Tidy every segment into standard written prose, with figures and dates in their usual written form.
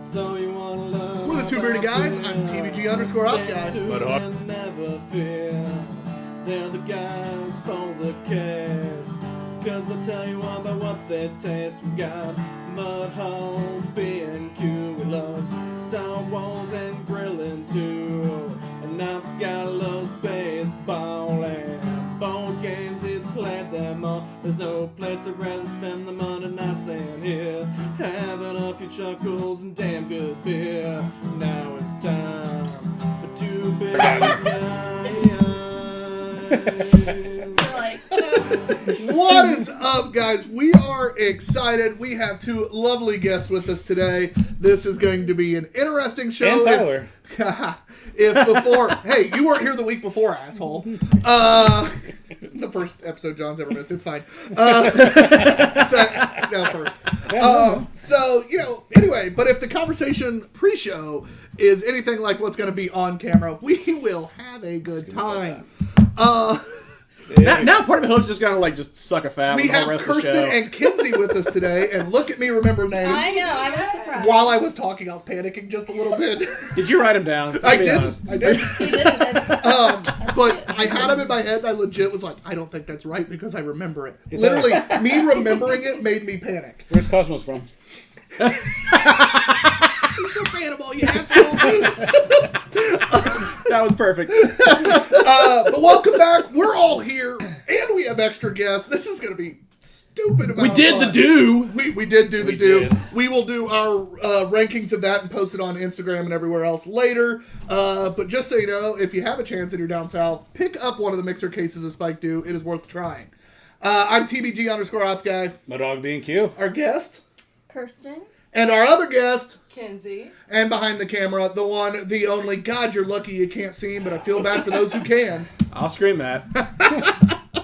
So you wanna learn. We're the Two Beerded Guys. I'm TBG_Ops guy. But never fear. They're the guys for the case. Cause they'll tell you all about what they taste. We got Mudhole, B&Q. We loves Star Wars and grilling too. And Ops guy loves baseball and board games. He's played them all. There's no place to rather spend the money nice than here. Having a few chuckles and damn good beer. Now it's time for Two Beerded Guys. What is up, guys? We are excited. We have two lovely guests with us today. This is going to be an interesting show. And Tyler. If before, hey, you weren't here the week before, asshole. The first episode John's ever missed. It's fine. So, you know, anyway, but if the conversation pre-show is anything like what's going to be on camera, we will have a good time. Now part of me hopes just gonna just suck a fat. We have Kirsten and Kinsey with us today, and look at me remember names. I know, I was surprised. While I was talking, I was panicking just a little bit. Did you write them down? I did. You did. But I had them in my head, and I legit was like, I don't think that's right because I remember it. Literally, me remembering it made me panic. Where's Cosmos from? He's a fan of all you asshole. That was perfect. But welcome back. We're all here, and we have extra guests. This is going to be stupid amount We of did fun. the do. We did do the do. did. We will do our rankings of that and post it on Instagram and everywhere else later. But just so you know, if you have a chance and you're down south, pick up one of the mixer cases of Spike Dew. It is worth trying. I'm TBG_Ops guy. My dog B&Q. Our guest. Kirsten. And our other guest. Kinsey. And behind the camera, the one, the only. God, you're lucky you can't see him, but I feel bad for those who can. I'll scream that.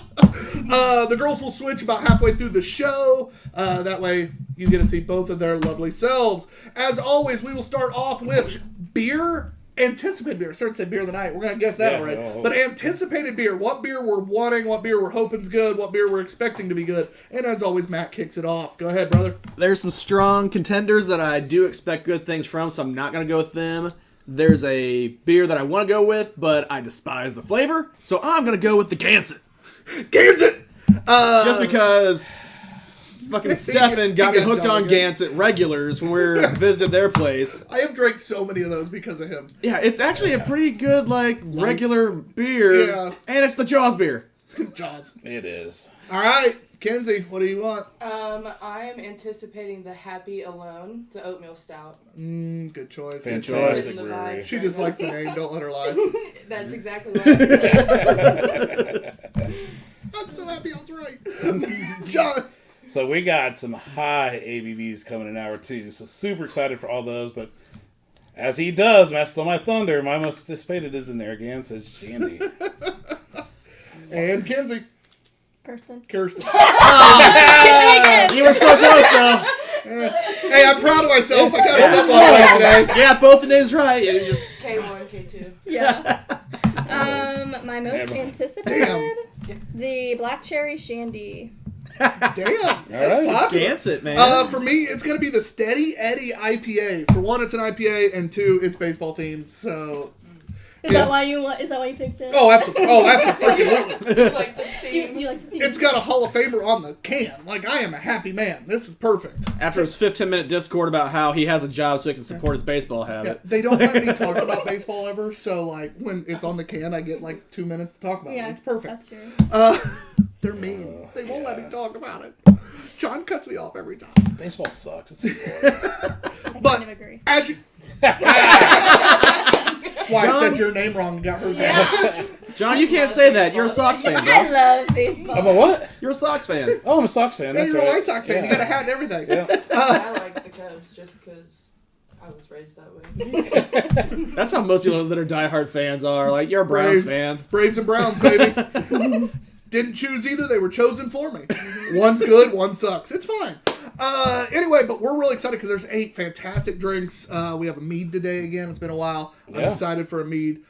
The girls will switch about halfway through the show. That way you get to see both of their lovely selves. As always, we will start off with beer. Anticipated beer. Started to say beer of the night. We're going to guess that already. But anticipated beer. What beer we're wanting, what beer we're hoping's good, what beer we're expecting to be good. And as always, Matt kicks it off. Go ahead, brother. There's some strong contenders that I do expect good things from, so I'm not going to go with them. There's a beer that I want to go with, but I despise the flavor, so I'm going to go with the Gansett. Gansett! Just because fucking Stefan got me hooked on Gansett regulars when we visited their place. I have drank so many of those because of him. Yeah, it's actually a pretty good, regular beer. Yeah. And it's the Jaws beer. Jaws. It is. All right. Kinsey, what do you want? I'm anticipating the Happy Alone, the oatmeal stout. Good choice. Good Fantastic choice. brewery. She just likes the name. Don't let her lie. That's exactly what I'm doing. I'm so happy I was right. John. So we got some high ABVs coming in hour 2. So super excited for all those. But as he does, Matt stole my thunder. My most anticipated is the Narragansett Shandy. And Kinsey. Kirsten. You were so close, though. Hey, I'm proud of myself. I got something right today. Yeah, both the names right. You just... K1, K2. Yeah. My most anticipated, the Black Cherry Shandy. Damn. That's right. popular. Gansett, man. For me, it's going to be the Steady Eddy IPA. For one, it's an IPA, and two, it's baseball themed. So, Is that why you picked it? Oh, absolutely. Oh, absolutely. Like the Do you theme. like the theme? It's got a Hall of Famer on the can. Like, I am a happy man. This is perfect. After his 15-minute Discord about how he has a job so he can support his baseball Yeah, habit. they don't let me talk about baseball ever, so, when it's on the can, I get, 2 minutes to talk about it. It's perfect. That's true. They're mean. They won't let me talk about it. John cuts me off every time. Baseball sucks. It's I But kind of agree. as you... That's why I said your name wrong and got hers wrong. John, you can't say that. You're a Sox fan, I bro. love baseball. I'm a what? You're a Sox fan. Oh, I'm a Sox fan. Yeah, That's you're right. a White Sox fan. You got a hat and everything. Yeah. I like the Cubs just because I was raised that way. That's how most people that are diehard fans are. Like, you're a Browns fan. Braves and Browns, baby. Didn't choose either. They were chosen for me. One's good, one sucks. It's fine. Anyway, but we're really excited because there's 8 fantastic drinks. We have a mead today again. It's been a while. I'm excited for a mead.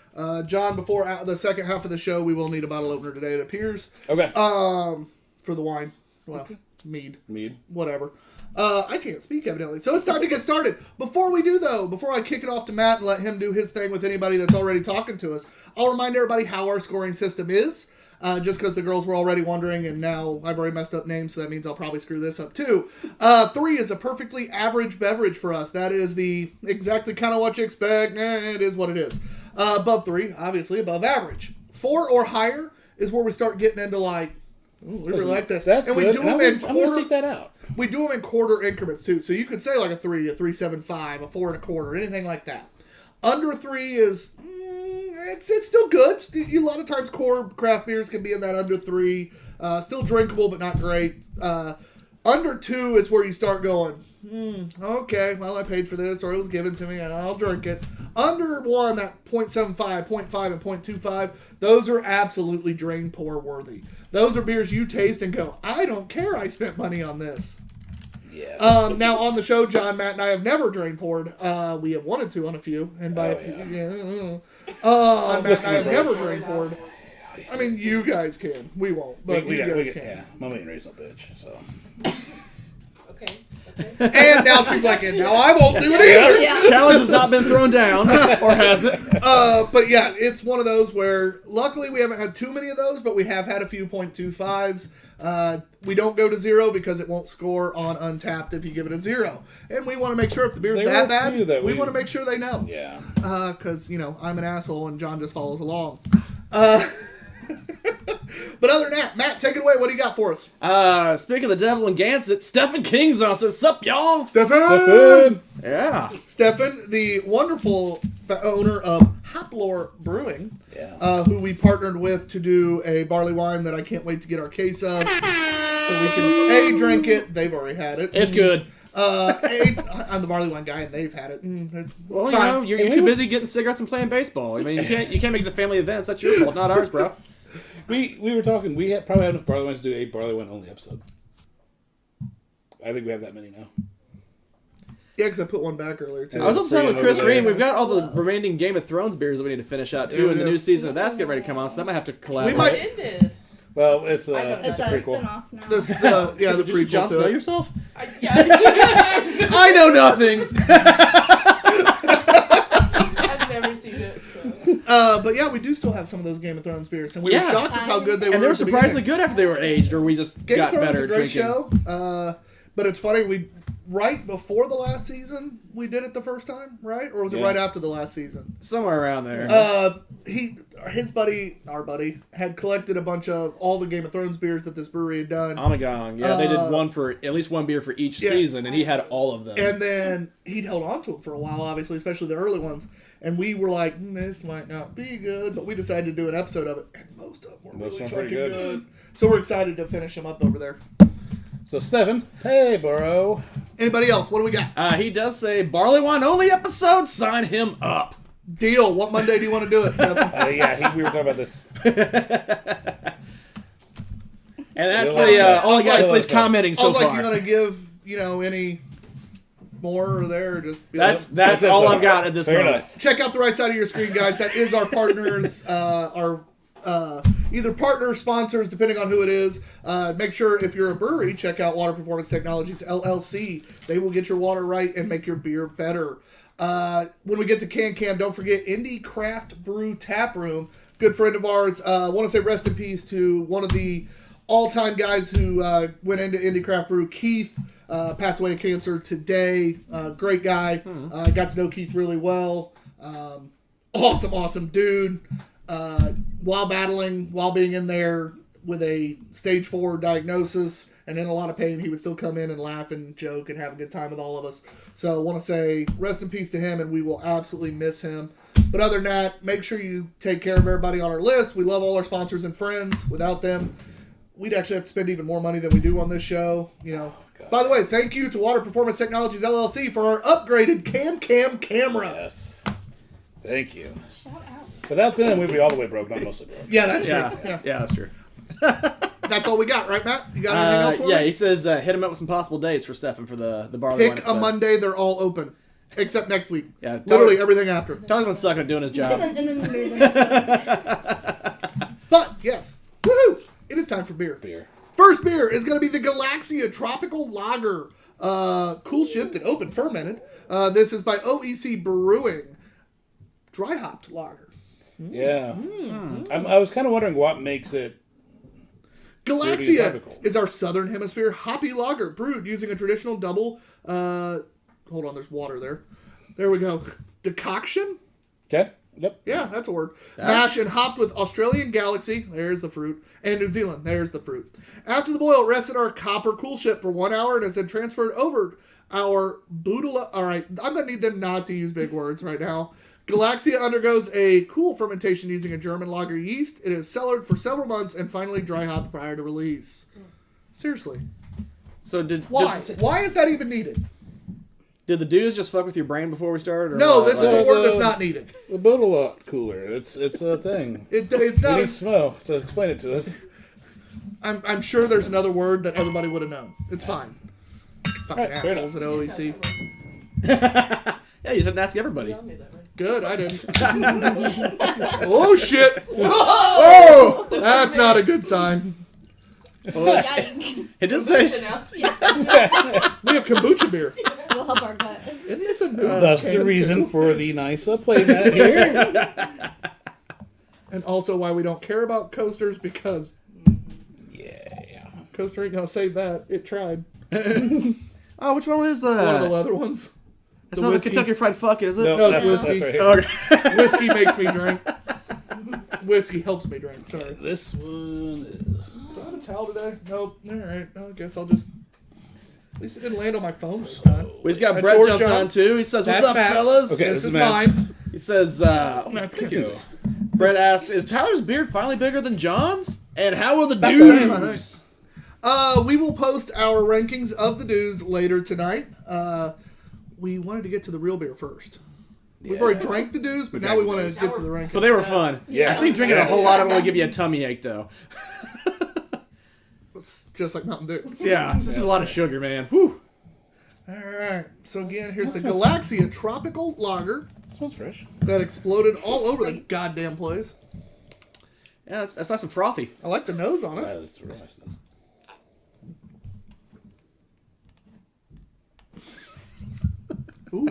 John, before the second half of the show, we will need a bottle opener today, it appears. Okay. For the wine. Well, mead. Mead. Whatever. I can't speak evidently, so it's time to get started. Before we do though, before I kick it off to Matt and let him do his thing with anybody that's already talking to us, I'll remind everybody how our scoring system is. Just because the girls were already wondering, and now I've already messed up names, so that means I'll probably screw this up too. 3 is a perfectly average beverage for us. That is the exactly kind of what you expect. It is what it is. Above 3, obviously above average. 4 or higher is where we start getting into like, ooh, we really like this. That's and good. we do them in I'm going to seek that out. We do them in quarter increments too. So you could say like a 3, a 3.75, a 4 1/4, anything like that. Under 3 is it's still good. A lot of times core craft beers can be in that under 3. Still drinkable, but not great. Under 2 is where you start going, okay, well, I paid for this, or it was given to me, and I'll drink it. Under 1, that 0.75, 0.5, and 0.25, those are absolutely drain pour worthy. Those are beers you taste and go, I don't care I spent money on this. Yeah. Now on the show, John, Matt, and I have never drain poured. We have wanted to on a few, and by Oh, a few, yeah. Matt and I have bro. never drain poured. I mean, you guys can. We won't, but we you guys get, can. yeah. Mama ain't raised no bitch, so. Okay. And now she's like, and now I won't do it either. Yeah. Challenge has not been thrown down, or has it? But yeah, it's one of those where luckily we haven't had too many of those, but we have had a few 0.25s. We don't go to 0 because it won't score on Untapped if you give it a 0. And we want to make sure if the beer's There were that a bad, few that we we- want to make sure they know. Yeah. Because, I'm an asshole and John just follows along. But other than that, Matt, take it away. What do you got for us? Speaking of the devil and Gansett, Stephen King's on. Says, sup, y'all? Stefan! Yeah. Stefan, the wonderful owner of Haplor Brewing, Yeah. who we partnered with to do a barley wine that I can't wait to get our case of. So we can, A, drink it. They've already had it. It's good. I'm the barley wine guy, and they've had it. Well, It's you fine. know, you're too busy getting cigarettes and playing baseball. I mean, you can't make the family events. That's your fault, not ours, bro. We were talking, probably had enough barley wines to do a barley wine only episode. I think we have that many now. Yeah, because I put one back earlier, too. I was also talking with Chris over there. Ream. We've got all the remaining Game of Thrones beers that we need to finish out, too, Yeah, and the yeah. new season of that's getting ready to come on, so that might have to collaborate. We might- It ended. Well, it's I know. it's It's a a prequel. spin-off now. The Did you Jon prequel Snow to it. yourself? Yeah. I know nothing! I've never seen it. So. But yeah, we do still have some of those Game of Thrones beers, and we Yeah. were shocked at how good they were. And they were at the surprisingly beginning. good after they were aged, or we just Game got of Thrones better is a great drinking. show, but it's funny, right before the last season, we did it the first time, right? Or was it Yeah. right after the last season? Somewhere around there. His buddy, our buddy, had collected a bunch of all the Game of Thrones beers that this brewery had done. Omegong. Yeah, they did at least one beer for each Yeah. season, and he had all of them. And then he'd held on to them for a while, obviously, especially the early ones. And we were like, this might not be good, but we decided to do an episode of it, and most of them were Most really of them fucking pretty good. good. So we're excited to finish them up over there. So, Stephen, hey, bro. Anybody else? What do we got? He does say, barley wine only episode, sign him up. Deal. What Monday do you want to do it, Stephen? Yeah, we were talking about this. And that's You'll the like only guy that. that's commenting I so was like, far. you gonna give, any more or there, or just be That's like, all it. I've got at this Fair moment. enough. check out the right side of your screen, guys. That is our partners, our either partner sponsors, depending on who it is. Make sure if you're a brewery, check out Water Performance Technologies LLC. They will get your water right and make your beer better. When we get to Can, don't forget Indie Craft Brew Tap Room. Good friend of ours. Want to say rest in peace to one of the all-time guys who went into Indie Craft Brew, Keith. Passed away of cancer today. Great guy. Got to know Keith really well. Awesome dude. While being in there with a stage 4 diagnosis and in a lot of pain, he would still come in and laugh and joke and have a good time with all of us. So I want to say rest in peace to him, and we will absolutely miss him. But other than that, make sure you take care of everybody on our list. We love all our sponsors and friends. Without them, we'd actually have to spend even more money than we do on this show. By the way, thank you to Water Performance Technologies LLC for our upgraded Cam camera. Yes. Thank you. Shout out. Without them, we'd be all the way broke, not mostly broke. Yeah, that's true. Yeah, that's true. That's all we got, right, Matt? You got anything else for yeah, me? he says hit him up with some possible dates for Stefan for the barley wine Pick a episode. Monday, they're all open. Except next week. Yeah, Literally everything after. Tyler's been sucking at doing his job. And then the next one. But, yes. Woohoo! It is time for beer. Beer. first beer is going to be the Galaxia Tropical Lager. Cool shipped and open fermented. This is by OEC Brewing. Dry hopped lager. Yeah. I was kind of wondering what makes it. Galaxia is our southern hemisphere hoppy lager brewed using a traditional double. Hold on, there's water there. There we go. Decoction? Okay. Yep. Yeah, that's a word. Mash and hopped with Australian Galaxy, there's the fruit, and New Zealand, there's the fruit. After the boil, it rests in our copper cool ship for 1 hour and is then transferred over our Boodala. All right, I'm going to need them not to use big words right now. Galaxia undergoes a cool fermentation using a German lager yeast. It is cellared for several months and finally dry hopped prior to release. Seriously. So Why? Why is that even needed? Did the dudes just fuck with your brain before we started? Or No, what? this is a word that's not needed. The Boodle cooler. It's a thing. It's We not. need Smo to explain it to us. I'm sure there's another word that everybody would have known. It's fine. Fucking Alright, fair assholes at OEC. Yeah, you said ask everybody. Y'all made that right. Good, I didn't. Oh shit! Oh! That's not a good sign. Yikes. It does say. Now. We have kombucha beer. We'll help our gut. Isn't this a new? Thus the can reason too? for the nice playmat here. And also why we don't care about coasters because Yeah. coaster ain't gonna save that. It tried. Oh, which one is One of the leather ones. It's the not whiskey. the Kentucky Fried Fuck, is it? No, it's that's whiskey. right here. Okay. Whiskey makes me drink. Whiskey helps me drink. Sorry. This one is. Do I have a towel today? Nope. All right. I guess I'll just. At least it didn't land on my phone this time. We've got That's Brett George jumped John. on too. He says, "What's That's up, Matt's. fellas?" Okay. This is Matt's. mine. He says, That's Thank you. Brett asks, "Is Tyler's beard finally bigger than John's? And how will the About the same, I think. dudes?" We will post our rankings of the dues later tonight. We wanted to get to the real beer first. We've already drank the dues, but now we want to get to the rankings. But they were fun. Yeah. I think drinking a whole lot of it will give you a tummy ache, though. It's just like Mountain Dew. Yeah, it's just a lot of sugar, man. Whew. All right. So again, here's the Galaxia Tropical Lager Smells fresh. that exploded all over the goddamn place. Yeah, that's nice and frothy. I like the nose on it. That's real nice. Ooh.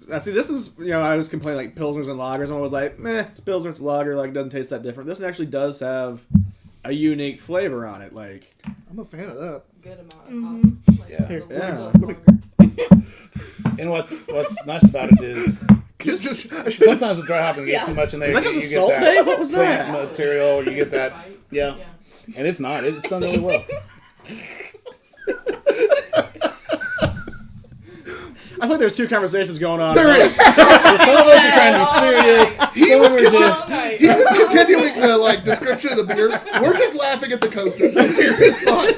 Now, see, this is, I was complaining like Pilsners and lagers, and I was like, meh, it's Pilsner, it's lager, like, it doesn't taste that different. This one actually does have a unique flavor on it, like. I'm a fan of that. Good amount of hop. Like, Yeah. the Yeah. longer. And what's nice about it is sometimes with dry hopping you get Yeah. too much in there. Is that just you a get salt that day? What was plant that? material. You get that. Bite. Yeah. And it's not. It's done really well. I feel like there's two conversations going on. There is. Some of us are trying to be serious. Some of us are just. He was continuing the description of the beer. We're just laughing at the coasters over here. It's fun.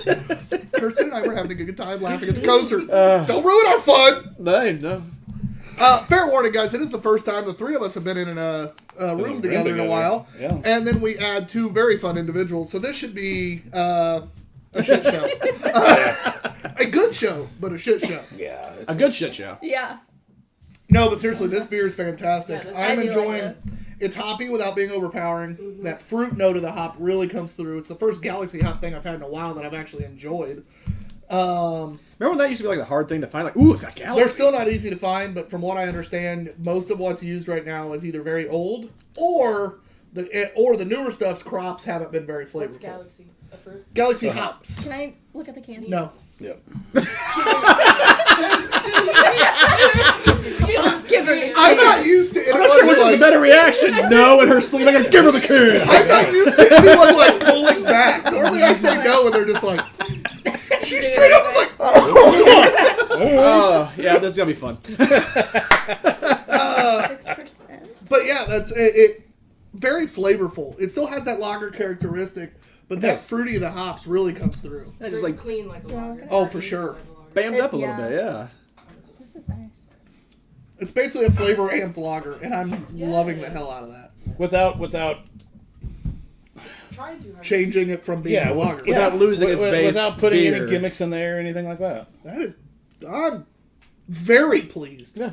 Kirsten and I were having a good time laughing at the coasters. Don't ruin our fun. No. Fair warning, guys. It is the first time the three of us have been in a room together in a while. Yeah. And then we add two very fun individuals. So this should be a shit show. A good show, but a shit show. Yeah. A good shit show. Yeah. No, but seriously, this beer is fantastic. Yeah, this- I'm I do enjoying. like this. It's hoppy without being overpowering. That fruit note of the hop really comes through. It's the first Galaxy hop thing I've had in a while that I've actually enjoyed. Remember when that used to be like the hard thing to find? Like, ooh, it's got galaxy. They're still not easy to find, but from what I understand, most of what's used right now is either very old or the newer stuff's crops haven't been very flavorful. What's Galaxy? A fruit? Galaxy hops. Can I look at the can? No. Yep. Give her the I'm not used to it. I'm not sure which is the better reaction. No, and her sleep. I'm gonna give her the can. I'm not used to anyone like pulling back. Normally I say no and they're just like, she straight up was like, Oh, yeah, this is gonna be fun. 6%. But yeah, that's it. Very flavorful. It still has that lager characteristic, but that fruity of the hops really comes through. It's It's just like clean like a Yeah. lager. Oh, for sure. bammed up a little Yeah. bit, yeah. This is nice. It's basically a flavor amped lager, and I'm loving the hell out of that. Without Trying too hard. Changing it from being yeah, a lager. Without losing its base without putting beer. any gimmicks in there or anything like that. That is, I'm very pleased. Yeah.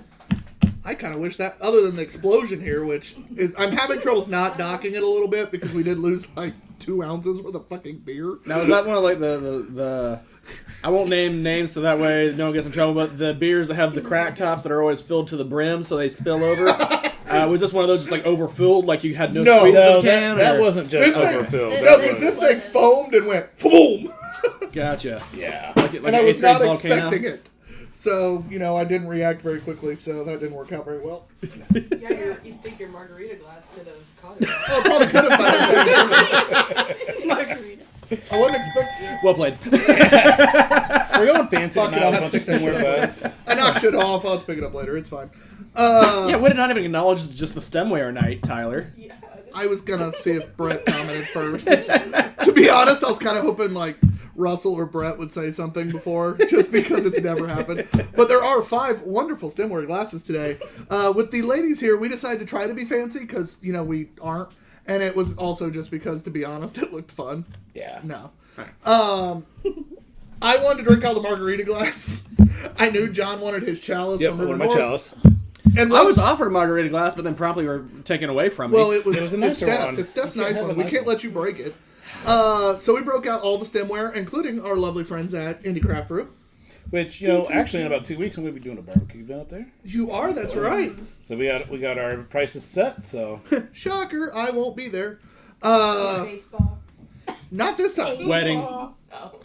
I kind of wish that, other than the explosion here, which is, I'm having troubles not docking it a little bit because we did lose like 2 ounces worth of fucking beer. Now, is that one of like the I won't name names so that way no one gets in trouble, but the beers that have the crack tops that are always filled to the brim so they spill over? Was this one of those just like overfilled, like you had no squeeze in the can? That or- wasn't just This thing- overfilled. No, That No, was- because this thing foamed and went boom. Gotcha. yeah. Like And I was an 8th grade not volcano? expecting it. So, I didn't react very quickly, so that didn't work out very well. Yeah, you think your margarita glass could have caught it. Oh, probably could have found it. Margarita. I wasn't expecting. Well played. We're going fancy Fuck it, tonight I'll with a have bunch to of pick stemware this glass. I knocked shit off. I'll have to pick it up later. It's fine. Yeah, we did not even acknowledge just the stemware night, Tyler. Yeah. I was gonna see if Brett commented first. To be honest, I was kind of hoping like Russell or Brett would say something before, just because it's never happened. But there are 5 wonderful stemware glasses today. With the ladies here, we decided to try to be fancy because we aren't, and it was also just because, to be honest, it looked fun. Yeah. No. I wanted to drink out of the margarita glass. I knew John wanted his chalice Yep, from one River of my North. chalice. And I was offered a margarita glass, but then promptly were taken away from me. Well, it was a it's nicer Steph's. one. It's Steph's You can't nice have one. a We nice can't one. let you break it. So we broke out all the stemware, including our lovely friends at Indie Craft Brew. Which, actually in about 2 weeks I'm going to be doing a barbecue event up there. You are, that's right. So we got our prices set, so Shocker, I won't be there. Baseball. Not this time. Wedding. Oh.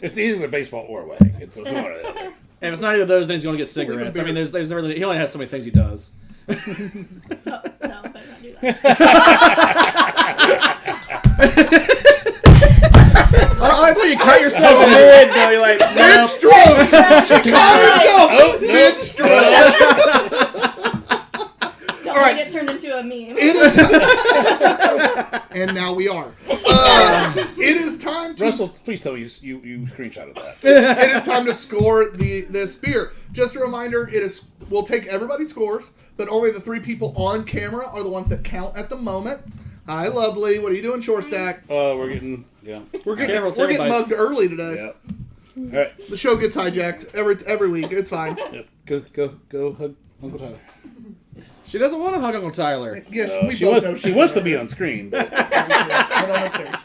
it's either baseball or a wedding. It's one or the other. And if it's not either of those, then he's going to get cigarettes. I mean, there's never, he only has so many things he does. Oh, no, better not do that. I thought you cut yourself mid, though. You're like, no. Mid-stroke! She caught herself! Mid-stroke! Don't right. get turned into a meme. It is and now we are. It is time to Russell, please tell me you screenshotted that. it is time to score this beer. Just a reminder, we'll take everybody's scores, but only the 3 people on camera are the ones that count at the moment. Hi, lovely. What are you doing, Short Stack? We're getting We're Careful, getting bites. mugged early today. yeah. All right. The show gets hijacked every week. It's fine. Yep. Go hug Uncle Tyler. She doesn't want to hug Uncle Tyler. Yes, we She both know she wants to be on screen, but I don't know if there's-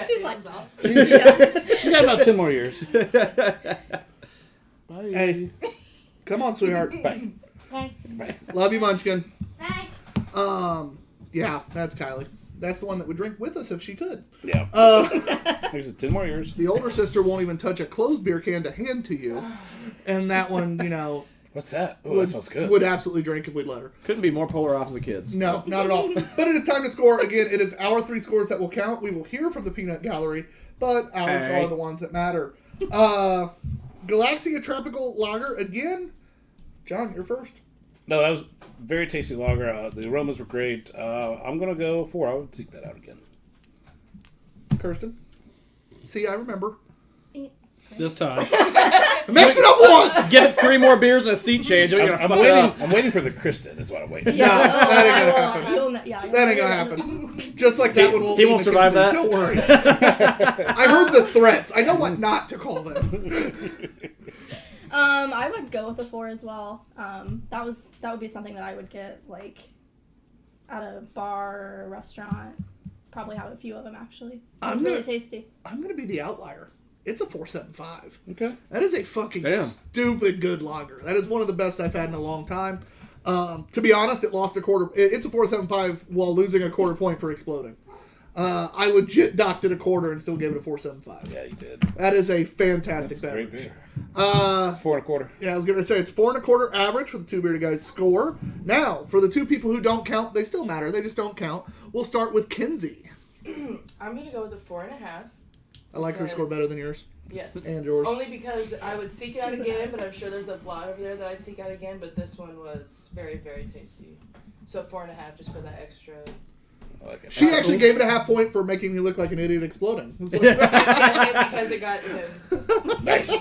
She's like, off. yeah. she's got about 10 more years. Bye. Hey, come on, sweetheart. Bye. Bye. Love you, Munchkin. Bye. Yeah, that's Kylie. That's the one that would drink with us if she could. Yeah. There's 10 more years. The older sister won't even touch a closed beer can to hand to you. And that one, What's that? Oh, that smells good. would absolutely drink if we'd let her. Couldn't be more polar opposite kids. No, not at all. But it is time to score. Again, it is our 3 scores that will count. We will hear from the Peanut Gallery, but ours Hey. are the ones that matter. Galaxia Tropical Lager, again. John, you're first. No, that was very tasty lager. The aromas were great. I'm going to go 4. I would seek that out again. Kirsten. See, I remember. This time. I messed it up once! Get 3 more beers and a seat change. Or you're gonna I'm fuck it waiting. up. I'm waiting for the Kristen. Is what I'm waiting. Yeah, that ain't gonna I will. happen. You'll know, yeah, That ain't gonna happen. Just like that one won't he be won't survive McKenzie. that. Don't worry. I heard the threats. I know what not to call them. I would go with a 4 as well. That would be something that I would get like at a bar or a restaurant. Probably have a few of them actually. It's really tasty. I'm gonna be the outlier. It's a 4.75. Okay. That is a fucking Damn. stupid good lager. That is one of the best I've had in a long time. To be honest, it lost a quarter. It's a 4.75 while losing a quarter point for exploding. I legit docked it a quarter and still gave it a 4.75. Yeah, you did. That is a fantastic That's a great beverage. beer. 4 1/4. Yeah, I was gonna say it's 4 1/4 average for the Two Beerded Guys score. Now, for the 2 people who don't count, they still matter. They just don't count. We'll start with Kinsey. I'm gonna go with a 4.5. I like her score better than yours. Yes. And yours. Only because I would seek it out She's again, but I'm sure there's a lot over there that I'd seek out again. But this one was very, very tasty. So 4.5 just for that extra. I like it. She actually gave it a half point for making me look like an idiot exploding. Because it got Nice.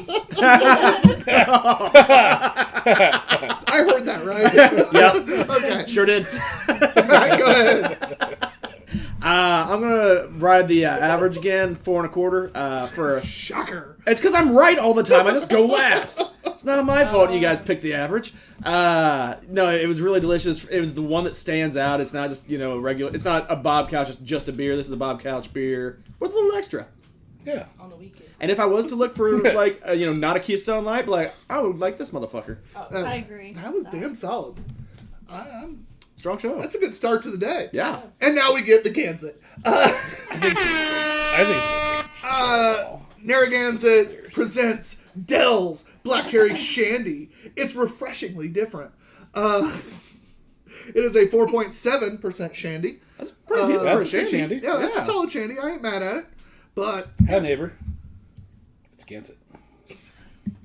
I heard that, right? Yep. Okay. Sure did. Go ahead. I'm gonna ride the average again, 4 1/4. For Shocker. it's because I'm right all the time. I just go last. It's not my fault you guys picked the average. No, it was really delicious. It was the one that stands out. It's not just, a regular... It's not a Bob Couch, it's just a beer. This is a Bob Couch beer with a little extra. Yeah. On the weekend. And if I was to look for, not a Keystone Light, but I would like this motherfucker. I agree. That was damn solid. Strong show. That's a good start to the day. Yeah. And now we get the Gansett. I think it's Narragansett presents Dell's Black Cherry Shandy. It's refreshingly different. It is a 4.7% shandy. That's pretty decent for a shandy. Yeah, that's a solid shandy. I ain't mad at it. But Hi, neighbor. It's Gansett.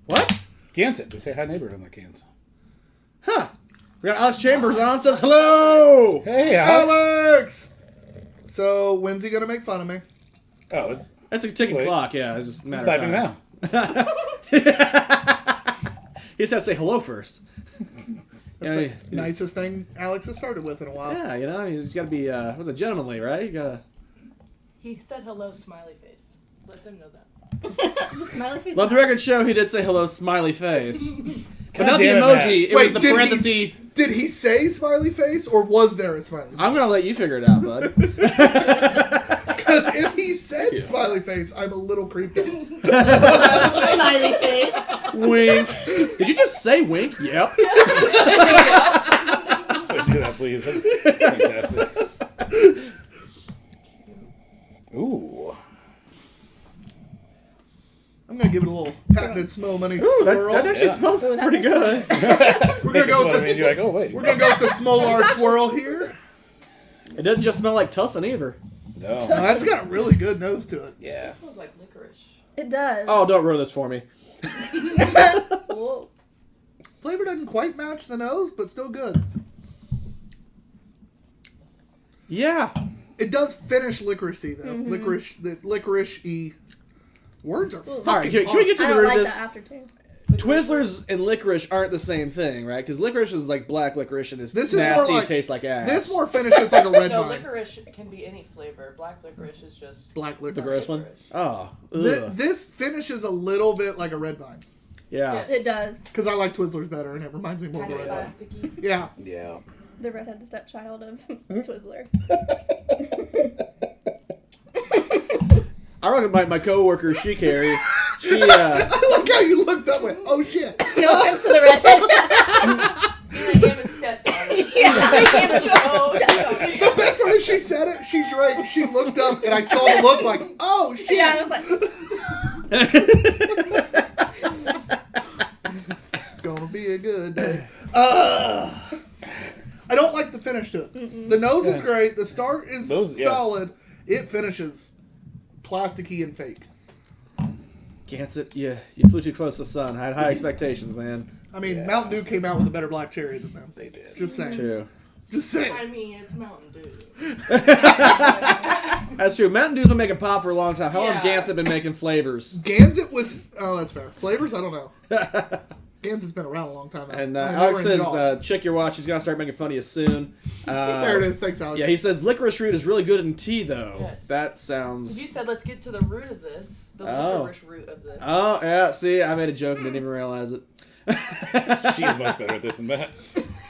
What? Gansett. They say hi, neighbor on their cans. Huh. We got Alex Chambers on. Says hello. Hey, Alex. Alex! So, when's he going to make fun of me? Oh, That's a ticking Wait. clock, yeah. It's just a matter typing of time. now. He just has to say hello first. That's the nicest thing Alex has started with in a while. Yeah, he's got to be, was it gentlemanly, right? You gotta... He said hello, smiley face. Let them know that. Smiley face. Let the record show he did say hello, smiley face. But not the damn it, emoji. It Wait, was the did parenthesis. Did he say smiley face, or was there a smiley face? I'm going to let you figure it out, bud. Because if he said smiley face, I'm a little creeped out. Smiley face. Wink. Did you just say wink? Yep. So do that, please. That's fantastic. Ooh. I'm going to give it a little patented smell money Ooh, swirl. that actually smells pretty good. We're going to go with this. You're like, oh, wait. We're going to go with the Smolar swirl here. It doesn't just smell like Tussin either. No. Oh, that's got a really good nose to it. Yeah. It smells like licorice. It does. Oh, don't ruin this for me. Whoa. Flavor doesn't quite match the nose, but still good. Yeah. It does finish licoricey though. Licorice-y. Words are fucking All right, can we get to I the don't root of like this? that aftertaste. Twizzlers and licorice aren't the same thing, right? Because licorice is like black licorice and it's This is more nasty like- and tastes like ass. This more finishes like a red No, vine. licorice can be any flavor. Black licorice is just... Black The licorice. gross one? Licorice. Oh. Ugh. This finishes a little bit like a red vine. Yeah. Yes. It does. Because I like Twizzlers better, and it reminds me more of Kind a of red vine. plasticky. Yeah. Yeah. The redheaded stepchild of Twizzler. I remember my coworker, she Carrie. She I like how you looked up and went, oh shit. No offense to the redhead. I gave a stepdaughter. Yeah, I can't So, The best part is she said it, she drank, she looked up, and I saw the look like, oh shit. Yeah, I was like, Gonna be a good day. I don't like the finish to it. The nose is great. The start is solid. It finishes plasticky and fake. Gansett, you flew too close to the sun. I had high expectations, man. I mean, Mountain Dew came out with a better black cherry than them. They did. Just saying. True. Just saying. I mean, it's Mountain Dew. That's true. Mountain Dew's been making pop for a long time. How long's Yeah. Gansett been making flavors? Gansett was... Oh, that's fair. Flavors? I don't know. Gansett's been around a long time now. And I mean, Alex they were in says, Jaws. check your watch. He's going to start making fun of you soon. There it is. Thanks, Alex. Yeah, he says licorice root is really good in tea, though. Yes. That sounds... You said let's get to the root of this. The licorice root of this. Oh, yeah, see, I made a joke and didn't even realize it. She's much better at this than Matt.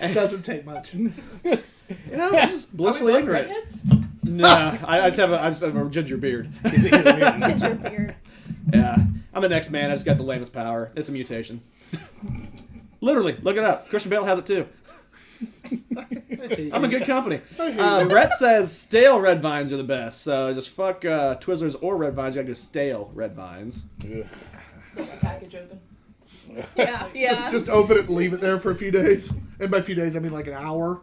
It doesn't take much. I'm just Are we blissfully both ignorant. redheads? No, I just have a ginger beard. He's a mutant. ginger beard. Yeah, I'm an X-Man. I just got the lamest power. It's a mutation. Literally, look it up. Christian Bale has it too. I'm in good company. Brett says stale red vines are the best. So just fuck Twizzlers or red vines. You gotta go stale red vines. Ugh. Put the package open. Yeah, yeah. Just open it and leave it there for a few days. And by a few days, I mean like an hour.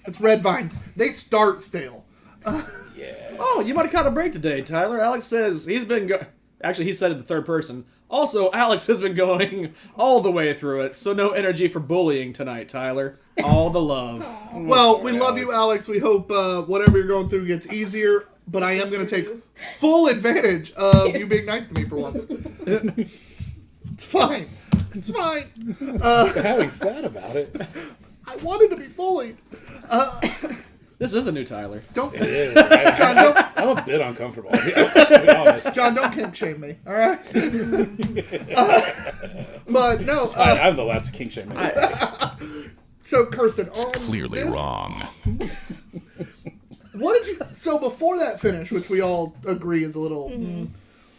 It's red vines. They start stale. Oh, you might have caught a break today, Tyler. Alex says he's been actually, he said it in the third person. Also, Alex has been going all the way through it, so no energy for bullying tonight, Tyler. All the love. Well, we love you, Alex. We hope whatever you're going through gets easier. But I am going to take full advantage of you being nice to me for once. It's fine. It's fine. How he's sad about it. I wanted to be bullied. This is a new Tyler. Don't, It is. John, don't, I'm a bit uncomfortable. I'll be honest. John, don't kink shame me. All right. But no. I'm the last king shame. So Kirsten, on Clearly this, wrong. What did you? So before that finish, which we all agree is a little.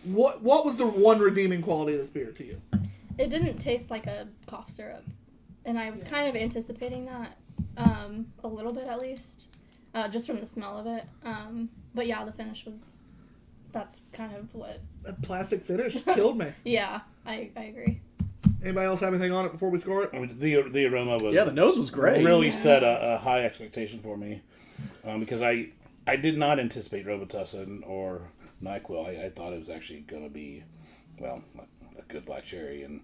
What was the one redeeming quality of this beer to you? It didn't taste like a cough syrup, and I was kind of anticipating that a little bit at least, just from the smell of it. But yeah, the finish was. That's kind of what. That plastic finish killed me. Yeah, I agree. Anybody else have anything on it before we score it? I mean, the aroma was Yeah, the nose was great. really set a high expectation for me because I did not anticipate Robitussin or NyQuil. I thought it was actually going to be, well, a good black cherry, and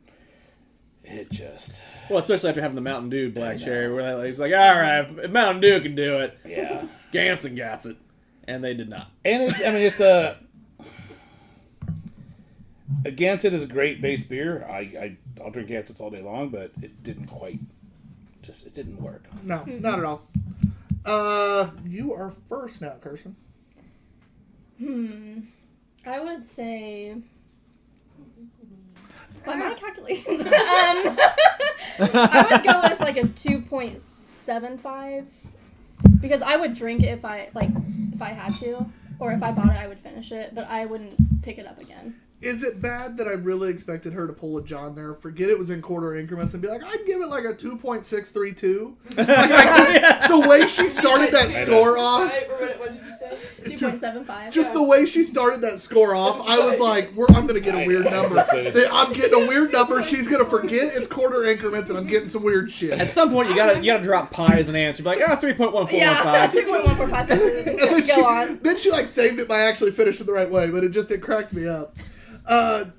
it just... Well, especially after having the Mountain Dew black cherry, where he's like, all right, if Mountain Dew can do it. Yeah. Ganson gets it. And they did not. And it's a... Gansett is a great base beer. I'll drink Gansets all day long, but it didn't quite... it didn't work. No, not at all. You are first now, Kirsten. I would say... By my calculations, I would go with like a 2.75 because I would drink it if I had to, or if I bought it, I would finish it, but I wouldn't pick it up again. Is it bad that I really expected her to pull a John there, forget it was in quarter increments, and be like, I'd give it like a 2.632? The way she started that score off. What did you say? 2.75. Just the way she started that score off, I was like, I'm going to get a weird number. I'm getting a weird number. She's going to forget it's quarter increments, and I'm getting some weird shit. At some point, you gotta drop pi as an answer. Be like, 3.1415. Yeah, 3.145. Go on. Then she saved it by actually finishing the right way, but it cracked me up. I'm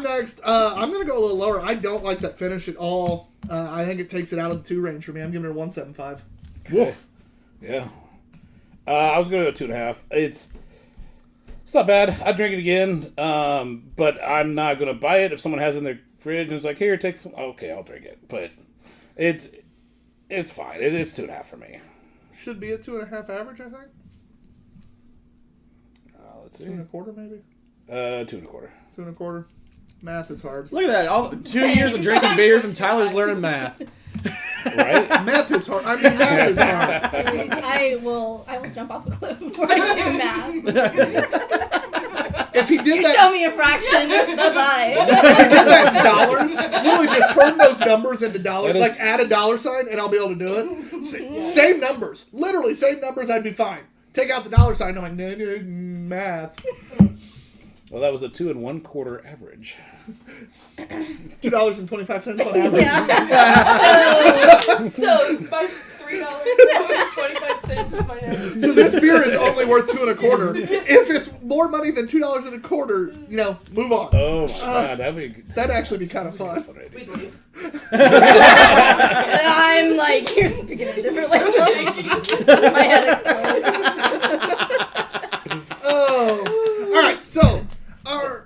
next. I'm going to go a little lower. I don't like that finish at all. I think it takes it out of the 2 range for me. I'm giving it a 1.75. Woof. Yeah. I was going to go 2.5. It's not bad. I'd drink it again, but I'm not going to buy it. If someone has it in their fridge and it's like, here, take some. Okay, I'll drink it. But it's fine. It's 2.5 for me. Should be a 2.5 average, I think. Let's see. 2.25 maybe. 2.25. 2.25. Math is hard. Look at that. All 2 years of drinking beers and Tyler's learning math. Right? Math is hard. I mean, math is hard. I will jump off a cliff before I do math. If he did You that, show me a fraction. Bye-bye. if he did that in dollars, literally just turn those numbers into dollars, like add a $sign, and I'll be able to do it. Same numbers. Literally, same numbers, I'd be fine. Take out the $sign, I'm like, no, math. Well, that was a 2 1/4 average. $2.25 on average. Yeah. So my $3.25 is my average. So this beer is only worth 2 1/4. If it's more money than $2 1/4, move on. Oh my god, That'd actually be kind of fun. We do. I'm like, you're speaking a different language. My head explodes. Oh. All right, so our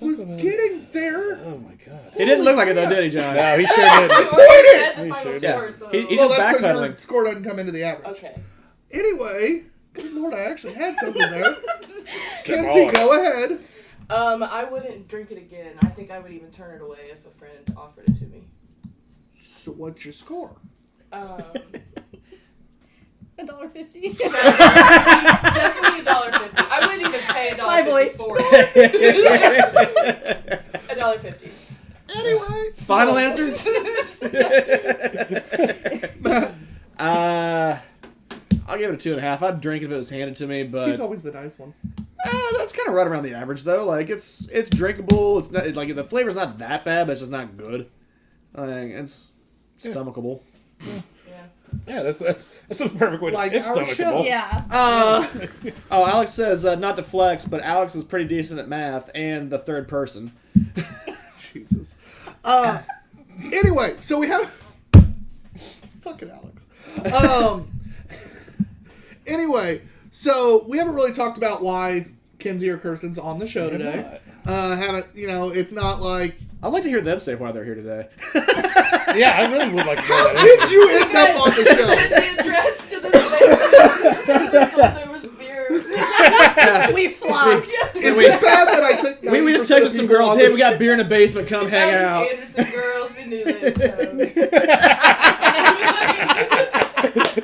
was about getting there. Oh my god. He didn't look like it though, did he, John? No, he sure did. We already pointed! said the final sure score, did. so... He's Well, just that's because your backpedaling. score doesn't come into the average. Okay. Anyway, good lord, I actually had something there. Step Kenzie, on. go ahead. I wouldn't drink it again. I think I would even turn it away if a friend offered it to me. So what's your score? $1.50. Definitely $1.50. I wouldn't even pay My voice. $1.50 for it. $1.50. Anyway. Final answer? I'll give it a 2.5. I'd drink it if it was handed to me, but He's always the nice one. that's kind of right around the average though. Like it's drinkable. It's not like the flavor's not that bad, but it's just not good. Like it's stomachable. Yeah, that's a perfect way to Like it's our show. stomachable. Yeah. Oh, Alex says not to flex, but Alex is pretty decent at math and the third person. Jesus. Anyway, so we have... Fucking Alex. Anyway, so we haven't really talked about why Kenzie or Kirsten's on the show today. It's not like... I'd like to hear them say why they're here today. Yeah, I really would like to know How that. did you end up on the show? Send the address to this place. Told there was beer. We flopped. Is it bad that I think We just 90% texted of Anderson people girls, on hey, the- we got beer in the basement, come hang That out. was Anderson girls, we knew it.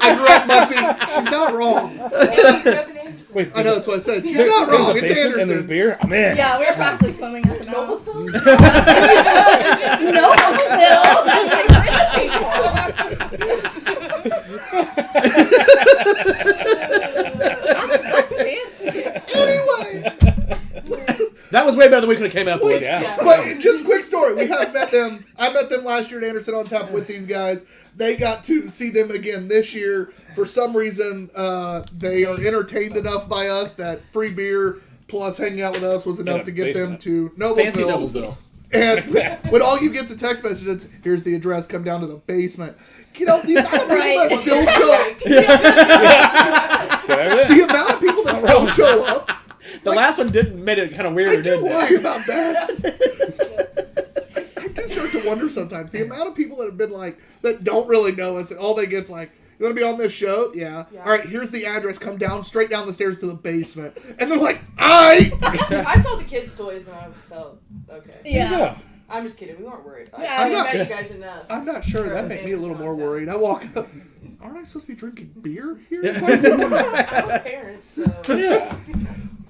I grew up Muncie. She's not wrong. Yeah, you grew up in Anderson. Wait, I know that's what I said. She's there's not a wrong. It's basement and there's Anderson. beer. I'm in. Yeah, we were practically swimming at the mouth. Noblesville? No, still. That's like rich people. That's fancy. Anyway. That was way better than we could have came up with. Yeah. But just quick story. We have met them. I met them last year at Anderson on Tap with these guys. They got to see them again this year. For some reason, they are entertained enough by us that free beer plus hanging out with us was enough a to get them basement. to Fancy Noblesville. Noblesville. And when all you get's a text message, it's here's the address. Come down to the basement. You know the amount of people Right. that still show. The amount of people that still show up. The last one made it kind of I weirder, do didn't it? worry about that. I do start to wonder sometimes the amount of people that have been like that don't really know us, and all they get's like, "You want to be on this show? Yeah. All right. Here's the address. Come down straight down the stairs to the basement." And they're like, "I." I saw the kids' toys and I felt okay. Yeah. I'm just kidding. We weren't worried. Yeah, I I'm met you guys enough. I'm not sure. For That made me a little Anderson more on Tap. worried. I walk up. Aren't I supposed to be drinking beer here? I'm a parent, so. Yeah.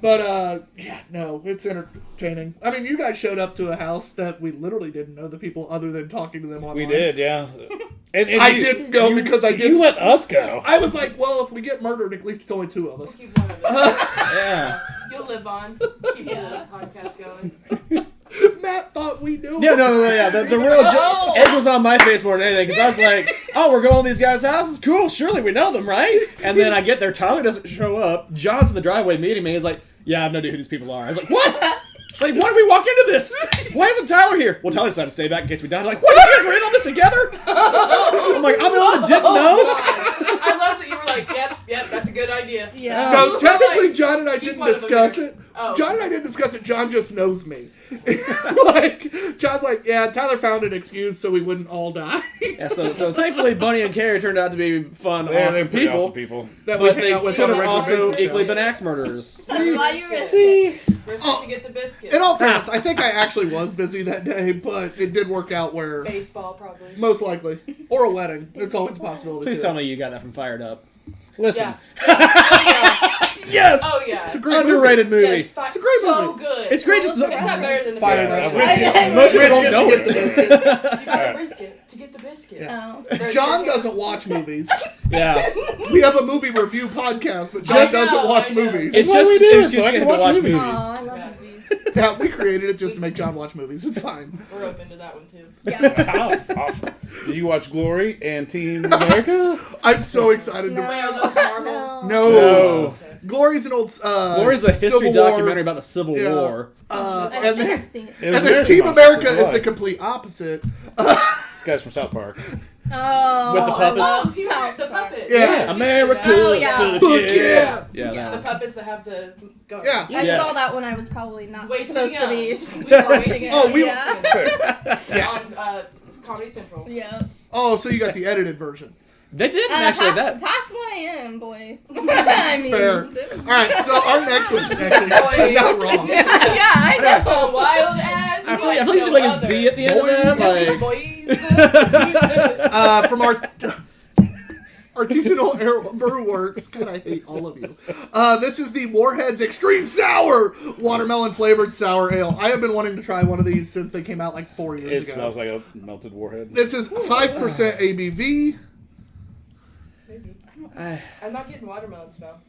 But yeah, no, it's entertaining. I mean, you guys showed up to a house that we literally didn't know the people other than talking to them online. We did, yeah. And I didn't go because I didn't. You let us go. I was like, well, if we get murdered, at least it's only two of We'll us. keep one of us. Yeah. You'll live on. Keep the podcast going. Matt thought we knew. Yeah, no, yeah. The real egg was on my face more than anything because I was like, "Oh, we're going to these guys' houses. Cool. Surely we know them, right?" And then I get there. Tyler doesn't show up. John's in the driveway meeting me. He's like, "Yeah, I have no idea who these people are." I was like, "What?" Like, why did we walk into this? Why isn't Tyler here? Well, Tyler decided to stay back in case we died. Like, what? You guys were in on this together? I'm like, I'm the one that didn't know. I love that you were like, yep, that's a good idea. Yeah. No, Like, technically, John and I keep didn't one of them discuss here. it. Oh. John and I didn't discuss it. John just knows me. Like, John's like, yeah, Tyler found an excuse so we wouldn't all die. Yeah, so thankfully, Bunny and Carrie turned out to be fun, They're awesome pretty people. awesome people. That we But hang they out with could on a have regular also basis. equally been axe murderers. That's why you risked it. See? Risk Oh. it to get the biscuit. In all fairness, I think I actually was busy that day, but it did work out where Baseball, probably. most likely, or a wedding. It's always a possibility. Please too. tell me you got that from Fired Up. Listen. Yeah. Yes! Oh, yeah. It's a great Underrated movie. Yes, It's a great so movie. good. It's great just It's not better than the Fire first Up. one. I- Most people don't Biscuit know to get the it. biscuit. You gotta risk it to get the biscuit. Oh. There's John your doesn't watch movies. Yeah. We have a movie review podcast, but John I know, doesn't watch I know. movies. It's why just we do an it, excuse so I for can him to watch watch movies. movies. Oh, I love Yeah. movies. Yeah, we created it just to make John watch movies. It's fine. We're open to that one too. Yeah. Awesome. Did you watch Glory and Team America? I'm so excited No. to. Wait, are those Marvel? No. No. No. Okay. Glory's an old. Glory's a history Civil War. documentary about the Civil Yeah. War. I And think then, I've seen it. It was and then American Team Monsters, America so is why? the complete opposite. This guy's from South Park. Oh. With the puppets? I love Oh, South the Park. puppet. Yeah. Yes, America. Oh, yeah. Fuck yeah. Yeah, Yeah. The that. puppets that have the guns. Yeah. I Yes. saw that when I was probably not Way too supposed to young. be We were way watching too it. young. Oh, we- yeah. Yeah. On Comedy Central. Yeah. Oh, so you got the edited version. They didn't actually. past, That. past 1 a.m., boy. I mean, Fair. All right, so our next one actually is not wrong. yeah, I know. That's all wild ads. I feel like she like a Z at the end of that. Like, Boys. From our artisanal brew works. God, I hate all of you. This is the Warheads Extreme Sour watermelon flavored sour ale. I have been wanting to try one of these since they came out like 4 years It ago. smells like a melted warhead. This is 5% ABV. Maybe. I'm not getting watermelon smell.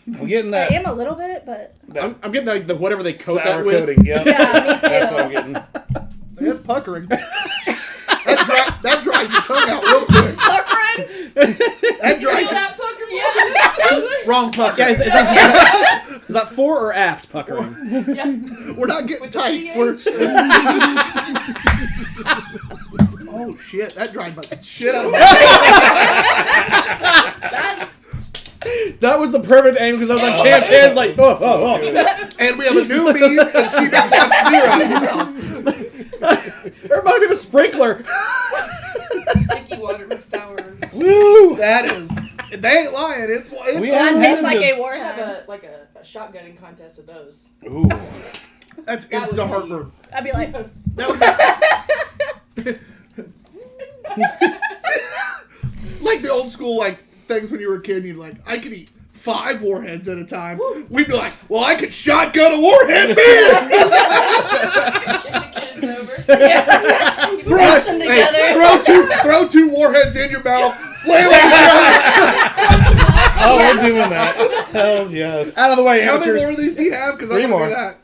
I'm getting I that, am a little bit, but I'm getting like the whatever they coat sour that with. coating. Yep. yeah, me too. That's what I'm getting. It's puckering. that dries your tongue out real quick. Puckering? That dries Feel that pucker? wrong pucker. Guys, is that fore or aft puckering? Yeah. We're not getting With the tight. pH? Oh shit! That dried my shit out of my. That's That was the perfect angle because I was on campaigns like, oh. And we have a new meme, and she got that beer out of her mouth. It reminded me of a sprinkler. Sticky water sour. Woo! That is. They ain't lying. It's We that haven't tastes had like the- a We should have warhead. a shotgunning contest of those. Ooh. That's That would instant be- heartburn. I'd be like, That would be like the old school like things when you were a kid. You'd like, I could eat 5 Warheads at a time. We'd be like, well, I could shotgun a Warhead beer. Get the kids over. yeah. You mash them together. Throw 2 Warheads in your mouth. Slam them together. Oh, we're doing that. Hells yes. Out of the way, How many amateurs. more of these do you have? Because I'm 3 gonna more. do that.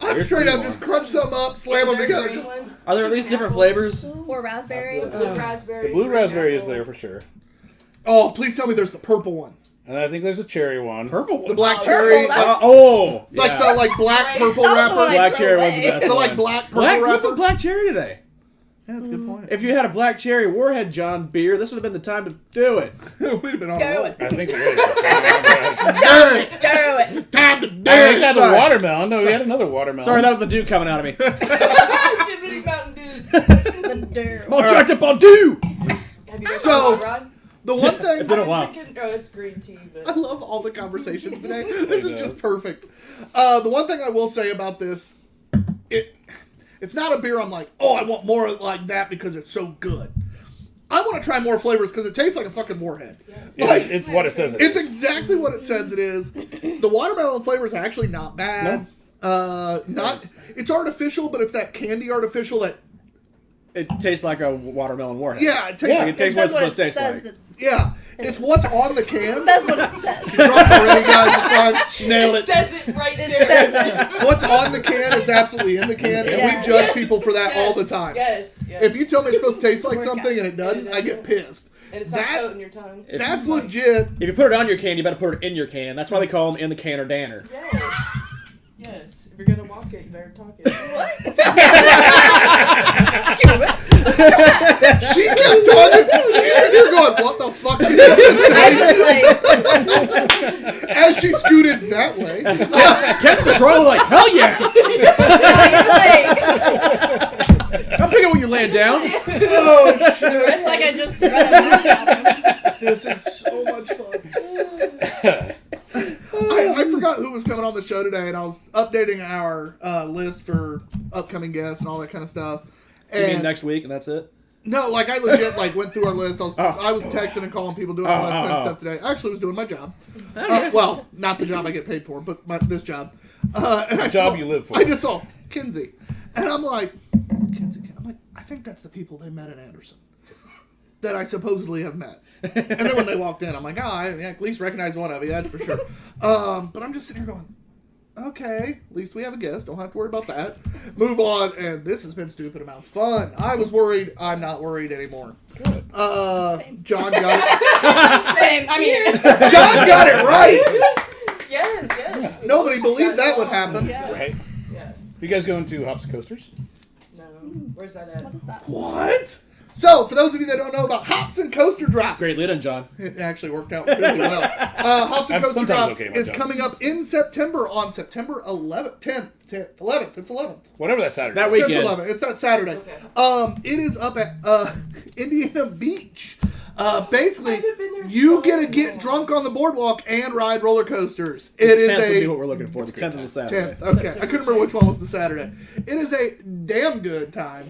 I'm There's straight 3 up more. just crunch some up, slam them Is there a together. green Just, one? Are there at least different flavors? Or raspberry. Blue raspberry. The blue green raspberry is apple. there for sure. oh, please tell me there's the purple one. And I think there's a cherry one. Purple one. The black Oh, cherry. purple, that's- Oh, like yeah. the black purple That was the wrapper. one I Black threw cherry was away. the best. The one. black purple Black wrapper. wasn't black cherry today. Yeah, that's a good point. If you had a black cherry Warhead John beer, this would have been the time to do it. We'd have been on a Do roll. it. I think there is. Dang, Do it. time to I think dance. that's a Sorry. watermelon. No, we had another watermelon. Sorry, that was the Duke coming out of me. Too many Mountain Dews. The dirt. Mon Tractor Bondu! Have you ever So- had Rod? The one thing It's been a while. Oh, it's green tea, I but love all the conversations today. This is just perfect. The one thing I will say about this, it's not a beer I'm like, oh, I want more like that because it's so good. I want to try more flavors because it tastes like a fucking Warhead. Yeah, Like, it's what it says. it's exactly what it says it is. The watermelon flavor is actually not bad. It's artificial, but it's that candy artificial that It tastes like a watermelon Warhead. yeah, it tastes Yeah. It tastes what it's supposed to taste says. like. it's what's on the can. It says what it says. Drunk already, guys. It's fine. Nailed it it. says it right It there. says it. What's on the can is absolutely in the can, and Yeah. we judge people for that all the time. Yes. yes. If you tell me it's supposed to taste like Workout. something and it doesn't, I get pissed. and it's not that- coating your tongue. That's legit. If you put it on your can, you better put it in your can. That's why they call them in the can or danner. Yes. Yes. If you're gonna walk it, you better talk it. What? Excuse me. She kept talking. She's in here going, "What the fuck did you just I say?" was like, As she scooted that way. Catch the troll like, hell yeah! I'm picking when you land down. Oh shit! it's like I just read a match album. This is so much fun. I forgot who was coming on the show today, and I was updating our list for upcoming guests and all that kind of stuff. You mean And next week and that's it? no, like I legit went through our list. I was texting and calling people, doing all that kind of Oh. stuff today. I actually was doing my job. Well, not the job I get paid for, but this job. And The job you live for. I just saw Kinsey, and I'm like, Kinsey. I'm like, I think that's the people they met in Anderson that I supposedly have met. And then when they walked in, I'm like, I at least recognize one of you, that's for sure. But I'm just sitting here going, okay, at least we have a guest. Don't have to worry about that. Move on. And this has been stupid amounts of fun. I was worried. I'm not worried anymore. Same. John got it. Same. I mean, John got it right. Yes. Yes. Nobody believed that would happen. yeah. Right? Yeah. You guys going to Hops and Coasters? No. Where's that at? What is that? What? So, for those of you that don't know about Hops and Coaster Drops, Great lead in, John. it actually worked out really well. Hops and I'm Coaster sometimes Drops okay with is that. coming up in September on September 11th, 10th, 11th. It's 11th. Whatever that Saturday. That is. 10th weekend. to 11th. It's that Saturday. Okay. It is up at Indiana Beach. Basically, I haven't been there you so get to get long. drunk on the boardwalk and ride roller coasters. It is 10th would be what a we're looking for. The 10th of the Saturday. 10th. Okay, I couldn't remember which one was the Saturday. It is a damn good time.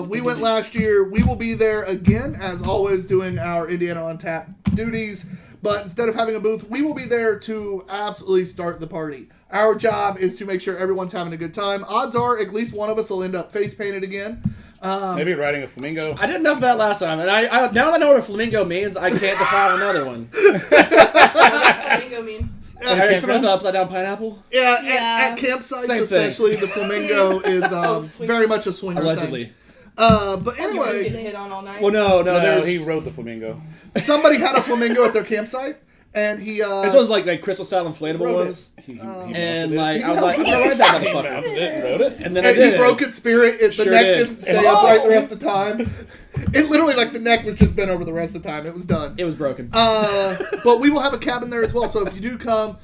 We went last year. We will be there again, as always, doing our Indiana on Tap duties. But instead of having a booth, we will be there to absolutely start the party. Our job is to make sure everyone's having a good time. Odds are at least one of us will end up face painted again. Maybe riding a flamingo. I didn't know that last time, and I now that I know what a flamingo means, I can't defile another one. What does flamingo mean? Have you ever with the upside down pineapple? Yeah, Yeah. At campsites Same thing. especially, the flamingo is very much a swinger Allegedly. thing. But You was anyway, getting hit on all night. Well, no, No, there's he rode the flamingo. somebody had a flamingo at their campsite, and he this one's like Christmas style inflatable Rode it. ones, He and mounted like it. I was like, I'm gonna ride that He motherfucker, mounted it and rode it. and then I and did. he broke its spirit. The Sure neck did. didn't stay upright the rest of the time. It literally, like, the neck was just bent over the rest of the time. It was done. It was broken. But we will have a cabin there as well. So if you do come,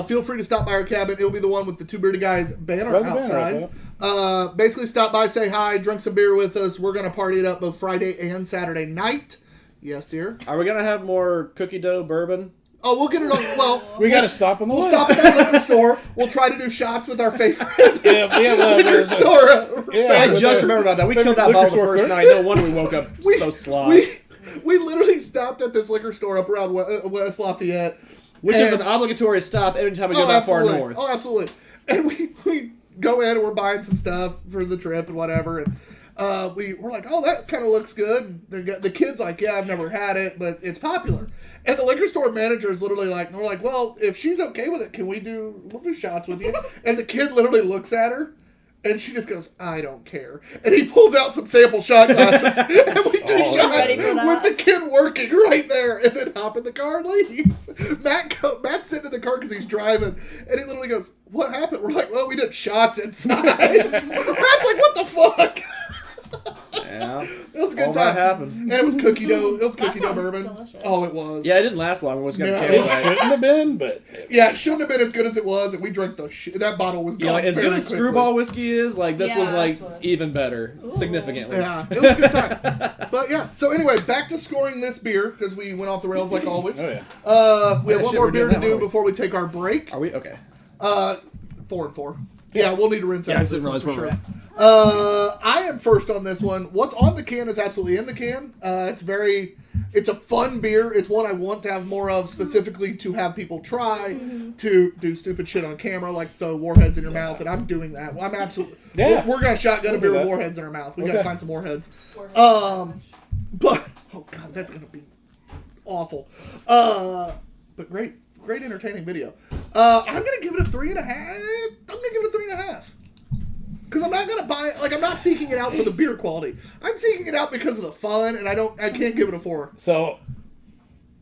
feel free to stop by our cabin. It will be the one with the Two Beerded Guys banner Right, the banner, outside. Basically, stop by, say hi, drink some beer with us. We're going to party it up both Friday and Saturday night. Yes, dear. Are we gonna have more cookie dough bourbon? Oh, we'll get it on. Well, We got to stop on the we'll way. stop at that liquor store. We'll try to do shots with our favorite Yeah, we have liquor store. Yeah, I with just our remembered about that. We favorite killed that liquor bottle the store first crew. night. No wonder we woke up so sloppy. We literally stopped at this liquor store up around West Lafayette. Which is an and- obligatory stop anytime we go that far north. Oh, absolutely. And we go in and we're buying some stuff for the trip and whatever. And we're like, oh, that kind of looks good. The kid's like, yeah, I've never had it, but it's popular. And the liquor store manager is literally like, we're like, well, if she's okay with it, we'll do shots with you. And the kid literally looks at her. And she just goes, I don't care. And he pulls out some sample shot glasses. And we do shots ready for that. with the kid working right there. And then hop in the car and leave. Matt's sitting in the car because he's driving. And he literally goes, what happened? We're like, well, we did shots inside. Matt's like, what the fuck? Yeah. It was a good All time. that happened. And it was cookie dough. It was That cookie dough sounds bourbon. delicious. Oh, it was. Yeah, it didn't last long. It was going to No. It campsite. shouldn't have been, but Yeah, it shouldn't have been as good as it was. And we drank the shit. That bottle was gone. Yeah, like, as good very as quickly. screwball whiskey is, like this Yeah, was like that's what- even better, Ooh. significantly. Yeah, it was a good time. But yeah, so anyway, back to scoring this beer because we went off the rails like always. oh yeah. We have Yeah, one shit, more we're beer doing to that do one. before we take our break. Are we okay? 4-4. Yeah, we'll need to rinse Yeah, out I this just didn't one realize for where sure. we're at. I am first on this one. What's on the can is absolutely in the can. It's a fun beer. It's one I want to have more of, specifically to have people try to do stupid shit on camera, like throw warheads in your mouth, and I'm doing that. I'm absolutely. Yeah. We're gonna shotgun a We'll beer do with that. warheads in our mouth. We gotta Okay. find some warheads. Warheads. But oh god, that's gonna be awful. But great entertaining video. I'm gonna give it a 3.5. I'm gonna give it a 3.5. Because I'm not gonna buy it. Like, I'm not seeking it out for the beer quality. I'm seeking it out because of the fun, and I can't give it a 4. So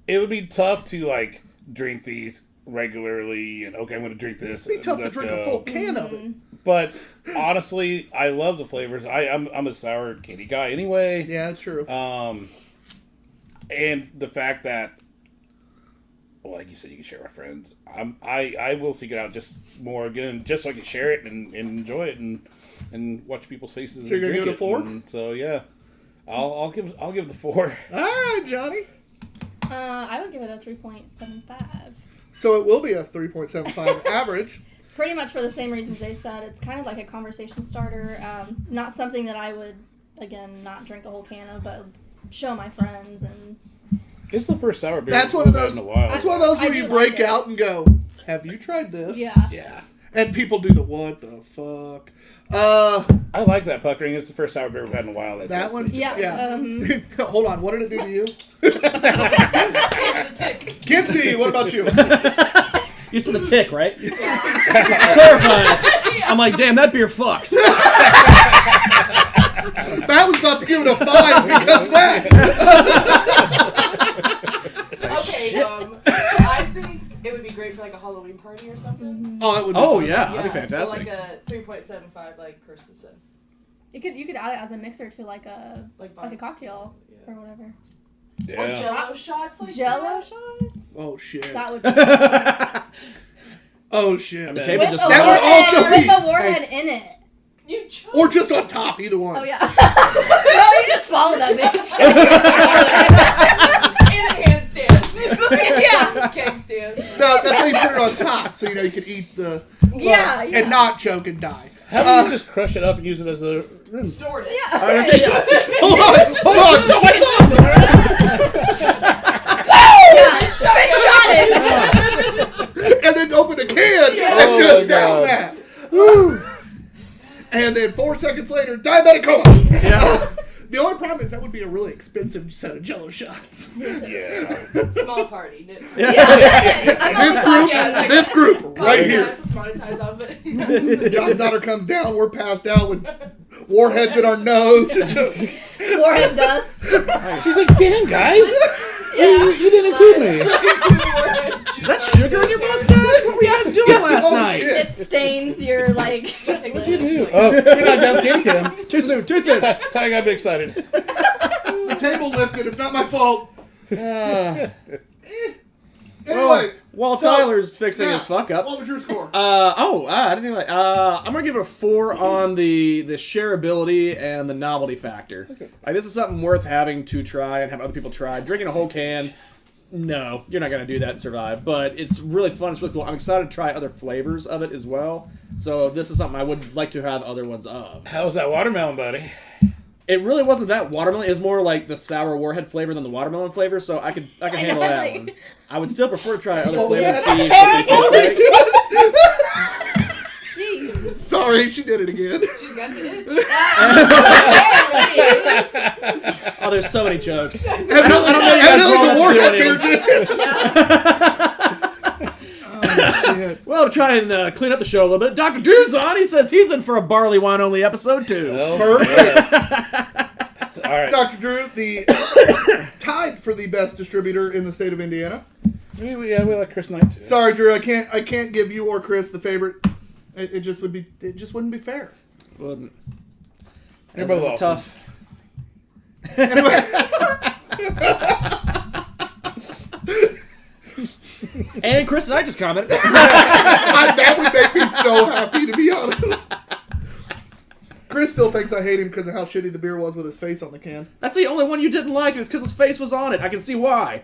it would be tough to like drink these regularly, and okay, I'm going to drink this. It'd be tough to Let's drink go. a full can of it. But honestly, I love the flavors. I'm a sour candy guy anyway. Yeah, that's true. And the fact that, well, like you said, you can share with friends. I will seek it out just more again, just so I can share it and enjoy it and watch people's faces. So you're and gonna drink give it a 4? And so yeah, I'll give the 4. All right, Johnny. I would give it a 3.75. So it will be a 3.75 average. Pretty much for the same reasons they said. It's kind of like a conversation starter. Not something that I would, again, not drink a whole can of, but show my friends. And This is the first sour beer That's we've one of had those. in a while. That's one of those I where do you like break it. out and go, "Have you tried this?" yeah. Yeah, And people do the what the fuck. I like that puckering. It's the first sour beer we've had in a while. That one? Yeah. Yeah. Hold on. What did it do to you? The tick. Kinsey, what about you? You said the tick, right? Clarifying. I'm like, damn, that beer fucks. Matt was about to give it a 5 because of that. Okay, I think it would be great for like a Halloween party or something. Oh, it would be Oh fun. yeah, that'd be fantastic. So like a 3.75, like Kirsten said. You could add it as a mixer to like a Like cocktail Yeah. or whatever. Or Yeah. Jello shots, like Jello that. shots. Oh shit. That would be nice. Oh shit. The table With just a That would warhead, also be- with a warhead in it. You chose Or just on top, either one. Oh yeah. No, you just swallow that bitch. in a handstand. Yeah. Keg stand. No, that's how you put it on top, so you can eat the Yeah, yeah. and not choke and die. How about you just crush it up and use it as a rim? Stored it. Yeah. I was gonna say, yeah. Hold on. Shot it. And then open a can Yeah. and Oh just my down God. that. Woo. And then 4 seconds later, diabetic coma. Yeah. The only problem is that would be a really expensive set of Jello shots. Yeah. Small party. Yeah. I'm almost talking, like, This group right here. Monetize off it. John's daughter comes down. We're passed out with warheads in our nose. warhead dust. She's like, damn, guys. Yeah. You didn't include me. Is that sugar in your mustache? What were you guys doing last Oh, night? shit. It stains your like. What'd you do? Oh, you're not down Kim Kim. Too soon. Too soon. Ty got me excited. The table lifted. It's not my fault. Uh, Anyway, while so, Tyler's fixing Matt, his fuck up. What was your score? I didn't think like. I'm gonna give it a 4 on the shareability and the novelty factor. Like this is something worth having to try and have other people try. Drinking a whole can, No, you're not going to do that and survive. But it's really fun. It's really cool. I'm excited to try other flavors of it as well. So this is something I would like to have other ones of. How's that watermelon, buddy? It really wasn't that watermelon. It was more like the sour Warhead flavor than the watermelon flavor. So I can handle know, that like- one. I would still prefer to try other Oh, flavors. yeah. See if they taste right. Jeez. Sorry, she did it again. She's got the itch. Oh, there's so many jokes. Evidently, guys the want Warhead to beer do did. Oh, shit. Well, to try and clean up the show a little bit, Dr. Drew's on. He says he's in for a barley wine only episode too. Well, Perfect. yes. All right. Dr. Drew, the tied for the best distributor in the state of Indiana. We like Chris Knight too. Sorry, Drew, I can't give you or Chris the favorite. It just wouldn't be fair. Well, You're both that's awesome. tough. Anyway, And Chris and I just commented. that would make me so happy, to be honest. Chris still thinks I hate him because of how shitty the beer was with his face on the can. That's the only one you didn't like, and it's because his face was on it. I can see why.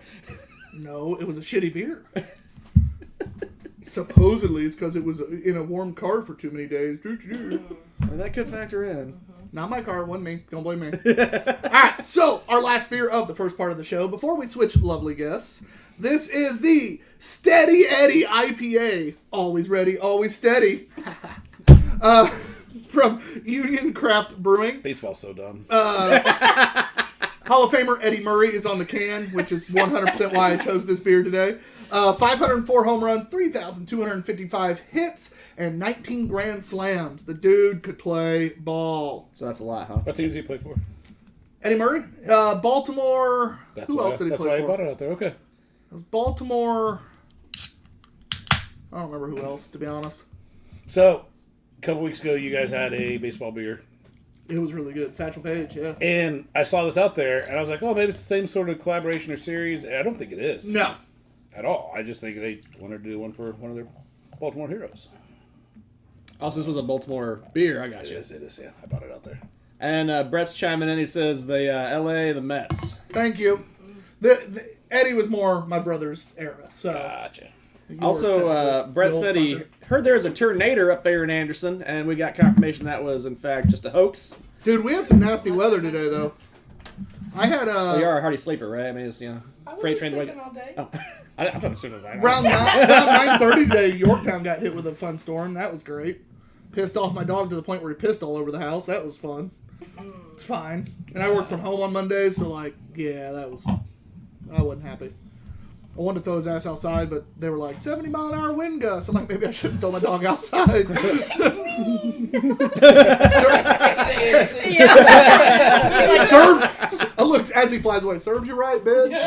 No, it was a shitty beer. Supposedly, it's because it was in a warm car for too many days. I mean, that could factor in. Not my car, it wasn't me. Don't blame me. Alright, so our last beer of the first part of the show. Before we switch lovely guests, this is the Steady Eddy IPA. Always ready, always steady. From Union Craft Brewing. Baseball's so dumb. Hall of Famer Eddie Murray is on the can, which is 100% why I chose this beer today. 504 home runs, 3,255 hits, and 19 grand slams. The dude could play ball. So that's a lot, huh? What team does he play for? Eddie Murray? Baltimore. Who else did he That's play why for? he bought it out there. Okay. It was Baltimore. I don't remember who else, to be honest. So, a couple weeks ago, you guys had a baseball beer. It was really good. Satchel Paige, yeah. And I saw this out there, and I was like, oh, maybe it's the same sort of collaboration or series. And I don't think it is. No. At all. I just think they wanted to do one for one of their Baltimore heroes. Also, this was a Baltimore beer. I got It you. is, yeah. I bought it out there. And Brett's chiming in. He says the L.A. the Mets. Thank you. Eddie was more my brother's era, so. Gotcha. Also, Brett said he heard there's a tornado up there in Anderson, and we got confirmation that was, in fact, just a hoax. Dude, we had some nasty weather today, though. I had Well, you are a hardy sleeper, right? I mean, it's, I freight wasn't train sleeping all day. Oh, I thought as soon as I around 9:30 today, Yorktown got hit with a fun storm. That was great. Pissed off my dog to the point where he pissed all over the house. That was fun. It's fine. And I work from home on Mondays, so I wasn't happy. I wanted to throw his ass outside, but they were like, 70-mile-an-hour wind gust. I'm like, maybe I shouldn't throw my dog outside. I looked as he flies away. Serves you right, bitch.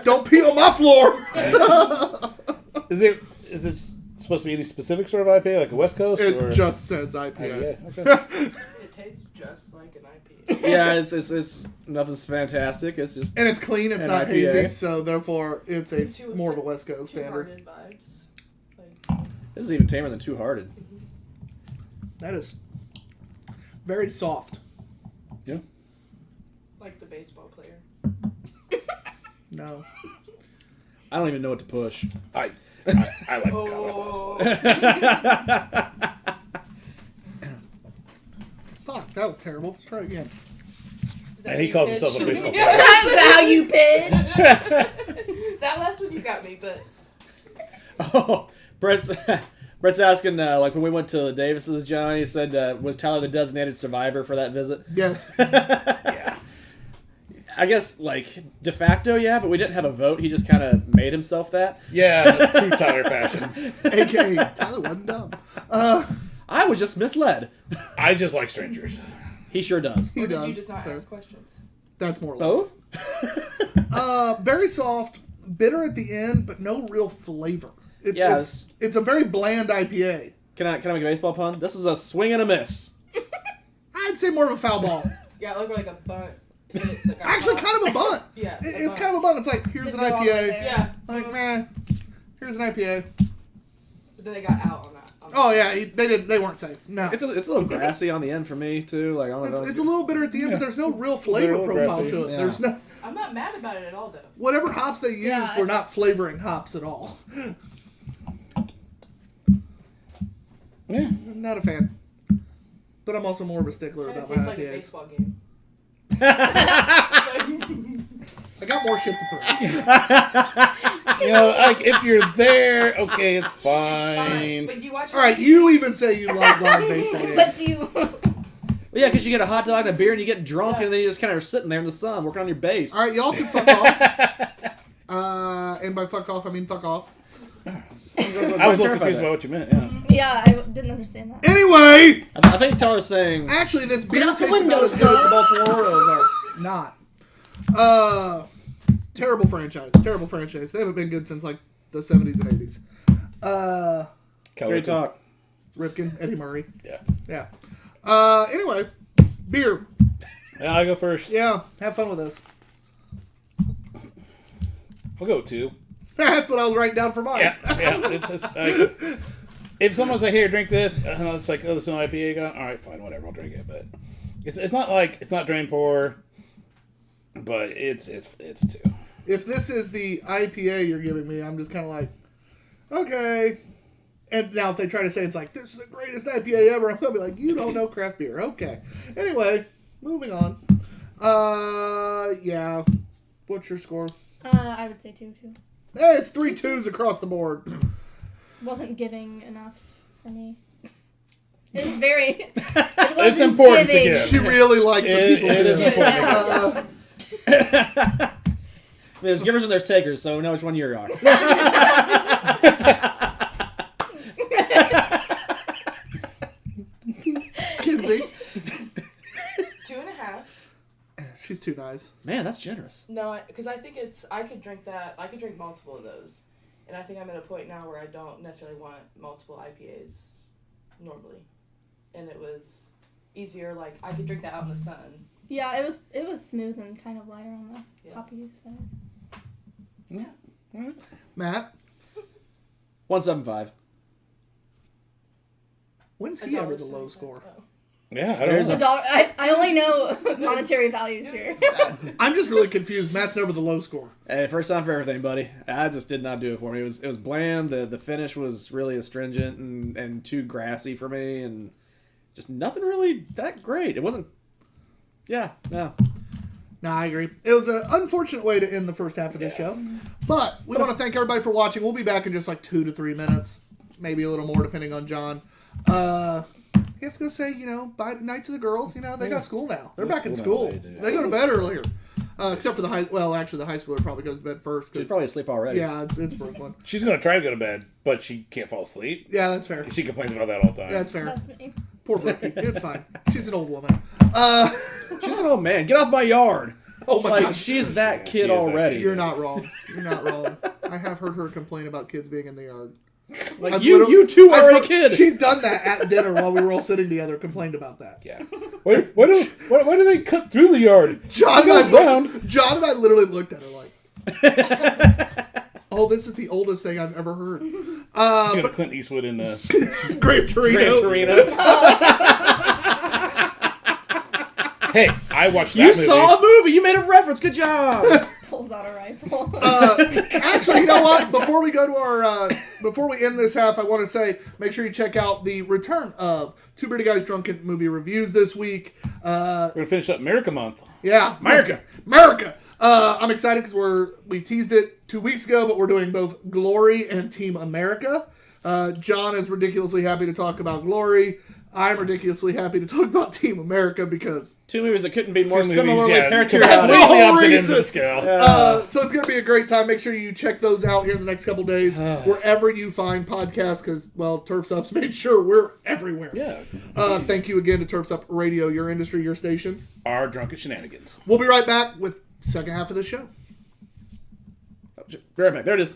Don't pee on my floor. Is it supposed to be any specific sort of IPA, like a West Coast? It or? just says IPA. IPA. Okay. It tastes just like an IPA. Yeah, it's nothing's fantastic. It's just And it's clean. It's An not IPA. hazy, so therefore it's more of a West Coast standard. Two-hearted vibes. Like, this is even tamer than Two Hearted. That is very soft. Yeah. like the baseball player. No. I don't even know what to push. I like the Oh. Fuck, that was terrible. Let's try again. Is that And he you calls pitch? himself a baseball player. That's how you pitch. That last one you got me, but Oh, Brett's asking, like when we went to the Davis's, John, he said, was Tyler the designated survivor for that visit? Yes. Yeah. I guess, like, de facto, yeah, but we didn't have a vote. He just kind of made himself that. Yeah, true Tyler fashion. AKA, Tyler wasn't dumb. I was just misled. I just like strangers. He sure does. He or did does. you just not so ask questions? that's more like Both? Very soft, bitter at the end, but no real flavor. It's a very bland IPA. Can I make a baseball pun? This is a swing and a miss. I'd say more of a foul ball. Yeah, it looked like a bunt. Actually, kind of a bunt. Yeah, It's kind of a bunt. It's like, here's an Didn't go all the way IPA. there. Yeah. Like, man, here's an IPA. But then they got out on that. Oh yeah, they weren't safe. No, It's a little grassy on the end for me, too. Like, I don't know. it's a little bitter at the end, but there's no real flavor Bitter, profile grassy. to it. Yeah. There's no. I I'm not mad about it at all, though. Whatever hops they used Yeah, were not flavoring hops at all. Yeah. I'm not a fan. But I'm also more of a stickler Kind of about my tastes like a IPAs. baseball game. I got more shit to throw. You know, like if you're there, okay, it's fine. But you watch. All right, you even say you like live baseball games. But do you? Well, yeah, because you get a hot dog and a beer and you get drunk and then you just kind of are sitting there in the sun working on your bass. All right, y'all can fuck off. And by fuck off, I mean fuck off. I was a little confused about what you meant. Yeah. Yeah, I didn't understand that. Anyway, I think Tyler's saying. actually, this beer out the tastes about window, as good as the son. Baltimore Orioles are. Not. Terrible franchise. Terrible franchise. They haven't been good since like the 70s and 80s. Great talk. Ripken, Eddie Murray. Yeah. Yeah. Anyway, beer. Yeah, I go first. Yeah, have fun with this. I'll go 2. That's what I was writing down for mine. Yeah. It's just, like, if someone's like, "Here, drink this," it's like, "Oh, there's no IPA going." All right, fine, whatever. I'll drink it. But it's not like it's not drain pour, but it's 2. If this is the IPA you're giving me, I'm just kind of like, okay. And now if they try to say it's like, this is the greatest IPA ever, I'm going to be like, you don't know craft beer. Okay. Anyway, moving on. Yeah. What's your score? I would say 2 too. Hey, it's 3 2s across the board. Wasn't giving enough for me. It was very. It It's wasn't important to giving. give. She really likes when people It do. is important. There's givers and there's takers, so we know which one you are. Kinsey. 2.5. She's too nice. Man, that's generous. No, because I think I could drink that. I could drink multiple of those, and I think I'm at a point now where I don't necessarily want multiple IPAs normally, and it was easier. Like I could drink that out in the sun. Yeah, it was smooth and kind of lighter on the hoppy side. Yeah. Matt, 175. when's he ever the low score? Oh. Yeah, I There's don't know. I only know monetary values here. I'm just really confused. Matt's never the low score. Hey, first time for everything, buddy. I just did not do it for me. It was bland. The finish was really astringent and too grassy for me, and just nothing really that great. It wasn't. Yeah, no. Nah, I agree. It was an unfortunate way to end the first half of this show. But we want to thank everybody for watching. We'll be back in just like 2 to 3 minutes. Maybe a little more depending on John. He has to go say, bye night to the girls. They got school now. They're back in school. They do. They go to bed earlier. Except for the high schooler probably goes to bed first. She's 'Cause, probably asleep already. yeah, it's Brooklyn. She's gonna try to go to bed, but she can't fall asleep. Yeah, that's fair. She complains about that all the time. That's fair. That's me. Poor Brookie. It's fine. She's an old woman. She's an old man. Get off my yard. Oh my Like, God. she's that She kid is that already. kid. You're not wrong. You're not wrong. I have heard her complain about kids being in the yard. Like, I've you literally- too I've are a heard- kid. She's done that at dinner while we were all sitting together, complained about that. Yeah. Why do they cut through the yard? John Go and I literally looked at her like, oh, this is the oldest thing I've ever heard. She's got Clint Eastwood in Gran Torino. Gran Torino. Hey, I watched that You movie. saw a movie. You made a reference. Good job. Pulls out a rifle. Actually, you know what? Before we go to our, before we end this half, I want to say, make sure you check out the return of Two Beerded Guys Drunken Movie Reviews this week. We're gonna finish up America Month. Yeah. America. I'm excited because we teased it 2 weeks ago, but we're doing both Glory and Team America. John is ridiculously happy to talk about Glory. I'm ridiculously happy to talk about Team America because... Two movies that couldn't be more Two movies, similarly yeah, patriotic. completely all opposite ends of the reasons. scale. So it's going to be a great time. Make sure you check those out here in the next couple days. Wherever you find podcasts, because, well, Turf's Up's made sure we're everywhere. Yeah. Thank you again to Turf's Up Radio, your industry, your station. Our drunken shenanigans. We'll be right back with the second half of the show. Right back. There it is.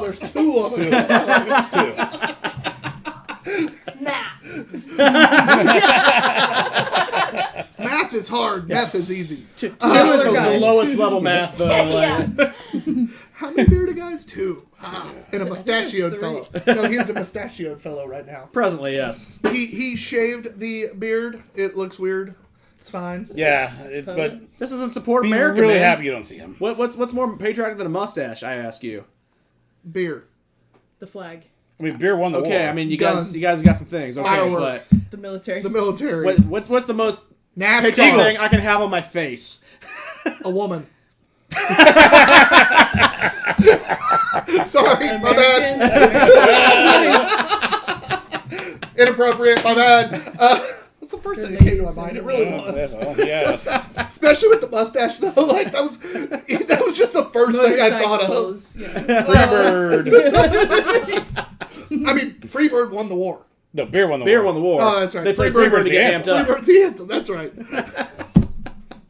Oh, there's two of them. Math. Math is hard. Meth is easy. Two is Other the guys. lowest level math, though. Yeah. How many bearded guys? Two. And a mustachioed three. fellow. No, he's a mustachioed fellow right now. Presently, yes. He shaved the beard. It looks weird. It's fine. Yeah, but This isn't support be America, really man. happy you don't see him. What's more patriotic than a mustache? I ask you. Beer. The flag. I mean, beer won the war. Okay, I mean you Guns. guys got some things. Okay, Fireworks. The military. The military. but what's the most patriotic NASCAR. thing I can have on my face? A woman. Sorry, my bad. Inappropriate, my bad. What's the first thing that came to my mind? It really was. Yes. Especially with the mustache, though. Like, that was just the first thing I thought of. Motorcycles, yeah. Freebird. I mean, Freebird won the war. No, beer won the Beer war. won the war. Oh, that's right. They played Freebird's Freebird to the get anthem. amped up. Freebird's the anthem. That's right.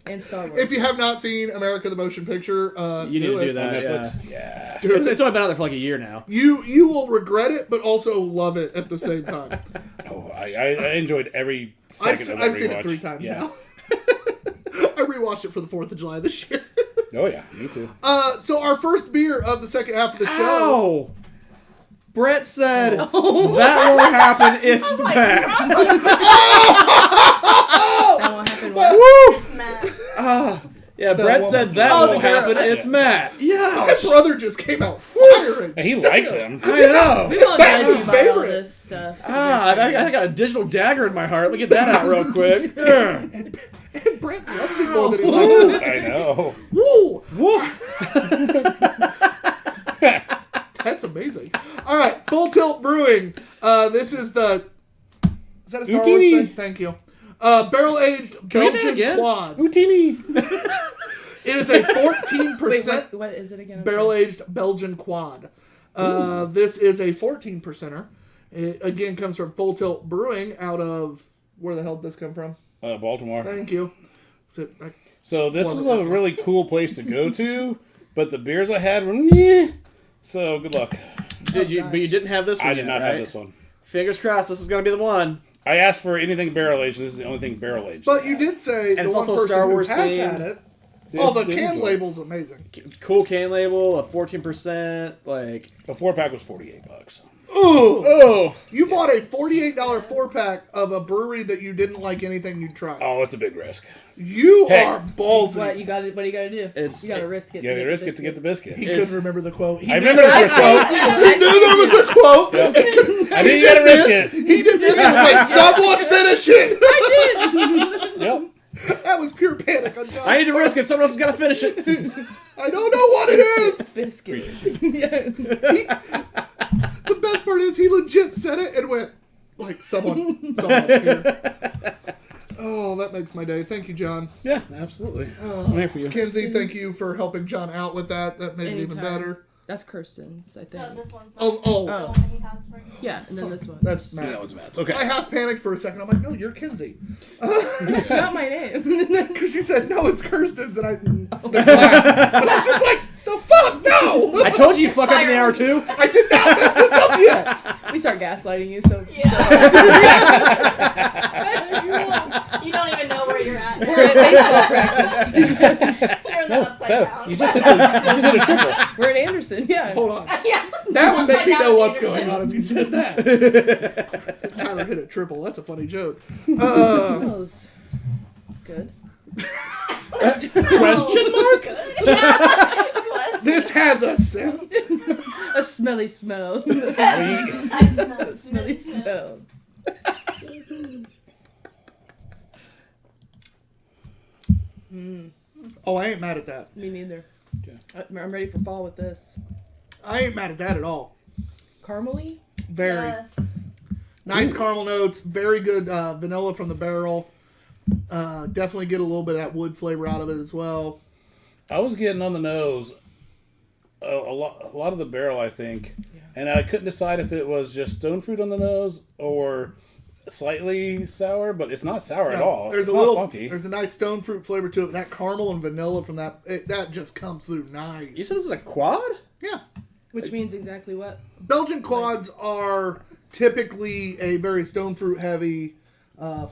And Star Wars. If you have not seen America the Motion Picture, You need to do On that. Netflix. Yeah. Yeah. Dude, It's only been out there for like a year now. you will regret it, but also love it at the same time. Oh, I enjoyed every second of that I've seen it rewatch. 3 times Yeah. now. I rewatched it for the 4th of July this year. Oh yeah, me too. So our first beer of the second half of the show. Ow! Brett said that won't happen. It's like, Matt. That won't happen. What? Woo! It's Matt. Yeah, Brett woman. said that Oh, won't the girl. happen. It's Matt. My Yeah. brother just came out firing. And he likes him. I know. We won't That's judge his you by all favorite. this stuff. I got a digital dagger in my heart. Let me get that out real quick. And Brett loves it more than he likes it. I know. Woo! Woof. That's amazing. All right, Full Tilt Brewing. This is the. Is that a Star Wars Utini. thing? Thank you. Barrel aged Can we do that Belgian again? Quad. Utini. It is a 14% Wait, what is it again? I'm barrel sorry. aged Belgian Quad. This is a 14%er. It again comes from Full Tilt Brewing out of where the hell did this come from? Baltimore. Thank you. So this Wasn't is a that really cool place to go to, but the beers I had were meh. So good luck. But you didn't have this one. I did not yet, have right? this one. Fingers crossed. This is going to be the one. I asked for anything barrel aged, and this is the only thing barrel aged. But you did say And the it's one also person Star Wars who has themed. had it. Did- Oh, the did can enjoy it. label's amazing. Cool can label, a 14%. Like, A 4-pack was $48. Ooh! oh, You bought a $48 4-pack of a brewery that you didn't like anything you'd try. Oh, it's a big risk. You Hey. are ballsy. What you got? What do you got to do? It's- you got to risk it. You got to get risk the it to get the biscuit. He It's- couldn't remember the quote. He I knew remember there the was a quote. quote. He knew there was a quote. I knew you got to risk This, it. he did this and was like, someone finish it. Yep. That was pure panic on John's I need to part. risk it. Someone else has got to finish it. I don't know what it is. biscuit. The best part is he legit said it and went, like, someone here. Oh, that makes my day. Thank you, John. Yeah, absolutely. I'm here for you. Kenzie, thank you for helping John out with that. That made it even Anytime. better. That's Kirsten's, I think. No, this one's not. Oh, The one that he has right now. Yeah, and then this one. that's That Matt. was Matt's. Okay. I half panicked for a second. I'm like, no, you're Kenzie. It's not my name. Because she said, no, it's Kirsten's. And the glass. But I was just like, the fuck, no. I told you you'd fuck up in the hour two. I did not mess this up yet. We start gaslighting you, so Yeah. You don't even know where you're at. we're at baseball practice. You're in the upside down. You just hit a triple. We're in Anderson, yeah. Hold on. Yeah. That would make me Upside know down what's Peterson. going on if you said that. Tyler hit a triple. That's a funny joke. Smells good. Question mark? This has a scent. A smelly smell. I smell Smelly smell. Oh, I ain't mad at that. Me neither. Okay. I'm ready for fall with this. I ain't mad at that at all. Caramely? Very. Yes. Nice caramel notes. Very good vanilla from the barrel. Definitely get a little bit of that wood flavor out of it as well. I was getting on the nose a lot of the barrel, I think, and I couldn't decide if it was just stone fruit on the nose or slightly sour, but it's not sour at all. There's It's a not little. funky. There's a nice stone fruit flavor to it. That caramel and vanilla from that just comes through nice. You said this is a quad? Yeah. Which means exactly what? Belgian Quads are typically a very stone fruit heavy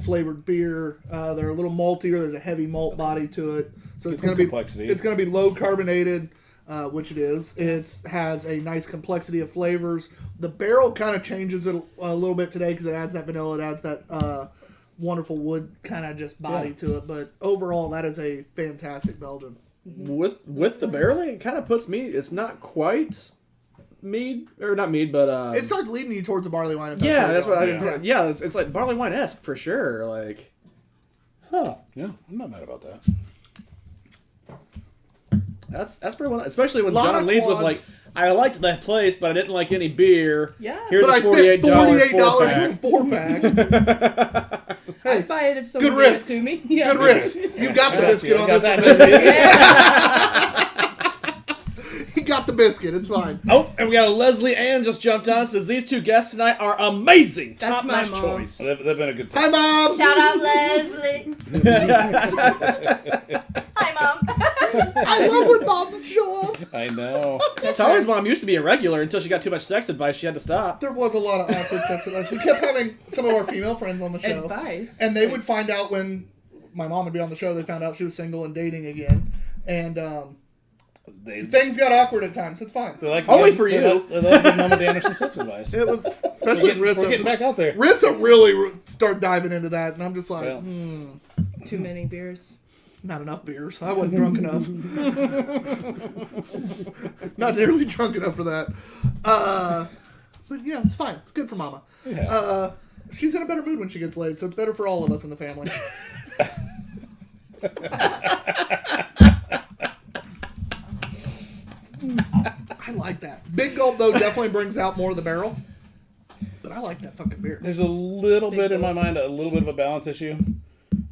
flavored beer. They're a little maltier. There's a heavy malt body to it, so it's some going to be complexity. It's going to be low carbonated, which it is. It has a nice complexity of flavors. The barrel kind of changes it a little bit today because it adds that vanilla. It adds that wonderful wood kind of just body to it. But overall, that is a fantastic Belgian. With the barreling, it kind of puts me. It's not quite mead or not mead, but It starts leading you towards the barley wine. If yeah, that's what. Yeah. It's like barley wine esque for sure. Like, Huh. Yeah, I'm not mad about that. that's pretty well, especially when Lot John of leads with quads. like, I liked that place, but I didn't like any beer. Yeah. Here's But a I spent $48 $48 4 on pack. a 4-pack. Hey, I'd buy it if someone good gave risk. it to me. Yeah. good risk. You got the biscuit I on got this one. that Biscuit. You got the biscuit. It's fine. Oh, and we got a Leslie Ann just jumped on. Says these two guests tonight are amazing. That's Top my notch mom. choice. They've been a good Hi, time. Mom. Shout out Leslie. Hi, Mom. I love when moms show up. I know. Tyler's mom used to be a regular until she got too much sex advice. She had to stop. There was a lot of awkward sex advice. We kept having some of our female friends on the show. Advice. And they would find out when my mom would be on the show, they found out she was single and dating again. And things got awkward at times. It's fine. They like Only for they you. Like, they like giving Mama Danner some sex advice. It was, especially We're getting back Rissa. out there. Rissa really started diving into that. And I'm just like, Yeah. Too many beers. not enough beers. I wasn't drunk enough. Not nearly drunk enough for that. But yeah, it's fine. It's good for Mama. Yeah. She's in a better mood when she gets laid, so it's better for all of us in the family. I like that. Big Gulp, though, definitely brings out more of the barrel. But I like that fucking beer. There's a little bit in my mind, a little bit of a balance issue.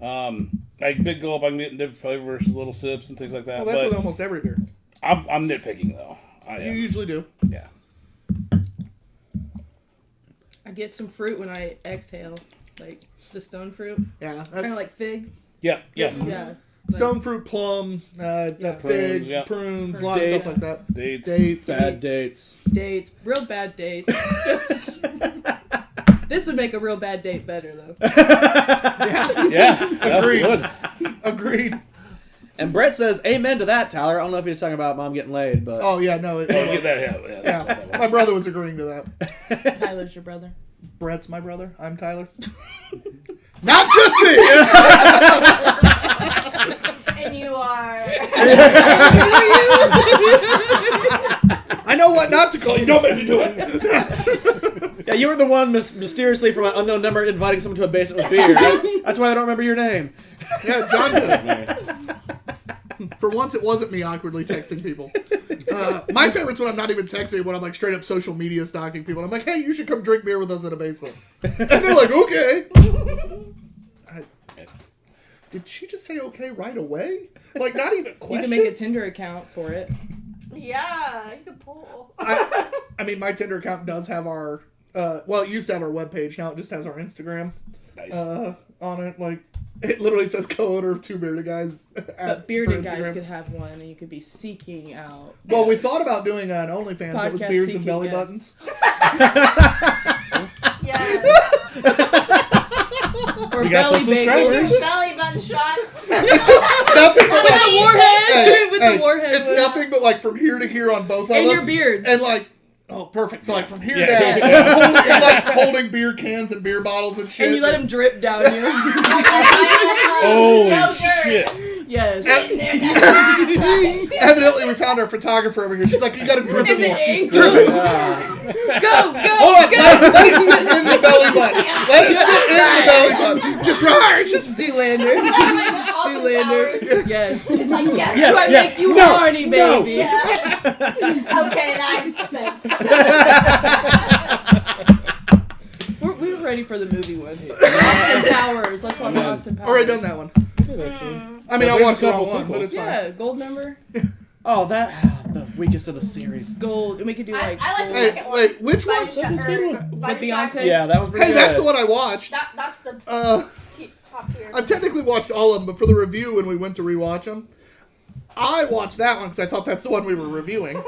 Like Big Gulp, I can get in different flavors, little sips and things like that. Well, that's but with almost every beer. I'm nitpicking though. I You am. usually do. Yeah. I get some fruit when I exhale. Like the stone fruit. Yeah. Kind of like fig. Yeah. Yeah. Yeah. Stone fruit, plum, fig, Prunes, yeah. prunes, a lot of Date. stuff like that. Dates. Dates. Bad dates. Dates. Real bad dates. This would make a real bad date better, though. Yeah. Agreed. Good. Agreed. And Brett says, amen to that, Tyler. I don't know if he's talking about mom getting laid, but Oh, yeah, no. Oh, get that. Yeah. That's what that was. My brother was agreeing to that. Tyler's your brother. Brett's my brother. I'm Tyler. Not just me! And you are. I know what not to call you. Don't make me do it. yeah, you were the one mysteriously from an unknown number inviting someone to a basement with beer. That's why I don't remember your name. Yeah, John did it. For once, it wasn't me awkwardly texting people. My favorite's when I'm not even texting, when I'm like straight up social media stalking people. I'm like, hey, you should come drink beer with us at a basement. And they're like, okay. Did she just say okay right away? Like, not even You questions? can make a Tinder account for it. Yeah, you could pull. I mean, my Tinder account does have our, well, it used to have our webpage. Now it just has our Instagram Nice. on it. Like, it literally says co-owner of Two Beerded Guys. But bearded guys could have one, and you could be seeking out. Well, we thought about doing an OnlyFans. It was Podcast beards and seeking belly guests. buttons. Yes. Or You got belly some bagels. subscribers? Belly button shots. Nothing but With like, the warhead! Hey, With hey, the warhead. it's nothing but like from here to here on both of And us. your beards. And like, oh, perfect. So like from here Yeah. down, holding beer cans and beer bottles and shit. And you let them drip down you. Holy Joker. shit. Yes. Sitting there next to me. Evidently, we found our photographer over here. She's like, you got to drip it And the more. ink. Drip it. Go, Hold on, let it sit in the belly button. Let it sit in the belly button. Just right. Just Zoolander. Zoolander. Yes. It's like, yes. Yes, Do I yes. make you No, horny, no. baby? Yeah. Okay, and I expect. We were ready for the movie one. Austin Powers. Let's watch Austin Powers. already done that one. Good, actually. I mean, I There's watched a the couple wrong one, but it's sequels. fine. Yeah, gold member. Oh, that the weakest of the series. Gold. And we could do like. I like gold. the Hey, second wait, one. which one? Spider Shack. With Beyonce? Yeah, that was pretty Hey, good. that's the one I watched. That's the top tier. I technically watched all of them, but for the review when we went to rewatch them, I watched that one because I thought that's the one we were reviewing.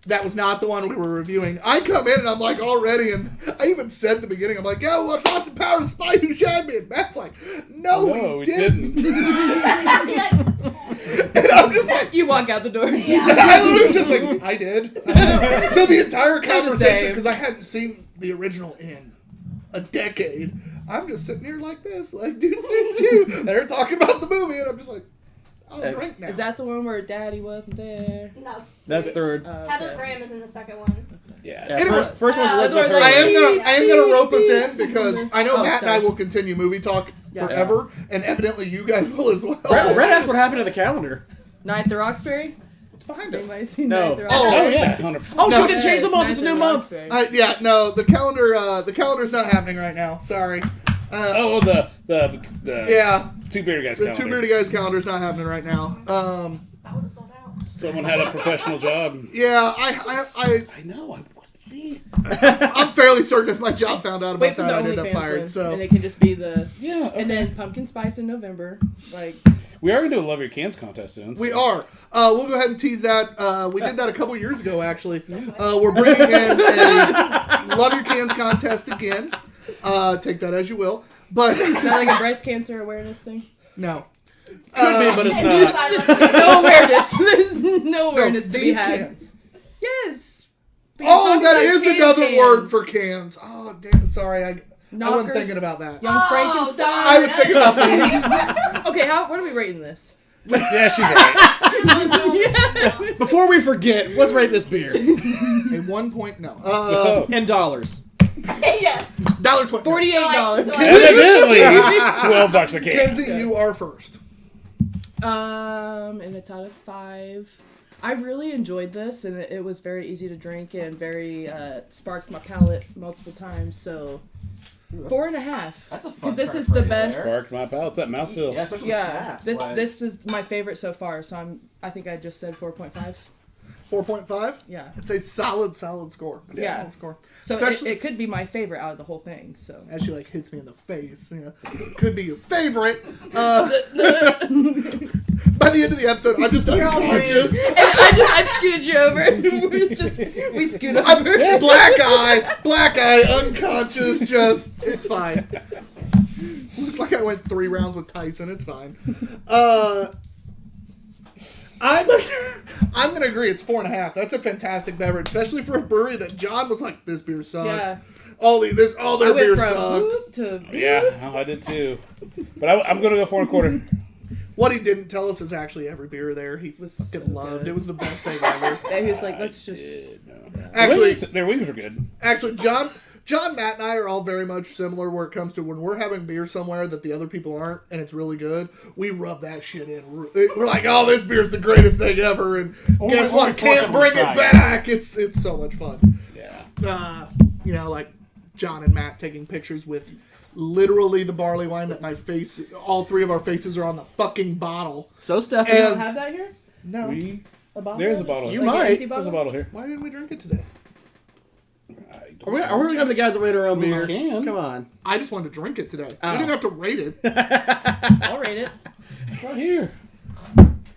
that was not the one we were reviewing. I come in and I'm like already, and I even said at the beginning, I'm like, yeah, we watched Austin Powers, Spy Who Shagged Me. And Matt's like, no, we didn't. And I'm just like, You walk out the door. Yeah. I literally was just like, I did. So the entire the conversation, same. because I hadn't seen the original in a decade, I'm just sitting here like this, like, dude. They're talking about the movie, and I'm just like, I'll drink now. Is that the one where Daddy wasn't there? No, That's third. Heather Graham is in the second one. Yeah. Yeah, Anyway, first one's Elizabeth that's where I Hurley. am gonna rope us in because I know Oh, Matt and I sorry. will continue movie talk Yeah. forever, and evidently you guys will as well. Brett asked what happened to the calendar. Ninth the Roxbury? It's behind us. Anybody seen No. Ninth the Oh, Roxbury? Oh, yeah. 100%. Oh, No. she didn't change the month. It's a new month. Yeah, no, the calendar's not happening right now. Sorry. Oh, well, the Yeah, Two Bearded Guys the calendar. Two Beerded Guys calendar's not happening right now. That would have sold out. Someone had a professional job. Yeah, I know. See? I'm fairly certain if my job found out Wait about for that, the I'd end up OnlyFans fired. one, So and it can just be the... Yeah. Okay. And then pumpkin spice in November. Like, We are going to do a Love Your Cans contest soon. we are. We'll go ahead and tease that. We did that a couple years ago, actually. We're bringing in a Love Your Cans contest again. Take that as you will. But is that like a breast cancer awareness thing? no. Could be, but it's It's not. just I No awareness. There's no No, awareness to be these had. cans. Yes. But you're Oh, talking that about is can another cans. word for cans. Oh, damn. Sorry. I wasn't Knockers. thinking about that. Young Frankenstein. I was thinking about these. Okay, what are we rating this? Yeah, she's right. Before we forget, let's rate this beer A 1 point, no. in dollars. yes. $1.20. $48. So Evidently, $12 a can. Kenzie, you are first. And it's out of 5. I really enjoyed this, and it was very easy to drink and very sparked my palate multiple times. So 4.5. That's a fun Because this track is the right best. there. Sparked my palate. It's that mouthfeel. Yeah, especially with Yeah, snaps. this is my favorite so far. So I think I just said 4.5. 4.5? Yeah. It's a solid score. Yeah. Solid score. So Especially it could be my favorite out of the whole thing. So as she like hits me in the face. You know, could be your favorite. By the end of the episode, I'm just You're all unconscious. and I scooted you over. we scoot over. I'm black eye, unconscious. Just it's fine. Looked like I went 3 rounds with Tyson. It's fine. I'm gonna agree. It's 4.5. That's a fantastic beverage, especially for a brewery that John was like, "This beer sucked. Yeah. All their I beer went from sucked." whoop to Yeah, I did too. But I'm going to go 4.25. What he didn't tell us is actually every beer there he Was fucking so loved. good. It was the best thing ever. And he was like, let's just. Actually, Their wings were good. John, Matt, and I are all very much similar where it comes to when we're having beer somewhere that the other people aren't, and it's really good. We rub that shit in. We're like, "Oh, this beer's the greatest thing ever," and guess what? only Can't force bring them it to try back. It's so much fun. Yeah. Like John and Matt taking pictures with literally the barley wine that my face, all 3 of our faces are on the fucking bottle. So, Steph, You And- don't have that here? No, A bottle? There's a bottle. You Like an might. empty There's a bottle? bottle here. why didn't we drink it today? are we going to have the guys that rate our own beer? can. Come on. I just wanted to drink it today. Oh. We didn't have to rate it. I'll rate it. Right here.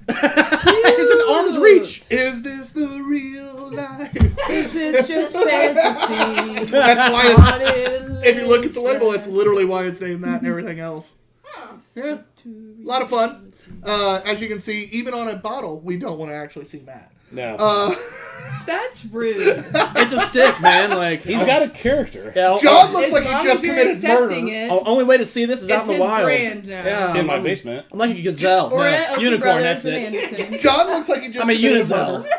It's an arm's reach. Is this the real life? Is this just fantasy? That's why it's, if you look at the label, it's literally why it's named that and everything else. Yeah, a lot of fun. As you can see, even on a bottle, we don't want to actually see Matt. No. That's rude. It's a stick, man. Like He's got a character. Yeah, John looks As like long he just as you're committed accepting murder. it, only way to see this is out it's in his the wild. brand now. Yeah, In my basement. I'm like a gazelle. Or No, at Oakley unicorn. Brothers That's and it. Anderson. John looks like he just I'm a committed unizel. murder.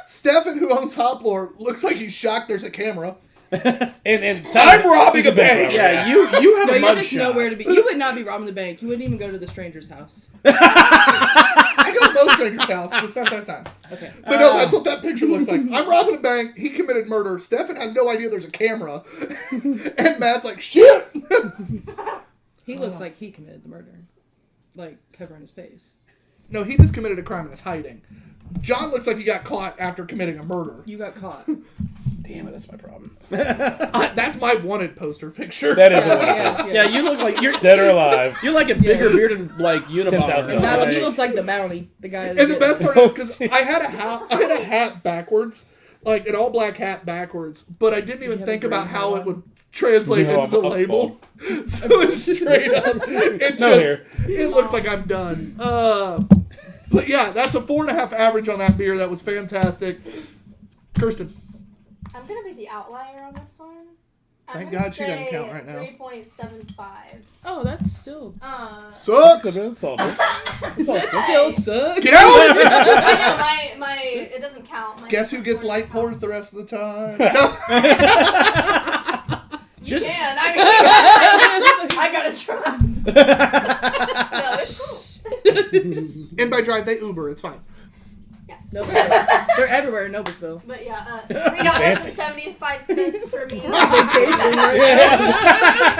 Stefan, who owns Hoplore, looks like he's shocked there's a camera. And I'm robbing he's a bank. robber. Yeah, you have No, a you mug just shot. know where to be. You would not be robbing the bank. You wouldn't even go to the stranger's house. I go to most strangers' house, just not that time. Okay. But no, that's what that picture looks like. I'm robbing a bank. He committed murder. Stefan has no idea there's a camera. And Matt's like, shit! He looks like he committed the murder. Like, covering his face. No, he just committed a crime and is hiding. John looks like he got caught after committing a murder. You got caught. Damn it, that's my problem. That's my wanted poster picture. That is what Yeah, you look like you're Dead or alive. You're like a bigger bearded like Unabomber. $10,000. And now Like- he looks like the bounty. The guy. And the best part is because I had a hat backwards, like an all black hat backwards, but I didn't even have think a about green how hat it would translate No, into the I'm label. So it's straight up. It looks like I'm done. But yeah, that's a 4.5 average on that beer. That was fantastic. Kirsten. I'm gonna be the outlier on this one. Thank God she doesn't count right now. 3.75. Oh, that's still Sucks. It's all good. It's all good. still sucks. Get out! I know, my it doesn't count. Guess who gets light pours the rest of the time? You can. I mean, I gotta try. No, it's cool. And by drive, they Uber. It's fine. Noblesville. They're everywhere in Noblesville. But yeah, $3.75 for me. Vacation,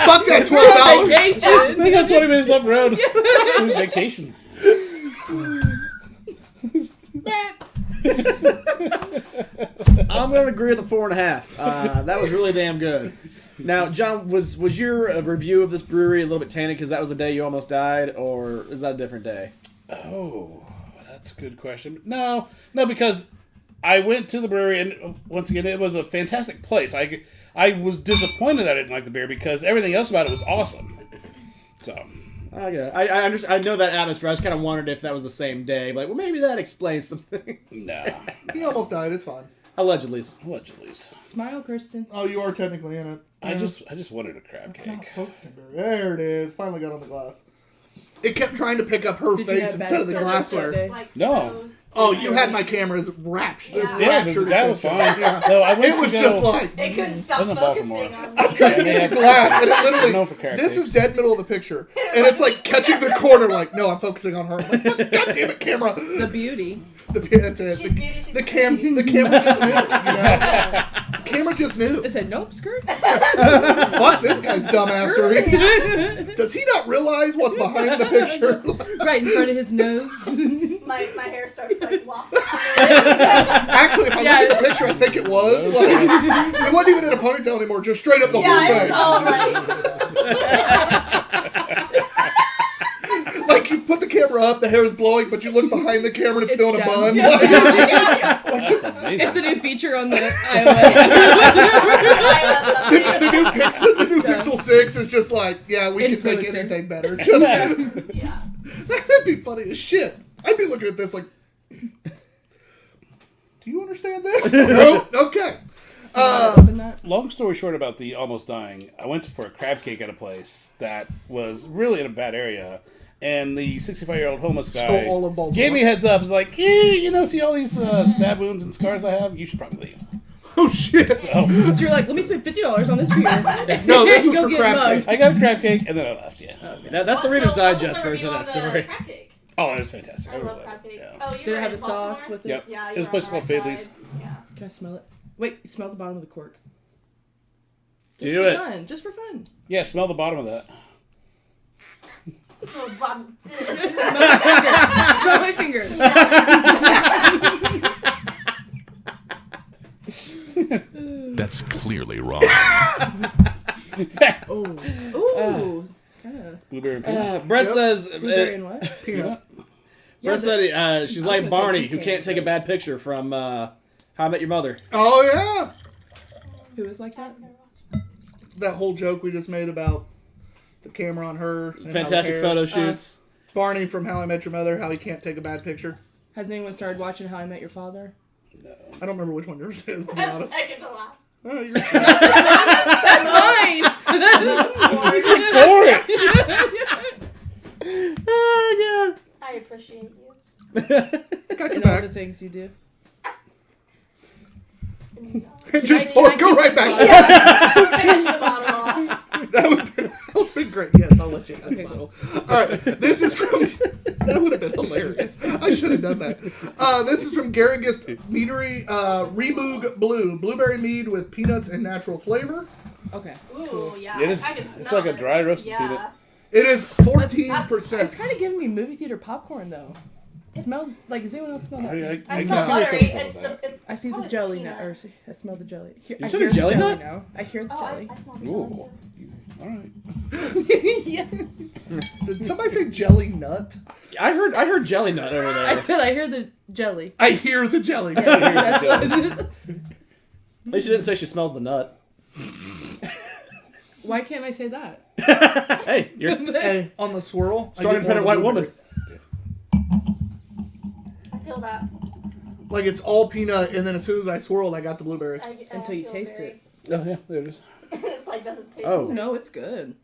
Fuck that $12. Vacation. They got 20 minutes up the road. Vacation. I'm going to agree with the 4.5. That was really damn good. Now, John, was your review of this brewery a little bit tainted because that was the day you almost died, or is that a different day? Oh, that's a good question. No, because I went to the brewery, and once again, it was a fantastic place. I was disappointed that I didn't like the beer because everything else about it was awesome. So... Okay, I understand. I know that atmosphere. I just kind of wondered if that was the same day. Like, well, maybe that explains some things. No. He almost died. It's fine. Allegedly. Smile, Kristen. Oh, you are technically in it. I just wanted a crab It's not cake. focusing beer. There it is. Finally got on the glass. It kept trying to pick up her Did you face have bad instead of the service glassware. that day? Like No. so's. Oh, you had my cameras wrapped. Yeah. Yeah, Raptured that was attention. fine. Yeah. No, I went It was to just go, like, It couldn't stop Wasn't focusing Baltimore. on me. I'm trying to they get have the glass, and it known literally, for carrot this cakes. is dead middle of the picture. And it's like catching the corner, like, no, I'm focusing on her. I'm like, God damn it, camera. The beauty. That's it. She's beauty, she's The camera just knew, you know? The camera just knew. It said, nope, skirt. Fuck this guy's dumbassery. Does he not realize what's behind the picture? Right in front of his nose. My hair starts like waffling. Actually, if I look at the picture, I think it was. Like, it wasn't even in a ponytail anymore, just straight up the Yeah, whole it thing. was all like. Like, you put the camera up, the hair is blowing, but you look behind the camera and it's still in a down. bun. Yeah. Like, just It's the new feature on the iOS. the new Pixel 6 is just like, yeah, we can make Influencer. anything better. Just, Yeah. that'd be funny as shit. I'd be looking at this like, do you understand this? No? Okay. Open that. Long story short about the almost dying, I went for a crab cake at a place that was really in a bad area. And the 65-year-old homeless guy all of Baltimore. gave me a heads up. He's like, see all these stab wounds and scars I have? You should probably leave. Oh, shit. So So you're like, let me spend $50 on this beer. No, this was Go for get crab mugged. cake. I got a crab cake, and then I left, yeah. That's the Reader's Digest version of that story. Crab cake? Oh, it was fantastic. I love really crab liked it, cakes. yeah. Oh, you Did were it have in a sauce Baltimore? with it? Yep. Yeah, It you was a were place on called the right Fadley's. side. Yeah. Can I smell it? Wait, you smell the bottom of the cork. Just Do for it. fun. Just for fun. Yeah, smell the bottom of that. So, bottom this. Smell my finger. That's clearly wrong. Oh. Ooh. Kind of. Blueberry and peanut. Brett says... Blueberry and what? Peanut. Yeah, Brett said she's I was like gonna say Barney, pecan, who can't take a but- bad picture from How I Met Your Mother. Oh, yeah. Who was like that? That whole joke we just made about the camera on her. and Fantastic how photo shoots. Barney from How I Met Your Mother, how he can't take a bad picture. Has anyone started watching How I Met Your Father? I don't remember which one yours is, to be That's honest. second to last. Oh, you're That's mine! For it! Oh, I appreciate you. got your And all the back. things you do. Just I go keep right this back. bottle? Yeah, Finish the bottle off. that would be great. Yes, I'll let you have the bottle. All right, this is from... That would have been hilarious. I should have done that. This is from Garrigust Meadery, Reboog Blue. Blueberry mead with peanuts and natural flavor. Okay. Ooh, yeah. It is- I can it's smell like a it. dry roasted Yeah. peanut. It is It's 14%. kind of giving me movie theater popcorn, though. It smelled like, does anyone else smell that? I can smell see where buttery. you're coming It's from the. with that. It's I see the probably jelly peanut. now. Or I smell the jelly. Here, You I said a hear the jelly nut? now. I hear the Oh, jelly. I smell the Ooh. jelly too. All right. Yeah. Did somebody say jelly nut? I heard jelly nut over I there. said I hear the jelly. I hear the jelly nut. That's what At least she didn't say she smells the nut. Why can't I say that? Hey, you're Hey, on the swirl. I strong, get more independent of white the woman. blueberry. I feel that. Like it's all peanut, and then as soon as I swirled, I got the blueberry. Until you taste it. Oh, yeah, there it is. It's like doesn't taste. Oh. No, it's good.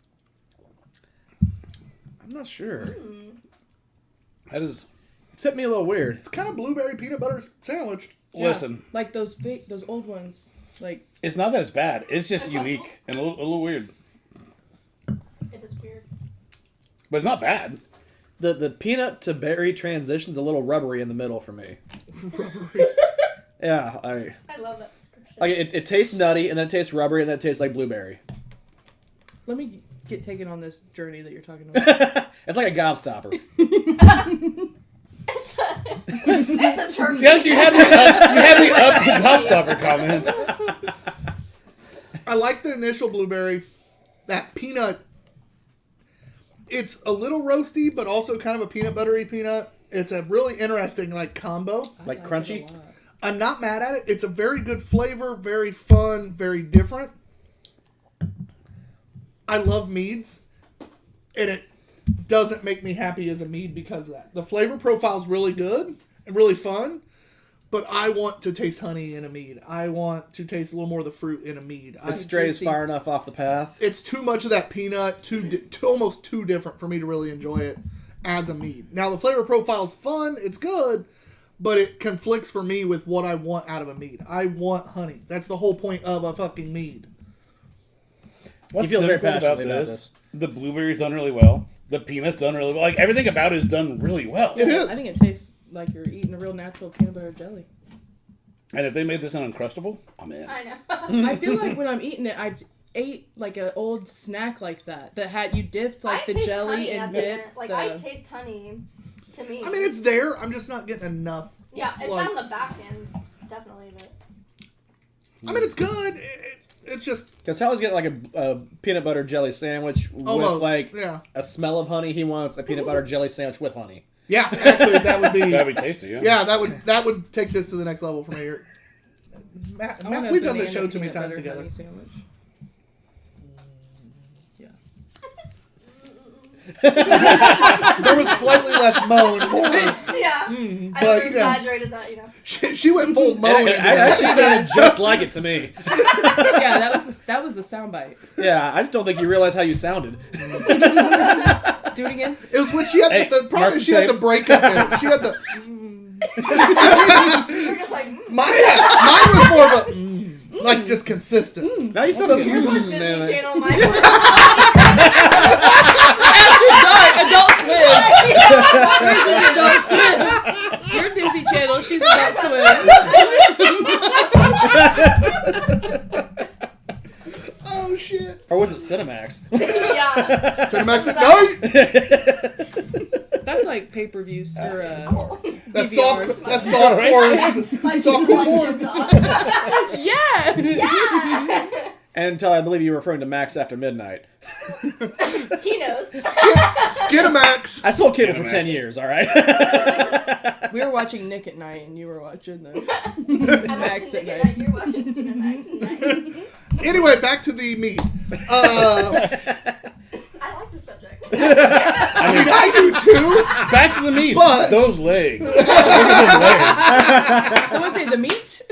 I'm not sure. That is. It's hit me a little weird. It's kind of blueberry peanut butter sandwich. Listen, Like those old ones. Like, it's not that it's bad. It's just unique and a little weird. It is weird. But it's not bad. The peanut to berry transition's a little rubbery in the middle for me. Yeah, I love that description. like it tastes nutty, and then it tastes rubbery, and then it tastes like blueberry. let me get taken on this journey that you're talking about. It's like a gobstopper. It's a turkey. Yeah, you had me up the Gobstopper comment. I like the initial blueberry. That peanut, it's a little roasty, but also kind of a peanut buttery peanut. It's a really interesting combo. Like I crunchy? it a lot. I'm not mad at it. It's a very good flavor, very fun, very different. I love meads, and it doesn't make me happy as a mead because of that. The flavor profile is really good and really fun, but I want to taste honey in a mead. I want to taste a little more of the fruit in a mead. It strays far enough off the path. It's too much of that peanut, almost too different for me to really enjoy it as a mead. Now, the flavor profile is fun, it's good, but it conflicts for me with what I want out of a mead. I want honey. That's the whole point of a fucking mead. What's feels very difficult about passionately about this? The blueberry's done really well. The peanut's done really well. Like, everything about it is done really well. It is. I think it tastes like you're eating a real natural peanut butter jelly. And if they made this an Uncrustable, I'm in. I know. I feel like when I'm eating it, I ate like an old snack like that had you dipped like I the taste jelly honey and at the end. dipped Like the... I taste honey. To me. I mean, it's there. I'm just not getting enough. yeah, it's like- on the back end, definitely. But I mean, it's good. It's just Because Tyler's getting like a peanut butter jelly sandwich almost with like yeah. a smell of honey. He wants a peanut butter jelly sandwich with honey. Yeah, actually, that would be. That'd be tasty, yeah. Yeah, that would take this to the next level for me. Matt, I want a we've done this banana show too many peanut times butter together. honey sandwich. Yeah. There was slightly less moan, more. yeah, I but, exaggerated that, you know. She went full moan. It into actually it. sounded just like it to me. Yeah, that was the soundbite. Yeah, I just don't think you realize how you sounded. Do it again. It was when she had Hey, the problem mark is the she had tape. the breakup in it. She had the You're just like, mine was more of a like just consistent. Now you sound a yours was Disney Channel, mine Adult Swim. Yours is Adult Swim. You're Disney Channel. She's Adult Swim. Oh shit! Or was it Cinemax? yeah. Cinemax at night. That's like pay-per-view or That's DVRs. soft. That's soft porn. My Soft cheeks porn. chipped off. Yeah. Yeah. And Tyler, I believe you were referring to Max After Midnight. He knows. Skidamax. I sold cable for Cinemax. 10 years, alright? We were watching Nick at night, and you were watching the I'm Max watching at Nick night. You're watching Cinemax at night. Anyway, back to the meat. I like the subject. I mean, I do too. Back to the meat. But- Those legs. Look at those legs. Someone say the meat.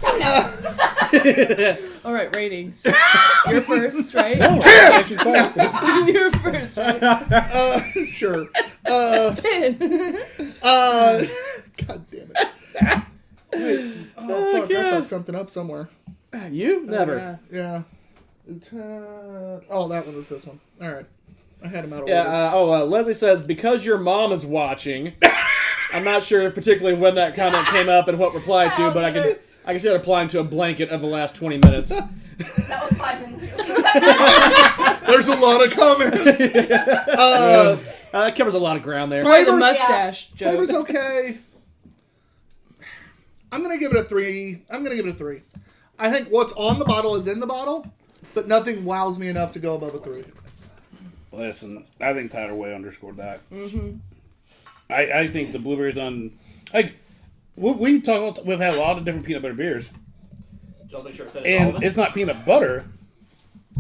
Tone out. All right, ratings. You're first, right? You're first, right? Sure. 10. God damn it. Wait, oh fuck! I fucked something up somewhere. You? Never. Yeah. Yeah. Oh, that one was this one. All right. I had him out of Yeah, order. Leslie says, because your mom is watching. I'm not sure particularly when that comment came up and what reply to, but I can see it applying to a blanket of the last 20 minutes. That was 5 minutes ago. There's a lot of comments. It covers a lot of ground there. Probably the Flavors- mustache joke. Flavor's okay. I'm gonna give it a 3. I think what's on the bottle is in the bottle, but nothing wows me enough to go above a 3. Listen, I think Tyler way underscored that. Mm-hmm. I think the blueberries on like we've had a lot of different peanut butter beers, and it's not peanut butter,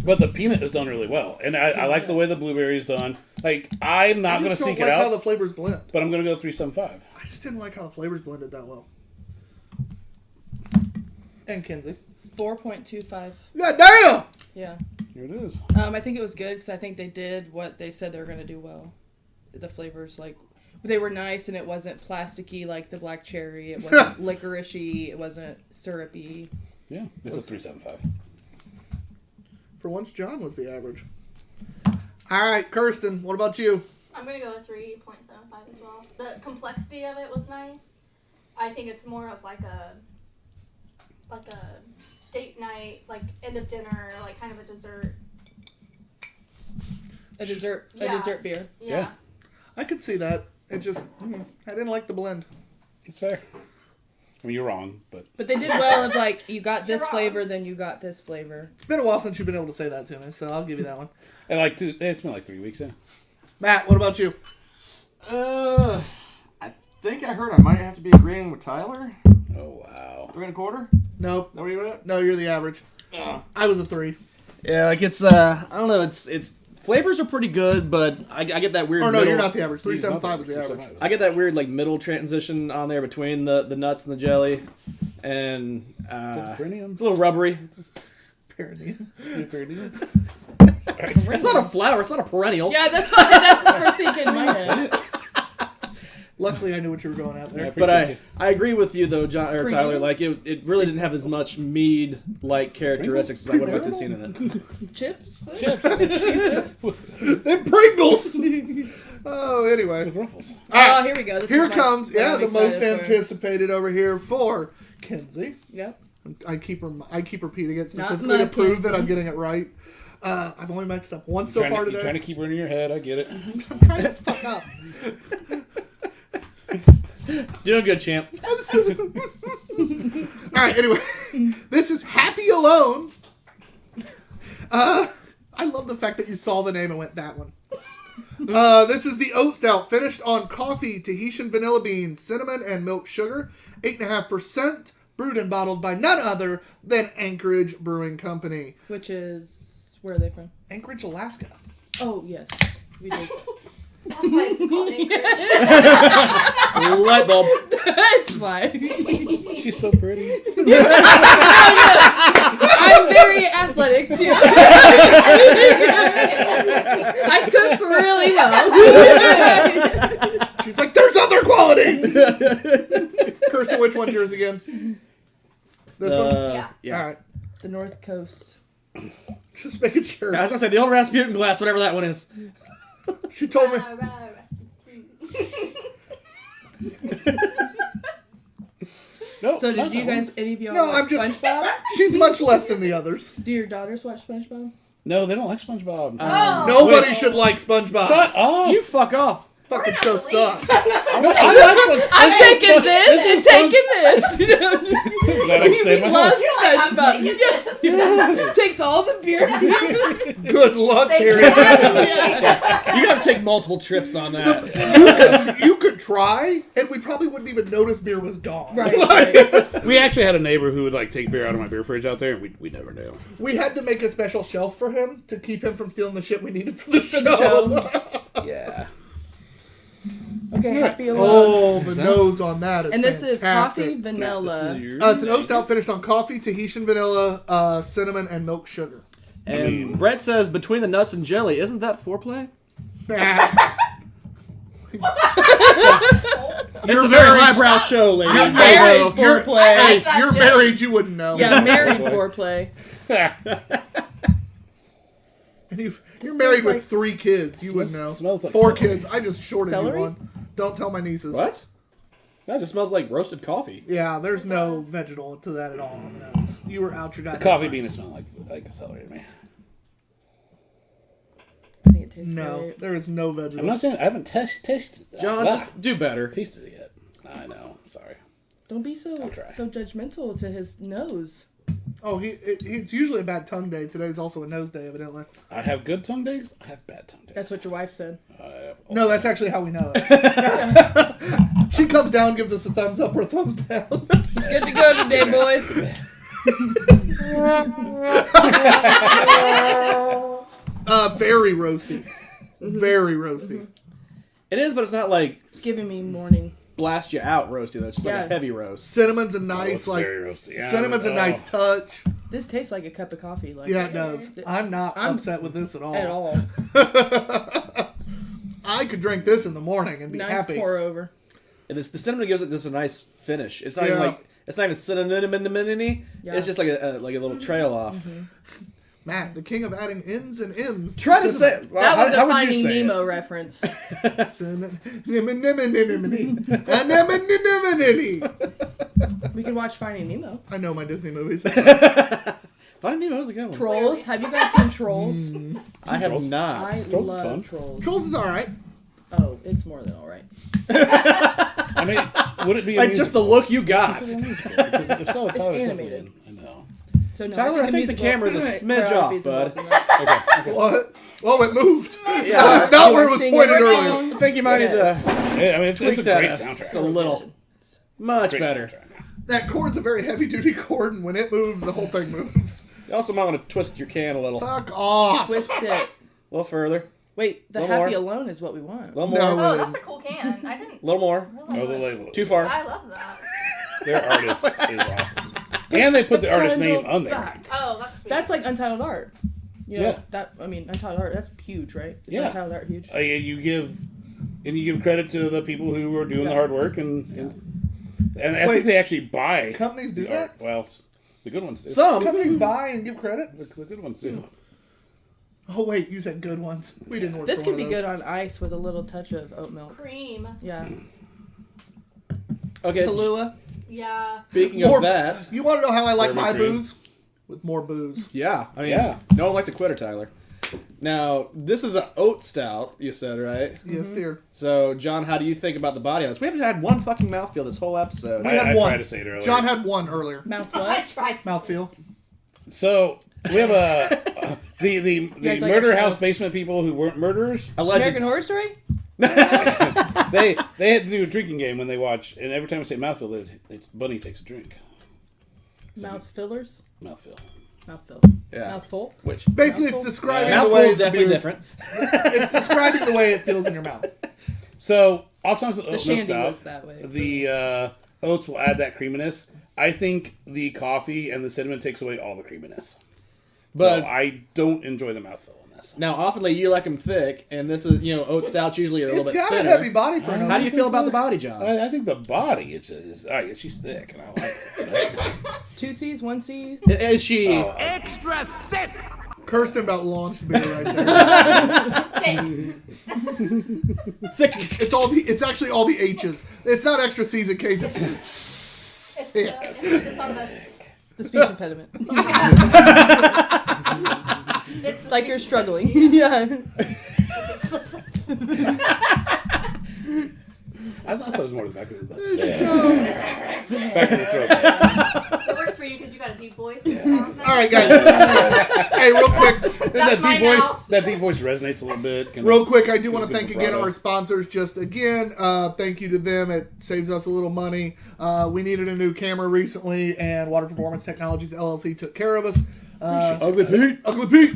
but the peanut is done really well, and I like the way the blueberry is done. Like I'm not going to seek it out. How the flavors blend, but I'm going to go 3.75. I just didn't like how the flavors blended that well. And Kinsey, 4.25. God damn! Yeah. Here it is. I think it was good because I think they did what they said they were going to do well. The flavors, like, they were nice and it wasn't plasticky like the black cherry. It wasn't licoricey. It wasn't syrupy. Yeah, it's a 3.75. For once, John was the average. All right, Kirsten, what about you? I'm gonna go with 3.75 as well. The complexity of it was nice. I think it's more of like a date night, like end of dinner, like kind of a dessert. A dessert beer. Yeah. I could see that. It just, I didn't like the blend. It's fair. I mean, you're wrong, but But they did well of like, you got this flavor, then you got this flavor. It's been a while since you've been able to say that to me, so I'll give you that one. and it's been like 3 weeks. Yeah. Matt, what about you? I think I heard I might have to be agreeing with Tyler. Oh wow. 3 1/4. Nope. That where you at? No, you're the average. I was a 3. Yeah, like it's I don't know. It's flavors are pretty good, but I get that weird. Or no, middle, you're not the average. 3.75 is the average. I get that weird like middle transition on there between the nuts and the jelly, and it's a little rubbery. Perineum. It's not a flower. It's not a perennial. Yeah, that's the first thing that came to my head. Luckily, I knew what you were going at there. But I agree with you though, John or Tyler. Like it really didn't have as much mead like characteristics as I would have liked to have seen in it. Chips? Then Pringles! Oh, anyway. With ruffles. Oh, here we go. This Here is comes, what I'm the most excited for. anticipated over here for Kinsey. Yep. I keep repeating it Not specifically to mud, prove Kinsey. that I'm getting it right. I've only mixed up once so far You're today. trying to keep her in your head. I get it. I'm trying to fuck up. Doing good, champ. Absolutely. All right, anyway. This is Happy Alone. I love the fact that you saw the name and went, that one. This is the oat stout, finished on coffee, Tahitian vanilla beans, cinnamon, and milk sugar. 8.5%, brewed and bottled by none other than Anchorage Brewing Company. Which is, where are they from? Anchorage, Alaska. Oh, yes. We did. That's why it's called Anchorage. Light bulb. That's fine. She's so pretty. I'm very athletic, too. I cook really well. She's like, there's other qualities! Kirsten, which one's yours again? This one? Yeah. All right. The North Coast. Just making sure. I was gonna say the old Rasputin glass, whatever that one is. She told me. No, So not did you that one. guys, any of y'all No, watch I'm just- SpongeBob? She's much less than the others. Do your daughters watch SpongeBob? No, they don't like SpongeBob. Nobody Which- should like SpongeBob. Shut up! You fuck off. Fucking show sucks. I'm taking this and taking this. Glad I stayed in my Love house. SpongeBob. Yes. Takes all the beer. Good luck, Terry. You gotta take multiple trips on that. You could try, and we probably wouldn't even notice beer was gone. Right. We actually had a neighbor who would like take beer out of my beer fridge out there, and we never knew. We had to make a special shelf for him to keep him from stealing the shit we needed for the the show. Yeah. Okay, Happy Alone. Oh, the nose on that is And this is fantastic. coffee, vanilla. It's an oat stout finished on coffee, Tahitian vanilla, cinnamon, and milk sugar. And Brett says between the nuts and jelly, isn't that foreplay? It's a very highbrow show, ladies. You're married You're- foreplay. Hey, that you're joke. married, you wouldn't know. Yeah, married foreplay. And you're married like- with 3 kids. You wouldn't know. Smells like 4 celery. kids. I just shorted Celery? you one. Don't tell my nieces. What? That just smells like roasted coffee. Yeah, there's no vegetal to that at all. No. You were out your goddamn Coffee mind. bean smell like a celery to me. I think it tastes No, great. there is no I'm vegetal. not saying I haven't tasted. John, just do better. tasted it yet. I know. Sorry. Don't be so I'll try. judgmental to his nose. Oh, it's usually a bad tongue day. Today's also a nose day, evidently. I have good tongue days. I have bad tongue days. That's what your wife said. No, that's actually how we know it. She comes down, gives us a thumbs up or a thumbs down. He's good to go today, boys. Very roasty. Very roasty. It is, but it's not like It's giving me morning. blast you out roasty though. It's just like Yeah. a heavy roast. Cinnamon's a nice, it's like, very roasty. Yeah, cinnamon's a nice touch. This tastes like a cup of coffee. Like Yeah, it does. I'm not I'm- upset with this at all. At all. I could drink this in the morning and be Nice happy. pour over. And the cinnamon gives it just a nice finish. It's not even Yeah. like it's not even cinnamon. Yeah. It's just like a little trail off. Matt, the king of adding N's and M's. Try to say That was how a would you Finding say Nemo reference. We could watch Finding Nemo. I know my Disney movies. Finding Nemo is a good one. Trolls. Have you guys seen Trolls? I have Trolls? not. I Trolls is love fun. Trolls. Trolls is alright. Oh, it's more than all right. I mean, would it be a Like just the musical? look you got. Because if so, Tyler's definitely animated. in. I know. So no, Tyler, I think the musical- camera's a smidge choreography off, is bud. involved in that. What? Oh, it moved. Yeah. That's not where it was Sing pointed every earlier. song. I think you might need to Yeah, I mean, it's tweak a that great just a soundtrack. little. Much Great better. soundtrack. That chord's a very heavy duty chord, and when it moves, the whole thing moves. You also might want to twist your can a little. Fuck off. Twist it. A little further. Wait, the Little happy more. alone is what we want. A little more. No. A Oh, that's a cool can. I didn't. little more. Oh, the label. Too far. I love that. Their artist is awesome. And they put the artist name on there. Oh, that's sweet. That's like Untitled Art. You know, Yeah. that I mean, Untitled Art. That's huge, right? Is Yeah. Untitled Art huge? You give credit to the people who are doing the hard work, and I Wait. think they actually buy Companies do the that? art. Well, the good ones do. Some. Companies buy and give credit? The good ones do. Oh, wait, you said good ones. We didn't work This for could one be of those. good on ice with a little touch of oat milk. cream. Yeah. Okay. Kahlua. Yeah. Speaking More- of that, You want to know how I like Bourbon my cream. booze? With more booze. yeah. I mean, Yeah. no one likes a quitter, Tyler. Now, this is an oat stout, you said, right? Yes, dear. So, John, how do you think about the body on this? We haven't had one fucking mouthfeel this whole episode. We had I one. tried to say it earlier. John had one earlier. Mouth I what? tried. Mouthfeel. So we have the like murder a house show. basement people who weren't murderers. Alleged. American Horror Story? They had to do a drinking game when they watch, and every time I say mouthfeel, it's Bunny takes a drink. Mouth fillers? Mouthfeel. Mouthful. Yeah. Mouthful. Which? Basically, it's Mouthful? describing the Mouthful way is definitely the beer- different. It's describing the way it feels in your mouth. So oftentimes the The oat shandy milk was stout, that way. the oats will add that creaminess. I think the coffee and the cinnamon takes away all the creaminess. But So I don't enjoy the mouthfeel on this. now, oftenly you like them thick, and this is, oat stouts usually are a little It's bit got a thinner. heavy body for an How do you oat. feel about the body, John? I think the body is all right, she's thick, and I like it. 2 C's, 1 C. Is she? Oh, Kirsten about launched beer right there. Thick. It's actually all the H's. It's not extra C's in case it's It's on The speech impediment. it's the Like you're speech struggling. Yeah. I thought it was more the back of the back of the throat. It works for you because you got a deep voice. All All right, guys. Hey, real quick. That's my mouth. That deep voice resonates a little bit. Real quick, I do want to Good thank again vibrato. our sponsors. Just again, thank you to them. It saves us a little money. We needed a new camera recently, and Water Performance Technologies LLC took care of us. Ugly Pete. Ugly Pete.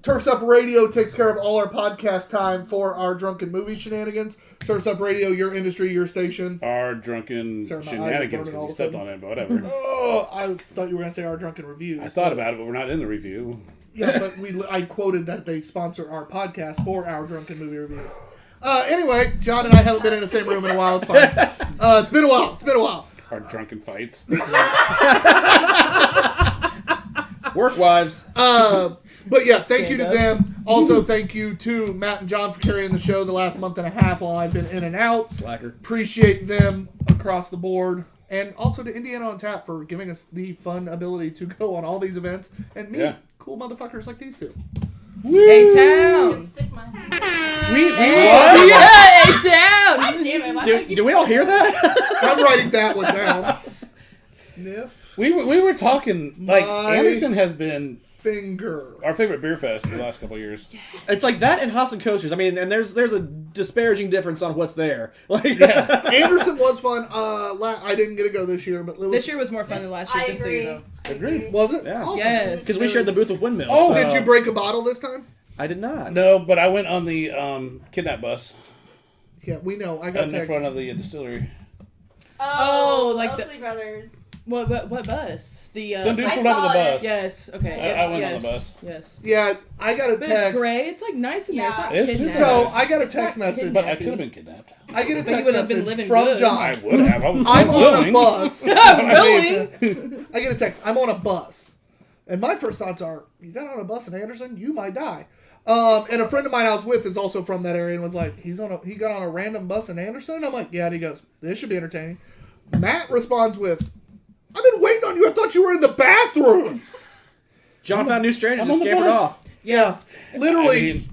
Turfs Up Radio takes care of all our podcast time for our drunken movie shenanigans. Turfs Up Radio, your industry, your station. Our drunken Sorry, my eyes are shenanigans burning all because of you a stepped sudden. on it, but whatever. Oh, I thought you were going to say our drunken reviews. I thought about it, but we're not in the review. Yeah, but I quoted that they sponsor our podcast for our drunken movie reviews. Anyway, John and I haven't been in the same room in a while. It's fine. It's been a while. Our drunken fights. Work wives. But yeah, thank you to Stand them. Also, thank you to Matt and John for carrying the show the last month and a half while I've been in and out. Slacker. Appreciate them across the board. And also to Indiana on Tap for giving us the fun ability to go on all these events and meet Yeah. cool motherfuckers like these two. A-Town. Stick my. Yeah, A-Town. Damn it! Why do I keep Do we all hear that? I'm writing that one down. Sniff. We were talking, like, My- Anderson has been Finger. our favorite beer fest for the last couple of years. It's like that and Hops and Coasters. I mean, and there's a disparaging difference on what's there. Like, Anderson was fun. I didn't get to go this year, but it was, This year was more fun than last year, I just so you agree. know. Agreed. was it? Yeah. Awesome. Yes. because we shared the booth with Windmills. Oh, Did you break a bottle this time? I did not. No, but I went on the kidnap bus Yeah, we know. I got in text. front of the distillery. Oh, like the- Oakley Brothers. What bus? The Some dude I pulled up with saw the it. bus. Yes. Okay. I went yes. on the bus. Yes. Yeah, I got a But text. it's gray. It's like nice in there. It's Yeah. not It's kidnapped. So nice. I got a It's text not message. But I kidnapping. could have been kidnapped. I get a But you text would have been message living from good. John. I would have. I was I'm on a willing. bus. Really? I get a text. I'm on a bus. And my first thoughts are, you got on a bus in Anderson? You might die. And a friend of mine I was with is also from that area and was like, he got on a random bus in Anderson? And I'm like, yeah. And he goes, this should be entertaining. Matt responds with, I've been waiting on you. I thought you were in the bathroom. John found new strangers I'm and on the scampered bus. off. Yeah. Literally, I mean,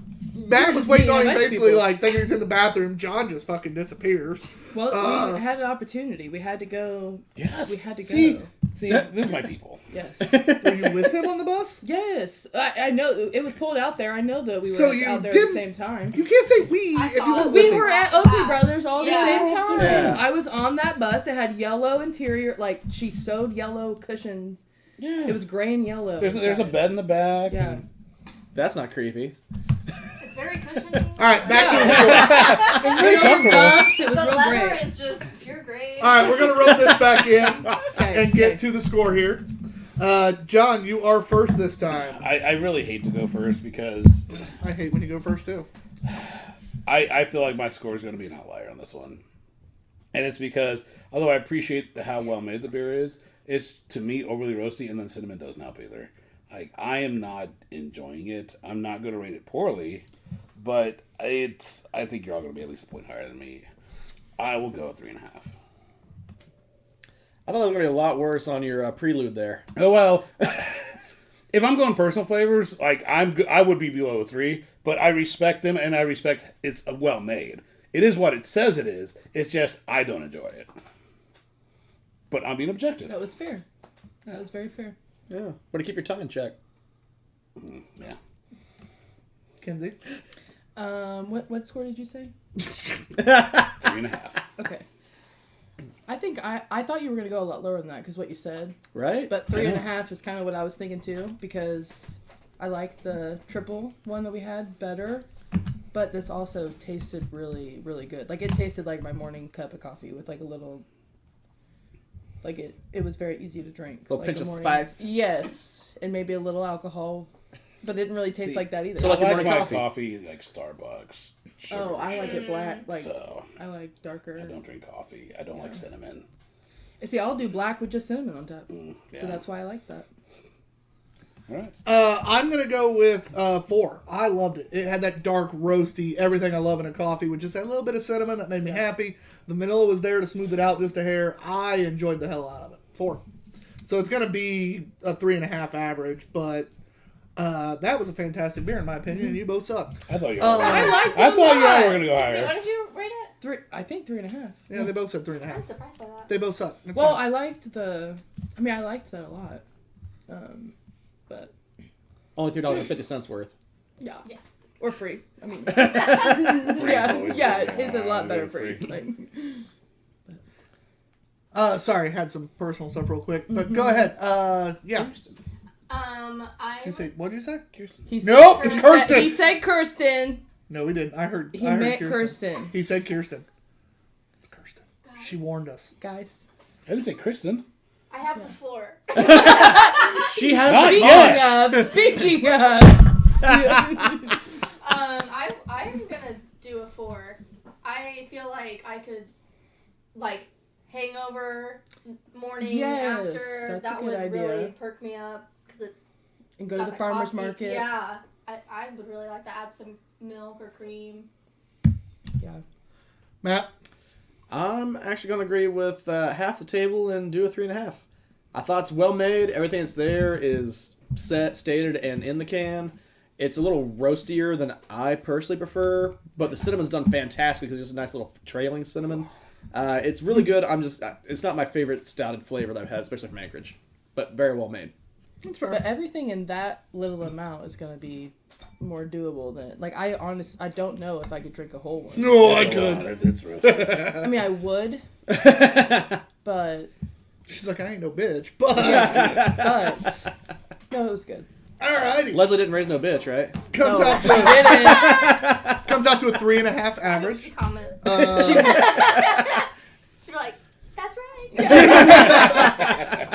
Matt was waiting being on a him bunch of basically people. like thinking he's in the bathroom. John just fucking disappears. Well, we had an opportunity. We had to go. yes. We had to See, go. this is my people. Yes. Were you with him on the bus? Yes. I know it was pulled out there. I know that we were So you out there at the didn't- same time. You can't say we I if saw you it. weren't We with were him. at Oakley Brothers all the Yeah. same time. Yeah. I was on that bus. It had yellow interior, like she sewed yellow cushions. Yeah. It was gray and yellow. There's a inside. bed in the back. Yeah. and- That's not creepy. It's very cushiony. All right, back to the story. It was real comfortable. bumps. It was The real leather great. is just pure gray. All right, we're gonna rub this back in Okay, and get okay. to the score here. John, you are first this time. I really hate to go first because I hate when you go first too. I feel like my score is going to be an outlier on this one. And it's because, although I appreciate how well made the beer is, it's, to me, overly roasty, and then cinnamon doesn't help either. Like, I am not enjoying it. I'm not going to rate it poorly, but I think you're all going to be at least a point higher than me. I will go 3.5. I thought it was going to be a lot worse on your prelude there. Oh, well, if I'm going personal flavors, like, I would be below a 3, but I respect them, and I respect it's well made. It is what it says it is. It's just, I don't enjoy it. But I'm being objective. That was fair. That was very fair. Yeah. Way to keep your tongue in check. Yeah. Kenzie? What score did you say? 3.5. Okay. I think I thought you were gonna go a lot lower than that because what you said, Right? but 3.5 is kind of what I was thinking too because I like the triple one that we had better, but this also tasted really really good. Like it tasted like my morning cup of coffee with like a little, like it was very easy to drink. Little like pinch a of morning- spice. Yes, and maybe a little alcohol, but it didn't really taste See, like that either. so I like your like morning my coffee. coffee like Starbucks. oh, I like it black. Like So, I like darker. I don't drink coffee. I don't like cinnamon. See, I'll do black with just cinnamon on top. Yeah. So that's why I like that. All right. I'm gonna go with 4. I loved it. It had that dark, roasty, everything I love in a coffee with just that little bit of cinnamon that made me happy. The vanilla was there to smooth it out just a hair. I enjoyed the hell out of it. 4. So it's gonna be a 3.5 average, but that was a fantastic beer in my opinion, and you both suck. I thought you all were. I liked it I a thought you all lot. were gonna go What higher. did you rate it? I think 3.5. Yeah, they both said I'm 3.5. surprised by that. They both suck. That's Well, fine. I liked I liked that a lot. But Only $3.50 worth. yeah. Yeah. Or free. I mean, Free's yeah, always yeah, good. it tastes a lot better It's free. free. Like, Sorry, had some personal stuff real quick, but go ahead. Yeah. What'd you say? he Nope, said, it's Kirsten. He said Kirsten. No, we didn't. I heard. He I heard meant Kirsten. He said Kirsten. It's Kirsten. She warned us. Guys. I didn't say Kristen. I have the floor. She has Not the yet. Speaking of. I'm gonna do a 4. I feel like I could, like, hangover morning Yes, after. that's a That good would idea. really perk me up because it And go to the farmer's market. Yeah, I would really like to add some milk or cream. Yeah. Matt. I'm actually going to agree with half the table and do a 3.5. I thought it's well made. Everything that's there is set, stated, and in the can. It's a little roastier than I personally prefer, but the cinnamon's done fantastic because it's just a nice little trailing cinnamon. It's really good. It's not my favorite stouted flavor that I've had, especially from Anchorage. but very well made. That's fair. But everything in that little amount is going to be more doable than... Like, I don't know if I could drink a whole one. No, I It's a lot. could. It's rough. I mean, I would, but... She's like, I ain't no bitch, but... But... No, it was good. Alrighty. Leslie didn't raise no bitch, right? Comes No, out I to didn't. comes out to a 3.5 average. Comment. She'd be like, "That's right."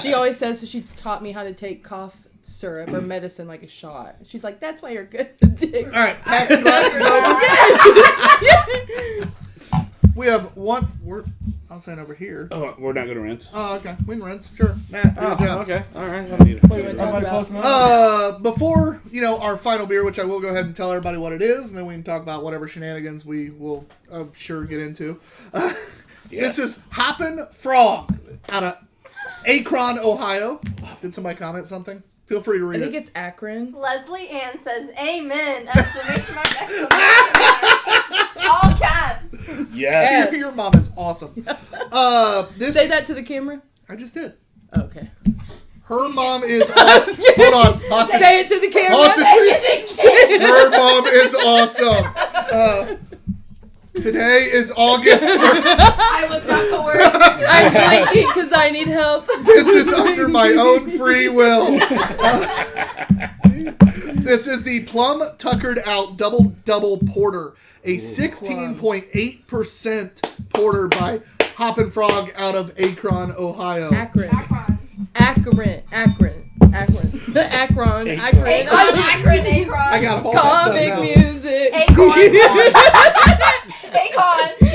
She always says that she taught me how to take cough syrup or medicine like a shot. She's like, that's why you're good at dick. All right, pass the glasses over. We have one. I'll sign over here. Oh, we're not going to rinse. Oh, okay. We can rinse. Sure. Matt, good job. Okay, all right. What do you want to talk Everybody about? close enough? Before, our final beer, which I will go ahead and tell everybody what it is, and then we can talk about whatever shenanigans we will, I'm sure, get into. Yes. This is Hoppin' Frog out of Akron, Ohio. Did somebody comment something? Feel free to I read think it. it's Akron. Leslie Ann says, "Amen!" Exclamation mark! Exclamation mark! All caps. Yes. Your mom is awesome. Say that to the camera. I just did. Okay. Her mom is awesome. Hold on. Hostage. Say it to the camera. Hostage. Her mom is awesome. Today is August 1st. I was not coerced. I'm blinking because I need help. This is under my own free will. This is the Plum Tuckered Out Double Porter, a 16.8% porter by Hoppin' Frog out of Akron, Ohio. Akron. Akron. Akron. Akron. Akron. Akron. Akron. Akron. I got them all Comic messed up now. music. Akon.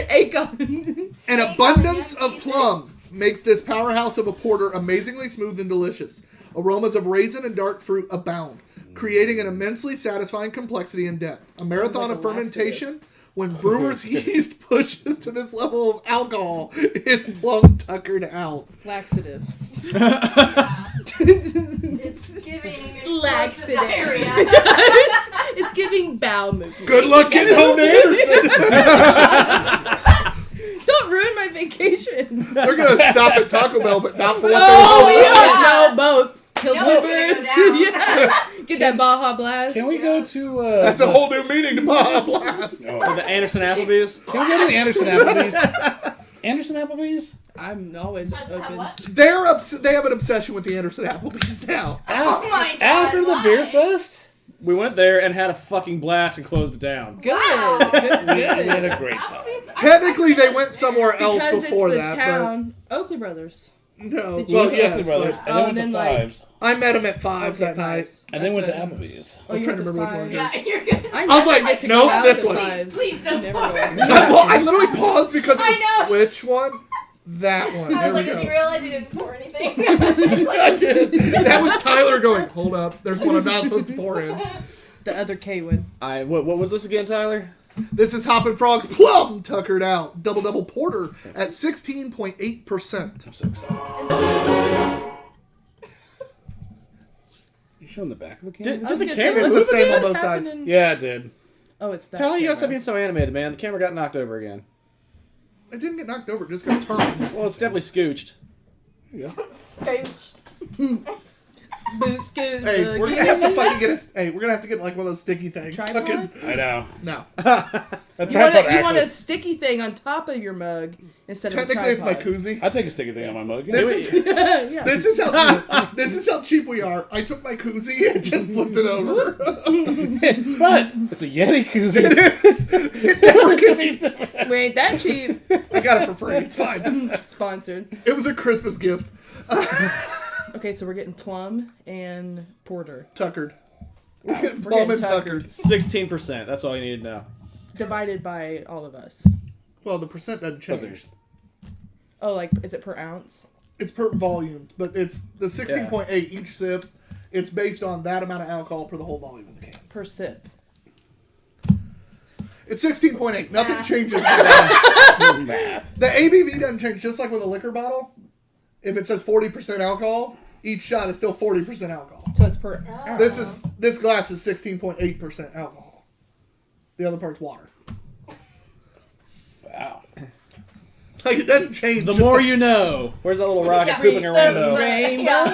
Akon. An abundance of plum makes this powerhouse of a porter amazingly smooth and delicious. Aromas of raisin and dark fruit abound, creating an immensely satisfying complexity and depth. A marathon like of a fermentation. When brewer's yeast pushes to this level of alcohol, it's plum tuckered out. Laxative. It's giving Laxative. diarrhea. It's giving bowel movement. Good luck getting home to Anderson. Don't ruin my vacation. They're gonna stop at Taco Bell, but not for what Oh, they want. yeah. No, both. Kill No, two it's gonna birds. go down. Yeah. Get that Baja Blast. Can we go to... That's a whole new meaning to Baja Blast. No. For the Anderson Applebee's. Can we go to the Anderson Applebee's? Anderson Applebee's? I'm always open. What? They have an obsession with the Anderson Applebee's now. Oh my god. After the why? beer fest? We went there and had a fucking blast and closed it down. Good. Wow. Good. We had Good. a great time. Applebee's- Technically, they went somewhere else Because before it's the that, town. Oakley Brothers. but no. Did you Well, go to yes, Oakley Brothers, but and then Oh, went and to then, like- Fives, I met him at Fives Okay, that night. Fives. and then went to That's what- Applebee's. Oh, I was you trying to went remember which one it Yeah, was. you're good. I was like, never get to nope, go out this at one. Fives. Please don't Never pour. go. I literally paused because it I was know. which one? That one. I There was like, we does he go. realize he didn't pour anything? It's like, I did. That was Tyler going, hold up, there's one I'm not supposed to pour in. The other K one. What was this again, Tyler? This is Hoppin' Frog's Plum Tuckered Out Double Porter at 16.8%. I'm so excited. You showing the back of the camera? Did I was the gonna camera say, move what's the same on what's both sides? happening? Yeah, it did. Oh, it's that. Tyler, you gotta stop camera. being so animated, man. The camera got knocked over again. It didn't get knocked over, it just got turned. Well, it's definitely scooched. There you go. Scooch. Boot scoot. Hey, we're gonna have to fucking get we're gonna have to get like one of those sticky things. Tripod? Fucking, I know. no. A You tripod want actually. a sticky thing on top of your mug instead Technically, of it's a my tripod. koozie. I take a sticky thing on my mug. This is Yeah. this is how cheap we are. I took my koozie and just flipped it over. But it's a Yeti koozie. It never gets. We ain't that cheap. I got it for free. It's fine. Sponsored. It was a Christmas gift. Okay, so we're getting Plum and Porter. Tuckered. We're getting We're Plum getting and tuckered. 16%. That's all you need to know. Divided by all of us. Well, the percent doesn't change. Oh, like, is it per ounce? It's per volume, but it's the 16.8 each sip. It's based on that amount of alcohol per the whole volume of the can. Per sip. It's 16.8. Nothing Math. changes. Math. The ABV doesn't change. Just like with a liquor bottle, if it says 40% alcohol, each shot is still 40% alcohol. So it's per ounce. This glass is 16.8% alcohol. The other part's water. Wow. Like, it doesn't change. The just more the- you know. Where's that little rocket Yeah, pooping a rainbow? Rainbow.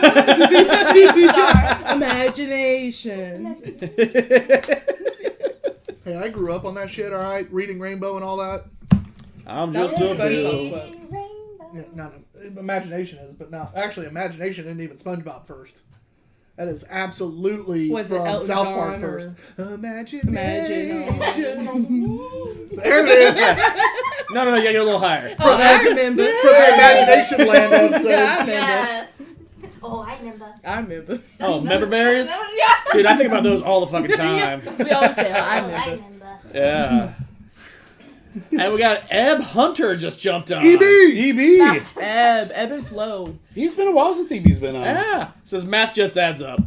Star. Imagination. Hey, I grew up on that shit, all right? Reading Rainbow and all that. I'm That just was a SpongeBob bill. quote. Yeah, not Imagination is, but not. Actually, Imagination isn't even SpongeBob first. That is absolutely Was it from Elton South John Park or- first. Imagination. Imagine. There it is. No, you gotta go a little higher. Oh, I remember. From the Imagination Land episode. Yeah, I remember. Yes. Oh, I remember. I remember. Oh, member berries? Yeah. Dude, I think about those all the fucking time. We always say, oh, I Oh, I remember. remember. Yeah. And we got Eb Hunter just jumped on. EB. Ebb and flow. He's been a while since EB's been on. Yeah. Says math just adds up.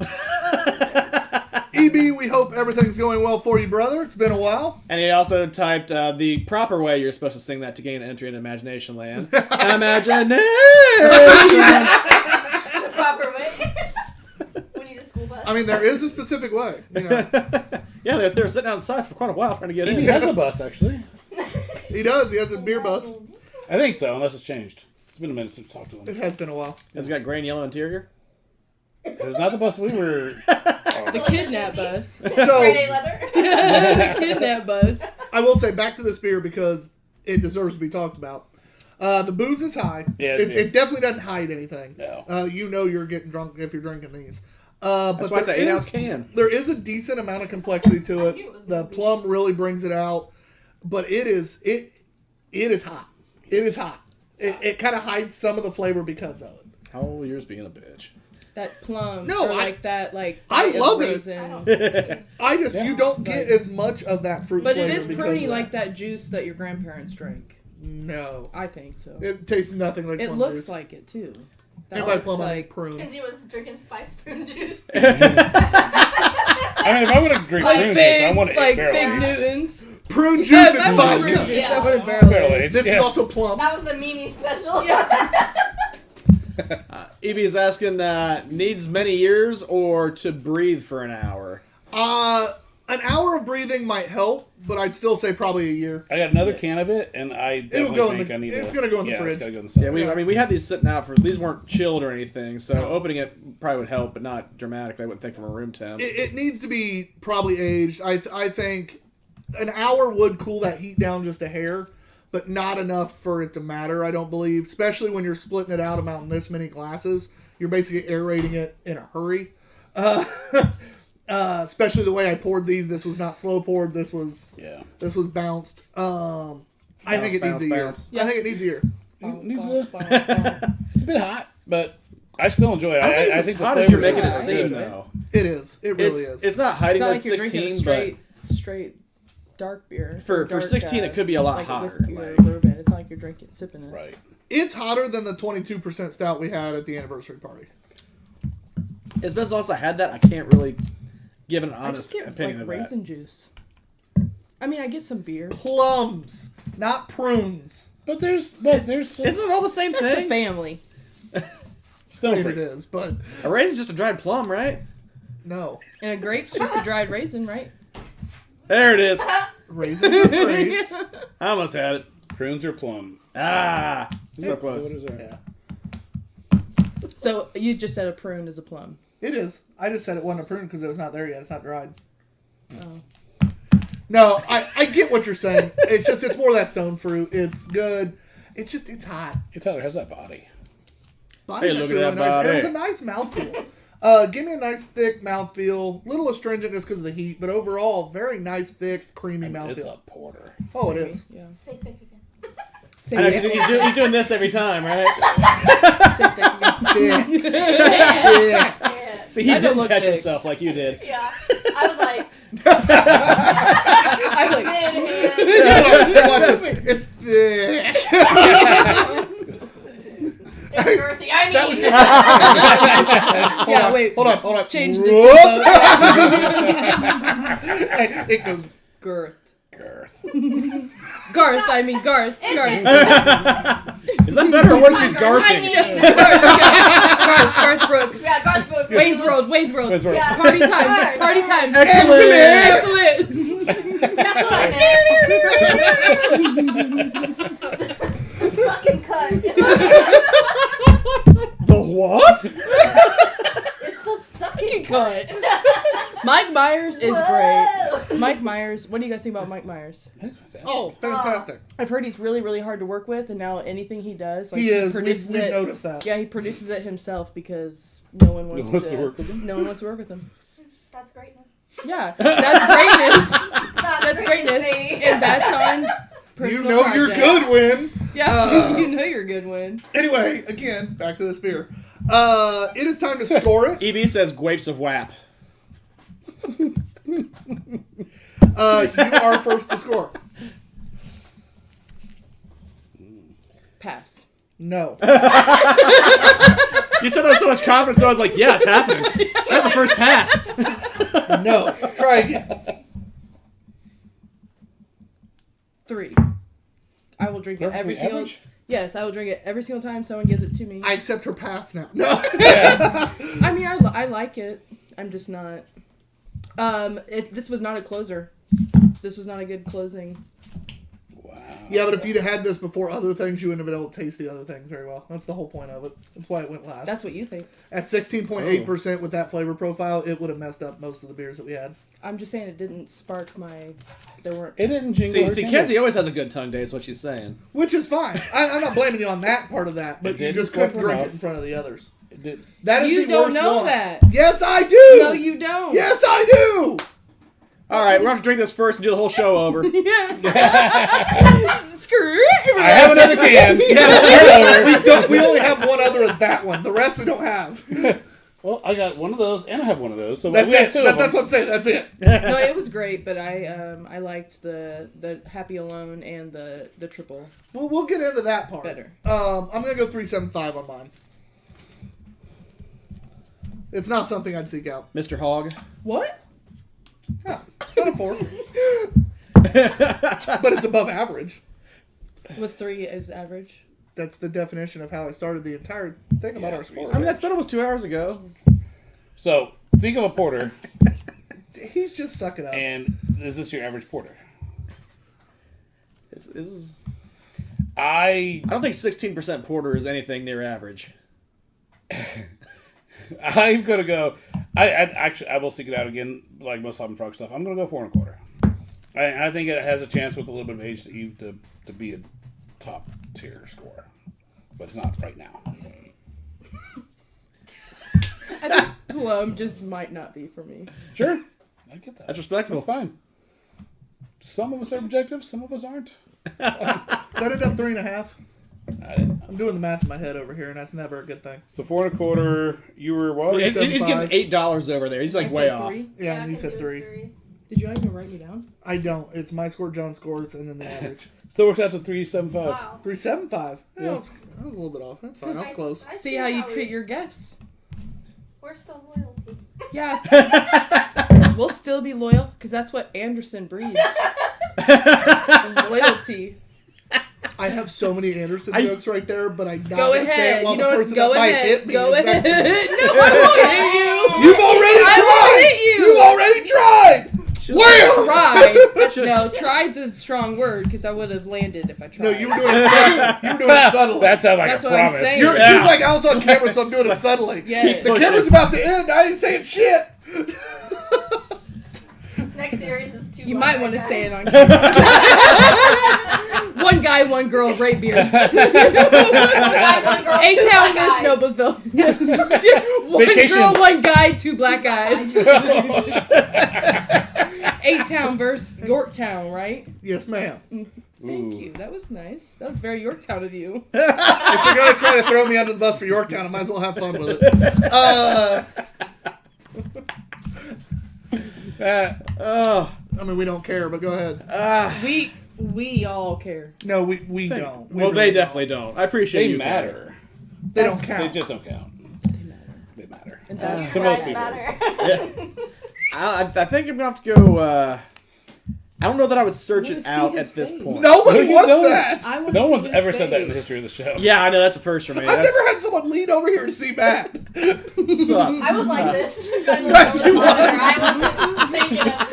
EB, we hope everything's going well for you, brother. It's been a while. And he also typed the proper way you're supposed to sing that to gain entry into Imagination Land. Imagination! The proper way. We need a school bus. I mean, there is a specific way. You know, Yeah, they were sitting outside for quite a while trying to get EB in. has a bus, actually. he does. He has a beer bus. I think so, unless it's changed. It's been a minute since I talked to him. It has been a while. Has it got gray and yellow interior? It was not the bus we were... The kidnap bus. Grade So, 8 leather. The kidnap bus. I will say back to this beer because it deserves to be talked about. The booze is high. Yeah, it, it is. it definitely doesn't hide anything. No. You know you're getting drunk if you're drinking these. But That's why it's an there 8-ounce is- can. There is a decent amount of complexity to knew it. it was The gonna be. plum really brings it out, but it is hot. It is hot. It kind of hides some of the flavor because of it. How old yours being a bitch? That plum. No, or I- like that, like. I bite of love it. rosin. You don't get as much of that fruit But flavor it is because pretty of like that juice that your grandparents drank. No. I think so. It tastes nothing like It plum looks juice. like it too. That And by looks plum, I mean like prune. Kinsey was drinking spice prune juice. I mean, if I would have drank like prune juice, I figs, want it like barrel Big aged. Newtons. Prune juice Yes, and I want prune vodka. juice. Yeah. I want a barrel Barrel aged. aged. This is yeah. also plum. That was the Mimi special. EB's asking, needs many years or to breathe for an hour? An hour of breathing might help, but I'd still say probably a year. I got another can of it, and I definitely go in think the- I need it's to... gonna go in the yeah, fridge. It's gotta go in the side. Yeah, I mean, we had these sitting out for, these weren't chilled or anything, so No. opening it probably would help, but not dramatically, I wouldn't think from a room temp. It needs to be probably aged. I think an hour would cool that heat down just a hair, but not enough for it to matter, I don't believe. Especially when you're splitting it out about in this many glasses. You're basically aerating it in a hurry. Especially the way I poured these. This was not slow poured. This was bounced. I think it needs a year. Bounce. I think it needs a year. Needs a- It's a bit hot, but I still enjoy it. I think I it's think as the hot as you're flavor making it is seem, good. though. It is. It really is. It's not hiding It's not that like you're drinking a 16, straight dark beer. For Dark, 16, it could be a lot like hotter, whiskey or like- bourbon. It's not like you're sipping it. Right. It's hotter than the 22% stout we had at the anniversary party. but as best as I had that, I can't really give an I honest just get opinion like of that. raisin juice. I mean, I get some beer. Plums, not prunes. But there's Isn't it all the same That's the thing? family. still It free. is, but A raisin's just a dried plum, right? no. And a grape's just a dried raisin, right? There it is. Raisins and grapes. I almost had it. Prunes or plum? Ah, so What close. is that? Yeah. So you just said a prune is a plum. It is. I just said it wasn't a prune because it was not there yet. It's not dried. Oh. No, I get what you're saying. It's more of that stone fruit. It's good. It's hot. Hey, Tyler, how's that body? Body's Hey, look actually at really that nice. And it was body. a nice mouthfeel. Give me a nice thick mouthfeel. Little astringent just because of the heat, but overall, very nice, thick, creamy It's mouthfeel. a porter. Oh, it is. Yeah. Say thick again. Say I know, that. he's doing this every time, right? Say that again. Thick. Yeah. Yeah. See, he That don't didn't look catch thick. himself like you did. Yeah. I was like, I'm like, mid-hand. Watch this. It's thick. It's girthy. I mean, That was just. yeah, wait. Hold on. Change the Whoop. tempo. Hey, it goes. Girth. Girth. Garth, I mean Garth. Garth. Is that better or worse? He's I garfing. mean, Garth Brooks. yeah, God's book. Wayne's World. Wayne's World. Yeah. Party time. Party time. Excellent. Excellent. That's what I meant. Sucking But Mike Myers is great. Mike Myers. What do you guys think about Mike Myers? Oh, fantastic. I've heard he's really, really hard to work with, and now anything he does, like He is. produces We've it. noticed that. Yeah, he produces it himself because no one wants wants to work with him? No one wants to work with him. That's greatness. Yeah, that's greatness. That's greatness, baby. and that's on You personal know projects. you're good, Win. Yeah, you know you're a good win. Anyway, again, back to this beer. It is time to score it. EB says Gwapes of WAP. You are first to score. Pass. No. You said that with so much confidence, so I was like, yeah, it's happening. That's the first pass. No. Try again. 3. I will drink it every Perfectly single. average? Yes, I will drink it every single time someone gives it to me. I accept her pass now. No. I mean, I like it. I'm just not. This was not a closer. This was not a good closing. Yeah, but if you'd had this before other things, you wouldn't have been able to taste the other things very well. That's the whole point of it. That's why it went last. That's what you think. At 16.8% with that flavor profile, it would have messed up most of the beers that we had. I'm just saying it didn't spark my. There weren't. It didn't jingle. See, Kenzie always has a good tongue day, is what she's saying. Which is fine. I'm not blaming you on that part of that, but It you didn't just couldn't flip drink enough. it in front of the others. It did. That is You the don't worst know one. that. Yes, I do. No, you don't. Yes, I do. All right, we're going to have to drink this first and do the whole show over. Yeah. Screw it. I have another can. We only have one other of that one. The rest we don't have. Well, I got one of those, and I have one of those. So That's we it. have two of That's them. what I'm saying. That's it. No, it was great, but I liked the Happy Alone and the triple Well, we'll get into that part. better. I'm gonna go 3.75 on mine. It's not something I'd seek out. Mr. Hogg. What? Yeah, it's not a 4. But it's above average. Was 3 as average? That's the definition of how I started the entire thing about our score. I mean, that's been almost 2 hours ago. So think of a porter, He's just sucking up. and is this your average porter? This is... I I don't think 16% porter is anything near average. I'm gonna go. I will seek it out again, like most Hop and Frog stuff. I'm gonna go 4 1/4. I think it has a chance with a little bit of age to be a top tier score, but it's not right now. I think Plum just might not be for me. Sure, I get that. That's respectable. That's fine. Some of us are objective, some of us aren't. That ended up 3.5. I didn't. I'm doing the math in my head over here, and that's never a good thing. So 4 1/4. You were what? He's giving 3.75. $8 over there. He's like I way said off. 3. Yeah, and you 'cause said it was 3. Did you not even write me down? I don't. It's my score, John scores, and then the average. Still works out to 3.75. Wow. 3.75. Yeah, Yeah. I was a little bit off. That's fine. I was close. I See how you we- treat your guests. Where's the loyalty? Yeah. We'll still be loyal because that's what Anderson breeds. Loyalty. I have so many Anderson jokes right there, but I'm not Go going to say ahead. it while You the don't person go that might ahead. hit me Go is ahead. next to me. No, I won't hit you. You've already I tried! won't hit you. You've already tried! Where? Tried. No, tried's a strong word because I would have landed if I tried. No, you were doing it subtly. You were doing it subtly. That sounds like That's a what I'm promise. saying. She's like, I was on camera, so I'm doing it subtly. Yeah. The camera's about to end. I ain't saying shit. Next series is Two You might Beerded want to Guys. say it on camera. One guy, one girl, great beers. One guy, one girl, two A-Town black versus guys. Noblesville. One Vacation. girl, one guy, two black guys. A-Town versus Yorktown, right? Yes, ma'am. Thank you. That was nice. That was very Yorktown of you. If you're going to try to throw me under the bus for Yorktown, I might as well have fun with it. Oh. I mean, we don't care, but go ahead. We all care. No, we don't. We Well, they really definitely don't. I appreciate They you. matter. They don't count. They just don't count. They matter. And that's To most Guys people. matter. I think I'm going to have to go... I don't know that I would search I wanna it see out his at this face. point. Nobody No, wants no. that. I wanna No see one's his ever said that in the face. history of the show. Yeah, I know. That's a first for me. I've That's never had someone lean over here to see Matt. suck. I was like this. Trying to Right, look you over there. was. I wasn't thinking of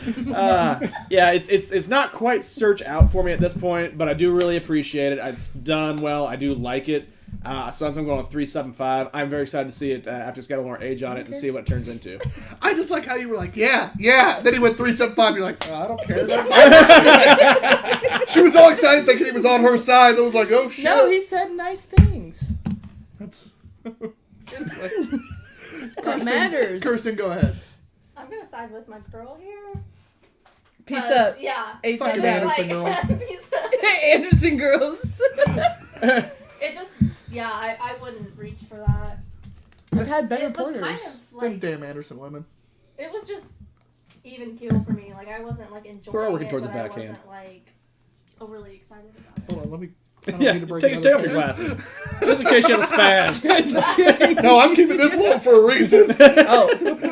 just Yeah, it's not quite search out for me at this point, but I do really appreciate it. It's done well. I do like it. So I'm going with 3.75. I'm very excited to see it after it's got a little more age on it and see what it turns into. I just like how you were like, yeah. Then he went 3.75. You're like, I don't care. She was all excited thinking he was on her side. I was like, oh shit. No, he said nice things. That's anyway. That matters. Kirsten, go ahead. I'm gonna side with my girl here. Peace up. Yeah. Fucking H-time Anderson girls. girls. Peace up. Anderson girls. It just, I wouldn't reach for that. I've had better It was porters. kind of Them like, damn Anderson women. it was just even keel for me. Like, I wasn't like enjoying We're all working it, towards but the I backhand. wasn't like overly excited about it. Hold on, let me. I don't Yeah, need to break take another off your thing. glasses. Just in case you have a spaz. Just kidding. No, I'm keeping this low for a reason. Oh.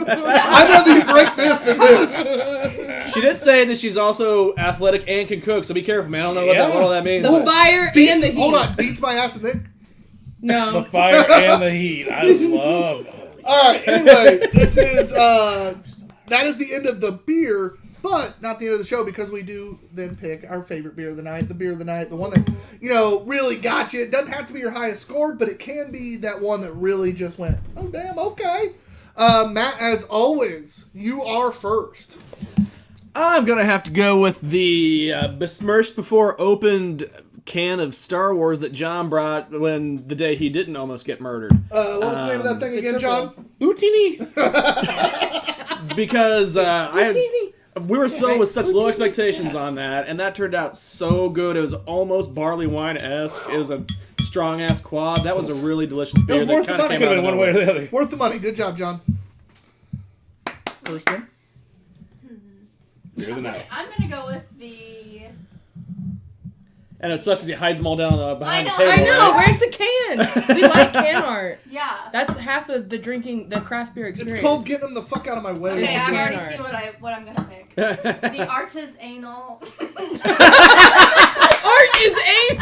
I'd rather you break this than this. She did say that she's also athletic and can cook, so be careful, man. I don't know what all that means. The but- fire Beats, and the heat. hold on, beats my ass and then. No. The fire and the heat. I love. All right. Anyway, this is that is the end of the beer, but not the end of the show because we do then pick our favorite beer of the night, the beer of the night, the one that really got you. It doesn't have to be your highest score, but it can be that one that really just went, oh damn, okay. Matt, as always, you are first. I'm going to have to go with the besmirched before opened can of Star Wars that John brought when the day he didn't almost get murdered. What was the name of that thing again, John? Utini. Because we were so with such low expectations on that, and that turned out so good. It was almost barley wine-esque. It was a strong-ass quad. That was a really delicious beer was that worth the kind of money. came Could out have of been one way or nowhere. the other. Worth the money. Good job, John. Kirsten. Beer of the night. I'm gonna go with the. And it sucks because he hides them all down behind the I table. I know. right? Where's the can? We like can art. Yeah. That's half of the craft beer experience. It's called getting them the fuck out of my way. Okay, I've can already art. seen what I'm gonna pick. The artisanal. Art is a.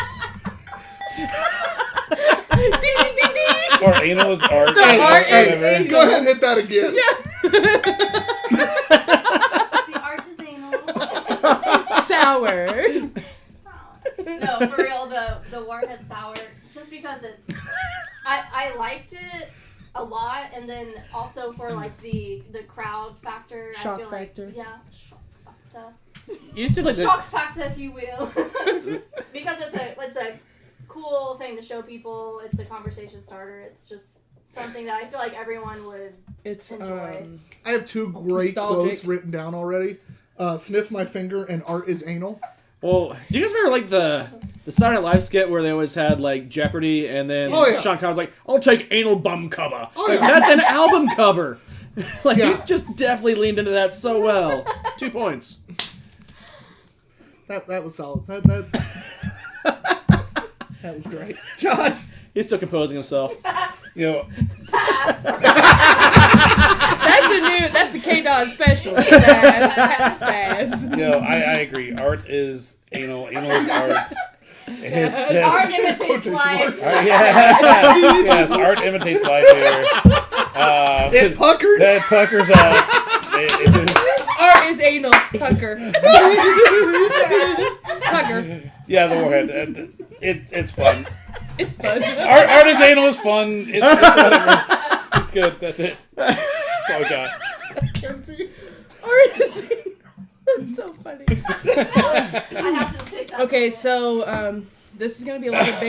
Ding, ding, ding, ding. Or anal is art. The art is whatever. anal. Go ahead and hit that again. The artisanal. Sour. No, for real, the Warhead sour. Just because I liked it a lot, and then also for like the crowd factor. I Shock feel factor. Like, yeah, shock factor. You used to like Shock factor, if you will. Because it's a cool thing to show people. It's a conversation starter. It's just something that I feel like everyone would It's enjoy. I have two great Nostalgic. quotes written down already. Sniff my finger and art is anal. Well, do you guys remember like the Saturday Night Live skit where they always had like Jeopardy and then Oh, yeah. Sean Connery was like, "I'll take anal bum cover." Oh, Like, yeah. that's an album cover. Like Yeah. you just definitely leaned into that so well. 2 points. That was solid. That was great. John. He's still composing himself. Pass. That's the K-Dog special. Spaz. I agree. Art is anal. Anal is art. It's just. Art imitates life. Yes, art imitates life here. It puckered. That puckers up. It is. Art is anal. Pucker. Pucker. Yeah, the Warhead. It's fun. It's fun. Art is anal is fun. It's whatever. It's good. That's it. That's all I got. Art is anal. That's so funny. I have to take that. Okay, so this is going to be a little You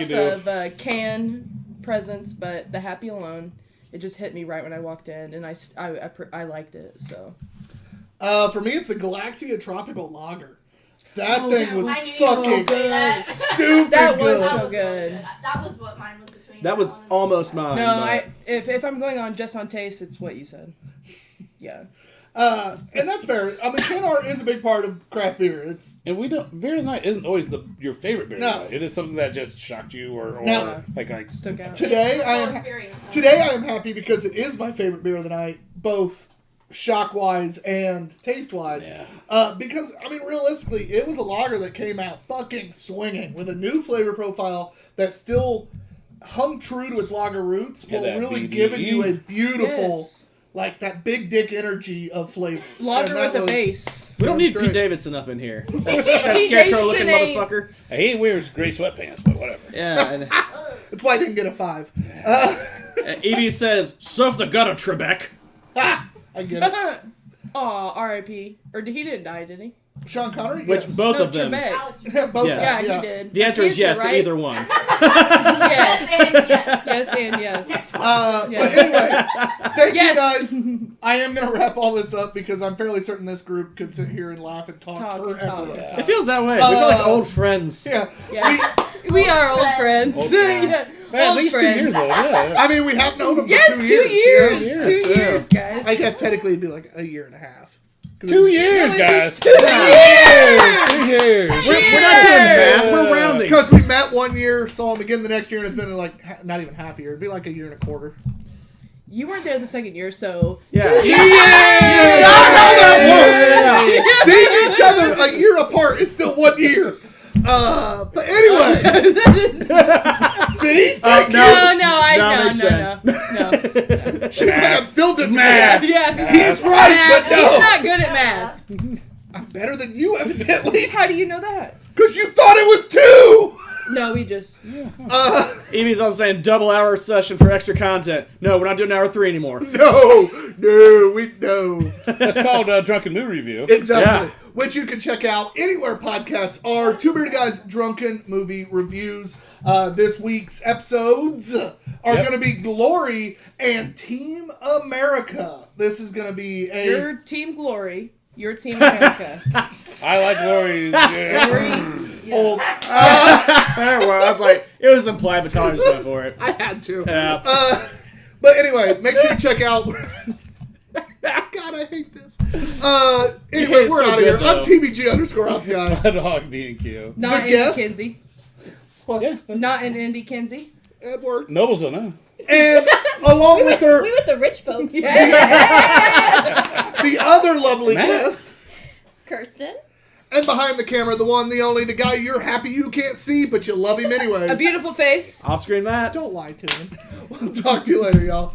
based do. off of can presents, but the Happy Alone, it just hit me right when I walked in, and I liked it, so. For me, it's the Galaxia Tropical Lager. That thing was I knew you were fucking gonna say that. stupid That was good. so really good. That was what mine was between. That was one and almost the other. mine. No, but- if I'm going on just on taste, it's what you said. Yeah. And that's fair. I mean, can art is a big part of craft beer. It's And we don't. Beer of the night isn't always your favorite beer. Of the No. night. It is something that just shocked you, or No. like Stuck out. today. I Full am experience, huh? today. I am happy because it is my favorite beer of the night, both shock wise and taste wise. Yeah. Because I mean, realistically, it was a lager that came out fucking swinging with a new flavor profile that still hung true to its lager roots, Yeah, while that really BDE. giving you a beautiful Yes. like that big dick energy of flavor. Lager And that with a was- base. We don't need Straight. Pete Davidson up in here. That Pete scarecrow looking Davidson ain't- motherfucker. He wears gray sweatpants, but whatever. Yeah. And, That's why I didn't get a 5. Evie says, "Surf the gutter, Trebek." I get it. Aw, R.I.P. Or he didn't die, did he? Sean Connery? Which yes. both No, of them. Trebek. Alex, Yeah, both Yeah. of Yeah, them, he did. The answer is Cancer, yes right? to either one. Yes. And yes. Yes and yes. But Yeah. anyway, thank Yes. you guys. I am going to wrap all this up because I'm fairly certain this group could sit here and laugh and talk forever. It feels that way. We feel like old friends. Yeah. Yes. We are old friends. Old friends. Yeah. Man, at Old least friends. 2 years old, yeah. I mean, we have known them for Yes, 2 2 years. years. you know? 2 true. years, guys. I guess technically it'd be like a year and a half. 2 years, guys. 2 years. 2 years. We're not doing math. We're rounding. Because we met one year, saw them again the next year, and it's been like not even half a year. It'd be like a year and a quarter. You weren't there the second year, so Yeah. Seeing each other a year apart is still 1 year. But anyway, see? Thank no. you. That makes sense. No. She's like, I'm still disagreeing. Math. Yeah. He's right, Math. but He's no. not good at math. I'm better than you, evidently. How do you know that? Because you thought it was 2. No, we just. Evie's also saying double hour session for extra content. No, we're not doing hour 3 anymore. No. That's called Drunken Movie Review. Exactly. Yeah. Which you can check out anywhere podcasts are. Two Bearded Guys Drunken Movie Reviews. This week's episodes are going to be Glory and Team America. This is going to be a... Your team Glory. Your team America. I like Lori's. Yeah. Glory. old... Well, I was like, it was implied, but Tyler just went for it. I had to. Yeah. But anyway, make sure you check out... God, I hate this. Anyway, It's we're so out of here. good, I'm though. TBG_Ops guy. Dog B&Q. Not Good Andy guess. Kinsey. Yeah. Not an Andy Kinsey. Edward. Nobles don't know. And along with her, We with the rich folks. the other lovely Matt. guest. Kirsten. And behind the camera, the one, the only, the guy you're happy you can't see, but you love him anyways. A beautiful face. Off screen Matt. Don't lie to him. We'll talk to you later, y'all.